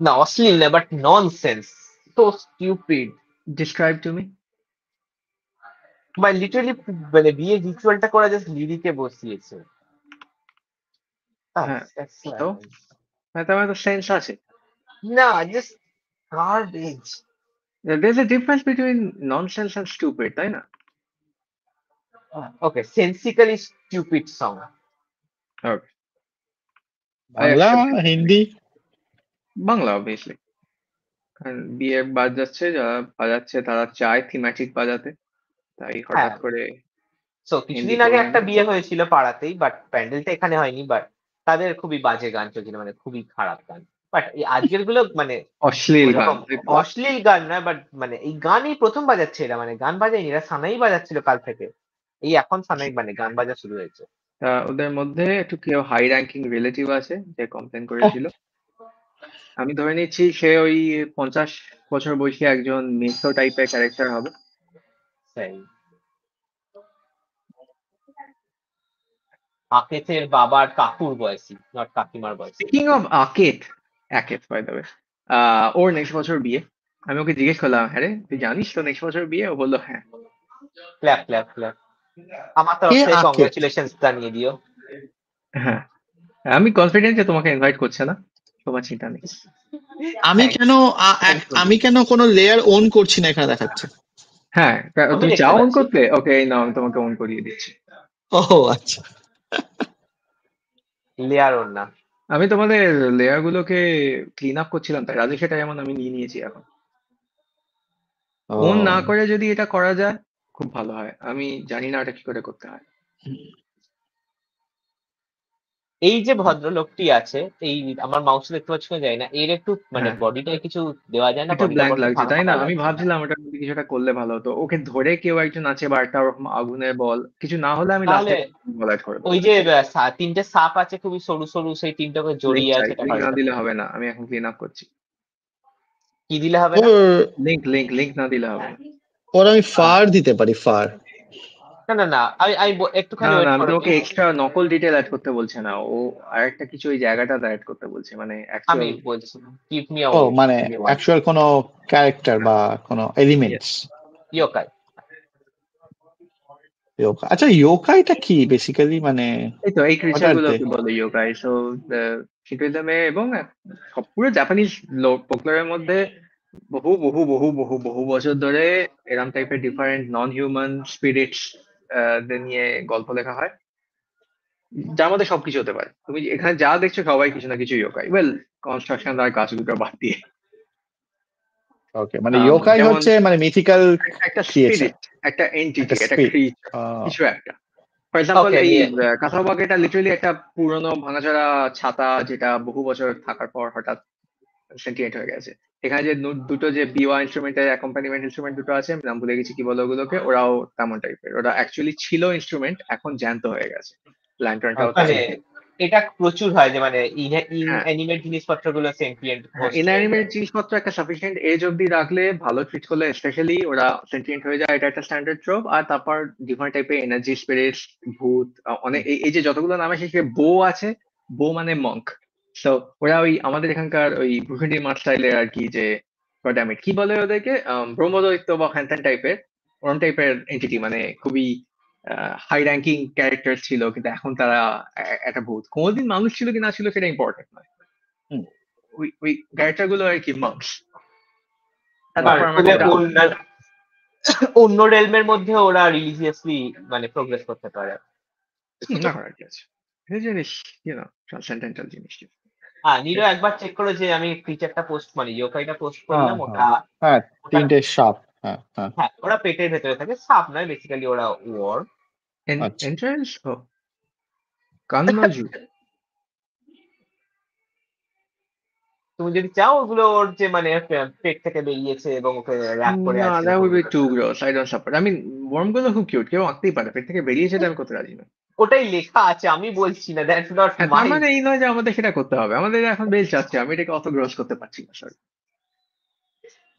না অশ্লীল না বাট ননসেন্স, তো স্টুপিড। Describe to me. মানে লিটারালি মানে বিয়ে রিচুয়ালটা করা জাস্ট লিরিকে বসিয়েছে। হ্যাঁ That's তো like- তার তো সেন্স আছে। না just garbage. There's a difference between nonsense and stupid, তাই না? Okay, sensically stupid song. Okay. I Bangla accept it. Hindi Bangla obviously, কারণ বিয়ে বাজাচ্ছে, যারা বাজাচ্ছে তারা চায় থিমেটিক বাজাতে, তাই হঠাৎ হ্যাঁ, করে সো হিন্দি কিছুদিন আগে করবেন। একটা বিয়ে হয়েছিল পাড়াতেই, বাট প্যান্ডেলটা এখানে হয়নি, বাট তাদের খুবই বাজে গান চলছিল, মানে খুবই খারাপ গান। বাট এই আজকের গুলো মানে অশ্লীল গান। ওরকম অশ্লীল গান না, বাট মানে এই গানই প্রথম বাজাচ্ছে এরা, মানে গান বাজায়নি এরা, সানাই বাজাচ্ছিল কাল থেকে, এই এখন সানাই মানে গান বাজা শুরু হয়েছে। ওদের মধ্যে একটু কেউ হাই র্যাঙ্কিং রিলেটিভ আছে যে কমপ্লেন করেছিল। আমি ধরে নিচ্ছি সে ওই 50 বছর বয়সী একজন মেসো টাইপের ক্যারেক্টার হবে। সেই আকেতের বাবার কাকুর বয়সী, নট কাকিমার বয়সী। স্পিকিং অফ আকেত, বাই দ্য ওয়ে, ওর নেক্সট বছর বিয়ে। আমি ওকে জিজ্ঞেস করলাম, হ্যাঁ রে তুই জানিস তো নেক্সট বছর বিয়ে? ও বললো হ্যাঁ। ক্ল্যাপ ক্ল্যাপ ক্ল্যাপ, আমার তরফ কে থেকে আকেত? কংগ্রেচুলেশন জানিয়ে দিও। হ্যাঁ আমি কনফিডেন্ট যে তোমাকে ইনভাইট করছে না, তোমার চিন্তা নেই। আমি কেন কোনো লেয়ার অন করছি না এখানে দেখাচ্ছে? হ্যাঁ আমি তুমি দেখতে চাও অন পাচ্ছি। করতে? ওকে এই নাও আমি তোমাকে অন করিয়ে দিচ্ছি। ও আচ্ছা, লেয়ার ওর না। আমি তোমাদের লেয়ার গুলোকে ক্লিন আপ করছিলাম, তাই রাজে সেটা যেমন আমি নিয়ে নিয়েছি এখন। অন না করে যদি এটা করা যায় খুব ভালো হয়, আমি জানি না এটা কি করে করতে হয়। এই যে ভদ্রলোকটি আছে, এই আমার মাউস দেখতে পাচ্ছি না, যায় না, এর একটু মানে হ্যাঁ বডিটা কিছু দেওয়া যায় না? একটু বডিটা ব্ল্যাঙ্ক বড্ড লাগছে ফাঁকা তাই না? ফাঁকা আমি লাগছে। ভাবছিলাম ওটার মধ্যে কিছুটা করলে ভালো হতো, ওকে ধরে কেউ একজন আছে বা একটা ওরকম আগুনের বল কিছু না হলে আমি তাহলে লাস্টে বল অ্যাড করে দেবো। ওই যে তিনটে সাপ আছে খুবই সরু সরু, সেই তিনটাকে লিঙ্ক জড়িয়ে চাই, আছে, এটা লিঙ্ক না পাল্টাতে দিলে হবে। হবে না, আমি এখন ক্লিন আপ করছি। কি দিলে হবে না? ওর লিঙ্ক না দিলে হবে না। ওর আমি ফার দিতে পারি, ফার। না না না, আমি একটুখানি না ওয়েট আমি করো তোমাকে please। এক্সট্রা নকল ডিটেল অ্যাড করতে বলছে না, ও আরেকটা কিছু ওই জায়গাটা অ্যাড করতে বলছে, মানে আমি অ্যাকচুয়াল। বলছি, কিপ মি ও ওয়েট, মানে give me one অ্যাকচুয়াল কোনো ক্যারেক্টার বা কোনো এলিমেন্টস। ইয়োকাই। আচ্ছা, ইয়োকাইটা কি বেসিক্যালি? মানে এই তো এই ক্রিচার ওটাতে গুলোকে বলে ইয়োকাই। সো শিন্টোইজমে এবং সব পুরো জাপানিজ ফোকলোরের মধ্যে বহু বহু বহু বহু বহু বছর ধরে এরম টাইপের ডিফারেন্ট নন হিউম্যান স্পিরিটস নিয়ে গল্প লেখা হয়, যার মধ্যে সবকিছু হতে পারে। তুমি এখানে যা দেখছো সবাই কিছু না কিছু ইয়োকাই, ওয়েল কনস্ট্রাকশন আর গাছ দুটো বাদ দিয়ে। ওকে, মানে ইয়োকাই যেমন হচ্ছে মানে মিথিক্যাল একটা ক্রিয়েচার, স্পিরিট, একটা এন্টিটি, একটা একটা স্পিরিট। ক্রিচার, কিছু একটা। ফর এক্সাম্পল ওকে এই নিয়ে কাসাওয়াক এটা লিটারালি একটা পুরনো ভাঙাচোরা ছাতা যেটা বহু বছর থাকার পর হঠাৎ সেন্টিয়েন্ট হয়ে গেছে। এখানে যে দুটো যে বিওয়া ইনস্ট্রুমেন্টের অ্যাকম্পানিমেন্ট ইনস্ট্রুমেন্ট দুটো আছে, আমি নাম ভুলে গেছি কি বলে ওগুলোকে, ওরাও তেমন টাইপের। ওরা অ্যাকচুয়ালি ছিল ইনস্ট্রুমেন্ট, এখন জ্যান্ত হয়ে গেছে। ল্যান্টার্নটাও তাই। মানে এটা প্রচুর হয় যে মানে হ্যাঁ অ্যানিমেট জিনিসপত্র গুলো সেন্টিয়েন্ট হ্যাঁ হোস্ট হয়ে ইনঅ্যানিমেট যায়। জিনিসপত্র একটা সাফিসিয়েন্ট এজ অব্দি রাখলে, ভালো ট্রিট করলে স্পেশালি ওরা সেন্টিয়েন্ট হয়ে যায়, এটা একটা স্ট্যান্ডার্ড ট্রোপ। আর তারপর ডিফারেন্ট টাইপের এনার্জি, স্পিরিটস, ভূত, অনেক এই যে যতগুলো নাম আছে, সে বো আছে, বো মানে মঙ্ক। তো ওরা ওই আমাদের এখানকার ওই ভূখণ্ডী মাঠ স্টাইলের আর কি, যে গডামিট কি বলে ওদেরকে, ব্রহ্মদৈত্য বা হ্যান্থান টাইপের, ওরম টাইপের এন্টিটি, মানে খুবই হাই র্যাঙ্কিং ক্যারেক্টার ছিল, কিন্তু এখন তারা একটা ভূত। কোনোদিন মানুষ ছিল কি না ছিল সেটা ইম্পর্টেন্ট নয়, ওই ক্যারেক্টার গুলো আর কি মার্কস। তারপর আমার একটা ডাউট। অন্য রেলমের মধ্যে ওরা রিলিজিয়াসলি মানে প্রোগ্রেস করতে পারে। না করার কি আছে, এই জিনিস ট্রান্সেন্ডেন্টাল জিনিস। নিরো একবার চেক করো যে আমি ক্রিচারটা পোস্ট মানে ইয়োকাইটা পোস্ট হ্যাঁ করলাম, হ্যাঁ ওটা হ্যাঁ, ওটা তিনটে সাপ। হ্যাঁ হ্যাঁ, হ্যাঁ ওরা পেটের ভেতরে থাকে, সাপ নয় বেসিক্যালি, ওরা ওয়ার। আচ্ছা। এন্ট্রান্স ও কানমাজু। তুমি যদি চাও ওগুলো ওর যে মানে পেট থেকে বেরিয়েছে এবং ওকে র্যাপ করে না, আজকে that would be করতে too পারে। gross. I don't support. I mean, worm গুলো খুব কিউট, কেউ আঁকতেই পারে, পেট থেকে বেরিয়েছে এটা আমি করতে রাজি না। ওটাই লেখা আছে, আমি বলছি না, দ্যাটস নট হ্যাঁ, তার মাই। মানে এই নয় যে আমাদের সেটা করতে হবে, আমাদের এখন বেল চাচ্ছে, আমি এটাকে অত গ্রস করতে পারছি না স্যার।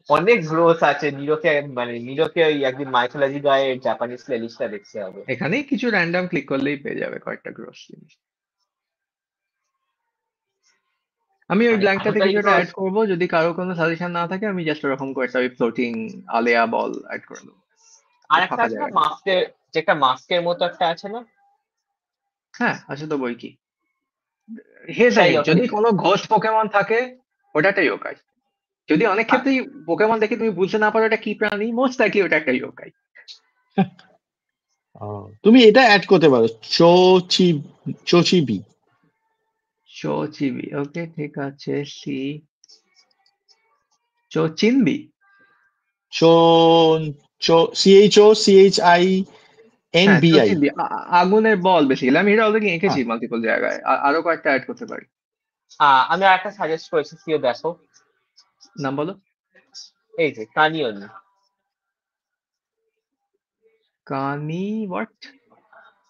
অনেক গ্রোথ আছে নিরোকে, মানে নিরোকে ওই একদিন মাইথোলজি গায়ে জাপানিজ প্লেলিস্টটা দেখতে হবে। এখানেই কিছু র্যান্ডম ক্লিক করলেই পেয়ে যাবে কয়েকটা গ্রস জিনিস। আমি ওই মানে ব্ল্যাঙ্কটাতে এতটাই কিছু একটা গ্রোথ। অ্যাড করবো, যদি কারো কোনো সাজেশন না থাকে আমি জাস্ট ওরকম করে একটা ওই ফ্লোটিং আলেয়া বল অ্যাড করে দেবো আর একটা ফাঁকা আছে না জায়গায়। মাস্কের, যে একটা মাস্কের মতো একটা আছে না, হ্যাঁ আছে তো, বই কি। হে ওটাই সেকেন্ড, ওটাই। যদি কোনো ঘোস্ট পোকেমন থাকে ওটাটাই ইয়োকাই। যদি অনেক হ্যাঁ, ক্ষেত্রেই পোকেমন দেখে তুমি বুঝতে না পারো এটা কি প্রাণী, মোস্ট লাইকলি ওটা একটা ইয়োকাই। তুমি এটা অ্যাড করতে পারো, চোচিবি। চোচিবি, ওকে ঠিক আছে। চোচিনবি। হ্যাঁ CHOCHINBI। চোচিনবি, আগুনের বল বেসিক্যালি। আমি এটা অলরেডি এঁকেছি হ্যাঁ, মাল্টিপল জায়গায়, আরো কয়েকটা অ্যাড করতে পারি। আমি আর একটা সাজেস্ট করেছি, কেউ দেখো, নাম বলো। এই যে কানিয়ন। কানি হোয়াট?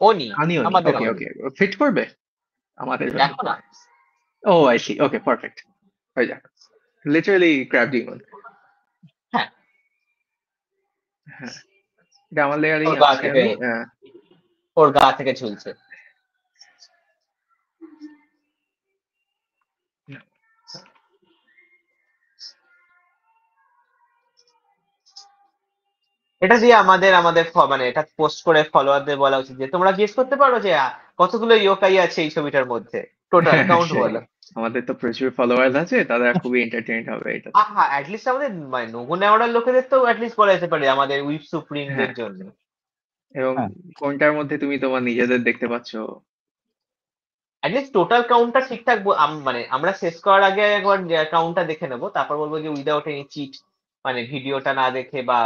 অনি, কানিওনি, আমাদের ওকে অনি। ওকে, ফিট করবে আমাদের জন্য। দেখো না। ও আই সি, ওকে পারফেক্ট, হয়ে যাক। Literally crab Demon. হ্যাঁ, হ্যাঁ, এটা আমার লেয়ারেই ওর গা আছে। থেকে, আমি ওর গা থেকে ঝুলছে। এটা দিয়ে আমাদের আমাদের মানে এটা পোস্ট করে ফলোয়ারদের বলা উচিত যে তোমরা গেস করতে পারো যে কতগুলো ইয়োকাই আছে এই ছবিটার মধ্যে, টোটাল কাউন্ট সেই, বলো। আমাদের তো প্রচুর ফলোয়ার্স আছে, তারা খুবই এন্টারটেইনড হবে এটা। আহা, অ্যাটলিস্ট আমাদের মানে নগো নেওয়ার লোকেদের তো অ্যাটলিস্ট বলা যেতে পারে আমাদের উইপ সুপ্রিমদের হ্যাঁ, জন্য। এবং হ্যাঁ। কোনটার মধ্যে তুমি তোমার নিজেদের দেখতে পাচ্ছ। অ্যাটলিস্ট টোটাল কাউন্টটা ঠিকঠাক মানে আমরা শেষ করার আগে একবার কাউন্টটা দেখে নেবো, তারপর বলবো যে উইদাউট এনি চিট, মানে ভিডিওটা না দেখে বা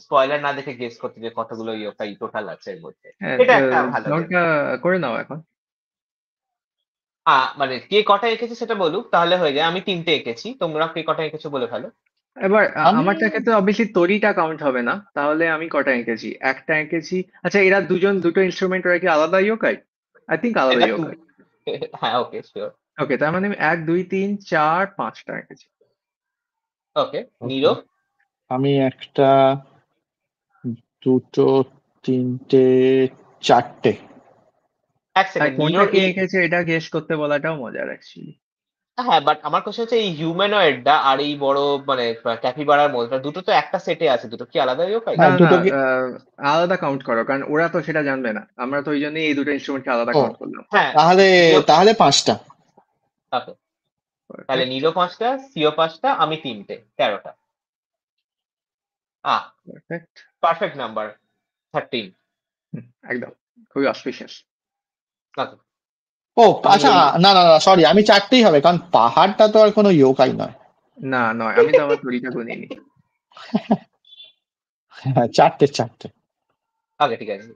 স্পয়লার না দেখে গেস করতে যে কতগুলো ইয়োকাই টোটাল আছে এর মধ্যে। হ্যাঁ, এটা একটা ভালো গেম। কাউন্টটা করে নাও এখন। মানে কে কটা এঁকেছে সেটা বলুক তাহলে হয়ে যায়। আমি 3টে এঁকেছি, তোমরা কে কটা এঁকেছো বলে ফেলো। এবার আমি আমারটা ক্ষেত্রে অবভিয়াসলি তরিটা কাউন্ট হবে না, তাহলে আমি কটা এঁকেছি? একটা এঁকেছি। আচ্ছা, এরা দুজন দুটো ইনস্ট্রুমেন্ট, ওরা কি আলাদা ইয়োকাই? আই থিঙ্ক আলাদা এটা ইয়োকাই। হ্যাঁ, ওকে শিওর। ওকে, তার মানে আমি 1 2 3 4 5টা এঁকেছি। ওকে, ওকে, নিরো। আমি একটা, দুটো, তিনটে, চারটে। এক তাই সেকেন্ড, কোনটা নিরোর কে এই, এঁকেছে এটা গেস করতে বলাটাও মজার অ্যাকচুয়ালি। হ্যাঁ বাট আমার কোশ্চেন হচ্ছে এই হিউম্যানয়েডটা আর এই বড় মানে ক্যাপিবারার মধ্যে দুটো তো একটা সেটে আছে, দুটো কি আলাদা ইয়োকাই? না হ্যাঁ, না, দুটোকে। আলাদা কাউন্ট করো, কারণ ওরা তো সেটা জানবে না, আমরা তো ওই জন্যই এই দুটো ইনস্ট্রুমেন্টকে আলাদা ও, কাউন্ট করলাম। হ্যাঁ, তাহলে নিরো। তাহলে 5টা। ওকে, তাহলে পারফেক্ট নিরো 5টা, সিও 5টা, আমি 3টে, 13টা। পারফেক্ট। Perfect number 13। একদম, খুবই অসপিশিয়াস। ওকে, ও আমি আচ্ছা, এই, না না না, সরি, আমি 4টেই হবে, কারণ পাহাড়টা তো আর কোনো ইয়োকাই নয়। না নয়, আমি তো আমার তরিটা গুনিনি। হ্যাঁ, 4টে। ওকে ঠিক আছে,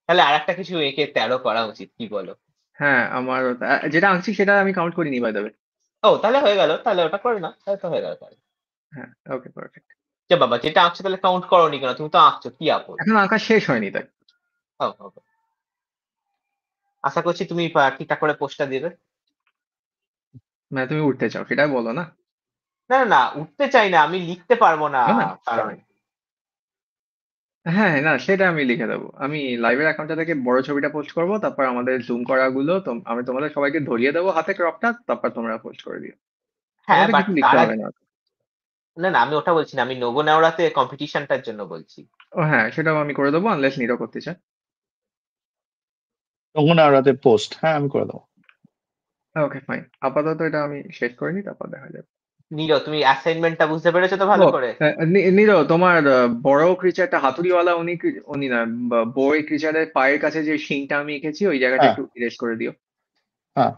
তাহলে আর একটা কিছু এঁকে 13 করা উচিত, কি বলো? হ্যাঁ, আমার যেটা আঁকছি সেটা আমি কাউন্ট করিনি বাই দ্য ওয়ে। ও তাহলে হয়ে গেল, তাহলে ওটা করে না, তাহলে তো হয়ে গেল তাহলে। হ্যাঁ, ওকে পারফেক্ট। যে বাবা, যেটা আঁকছো তাহলে কাউন্ট করোনি কেন? তুমি তো আঁকছো, কি আপদ। এখন আঁকা শেষ হয়নি তাই। ওকে, আশা করছি তুমি ঠিকঠাক করে পোস্টটা দেবে। মানে তুমি উঠতে চাও সেটা বলো না। না না না, উঠতে চাই না, আমি লিখতে পারবো না, না না, কারণ হ্যাঁ না, সেটা আমি লিখে দেবো। আমি লাইভের অ্যাকাউন্টটা থেকে বড় ছবিটা পোস্ট করবো, তারপর আমাদের জুম করাগুলো আমি তোমাদের সবাইকে ধরিয়ে দেবো হাতে ক্রপটা, তারপর তোমরা পোস্ট করে দিও। হ্যাঁ, তোমাদের বাট কিছু লিখতে তার হবে আগে, না। না না, আমি ওটা বলছি না, আমি নোগো নেওড়াতে কম্পিটিশনটার জন্য বলছি। ও হ্যাঁ, সেটাও আমি করে দেবো আনলেস নিরো করতে চায়। তখন আর রাতে পোস্ট, হ্যাঁ আমি করে দেবো। ওকে ফাইন, আপাতত এটা আমি শেষ করিনি, তারপর দেখা যাবে। নিরো, তুমি অ্যাসাইনমেন্টটা বুঝতে পেরেছো তো ও ভালো করে? নিরো, তোমার বড় ক্রিচারটা হাতুড়িওয়ালা, উনি উনি না, বই ক্রিচারের পায়ের কাছে যে শিংটা আমি এঁকেছি ওই জায়গাটা হ্যাঁ একটু ইরেজ করে দিও। হ্যাঁ।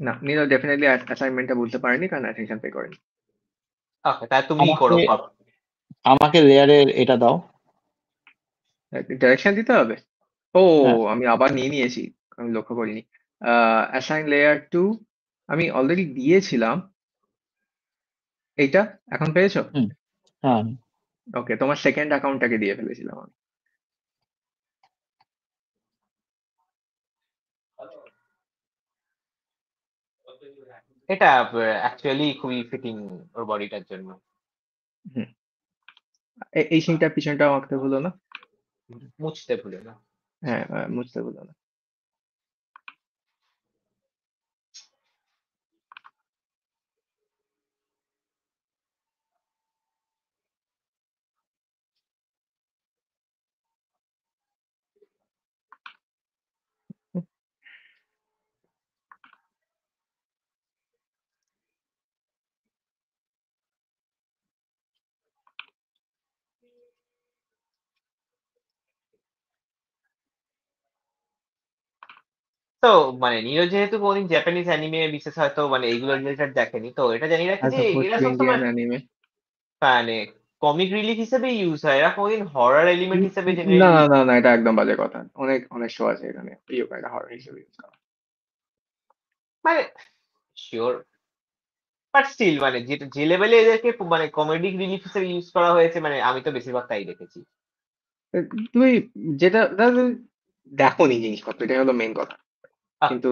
না, নিরো ডেফিনেটলি অ্যাসাইনমেন্টটা বুঝতে পারেনি, কারণ অ্যাটেনশন পে করেনি। ওকে, তাহলে তুমিই আমাকে করো। আমাকে লেয়ারের এটা দাও। ডাইরেকশন দিতে হবে। ও হ্যাঁ আমি আবার নিয়েছি, আমি লক্ষ্য করিনি। অ্যাসাইন লেয়ার 2 আমি অলরেডি দিয়েছিলাম। এইটা এখন পেয়েছো? হুম হ্যাঁ ওকে, তোমার সেকেন্ড অ্যাকাউন্টটাকে দিয়ে ফেলেছিলাম আমি। এটা অ্যাকচুয়ালি খুবই ফিটিং ওর বডিটার জন্য। হুম, এই সিনটার পিছনটা আঁকতে ভুলো না। মুছতে ভুলে না। হ্যাঁ, মুছতে ভুলো না। তো মানে নিরো যেহেতু কোনদিন জাপানিজ অ্যানিমে বিশেষ হয়তো মানে এইগুলো রিলেটেড দেখেনি, তো এটা জানি রাখি অ্যাজ যে অপোজ এরা টু ইন্ডিয়ান সবসময় অ্যানিমে। মানে কমিক রিলিফ হিসেবে ইউজ হয়, এরা কোনদিন হরর এলিমেন্ট হিসেবে না জেনারেলি না না না, এটা একদম বাজে কথা। অনেক অনেক শো আছে এখানে ইয়োকাইটা হরর হিসেবে ইউজ করা। মানে শিওর, বাট স্টিল মানে যে লেভেলে এদেরকে মানে কমেডিক রিলিফ হিসেবে ইউজ করা হয়েছে, মানে আমি তো বেশিরভাগ তাই দেখেছি। তুমি যেটা দেখো নি জিনিসপত্র, এটা হলো মেন কথা। কিন্তু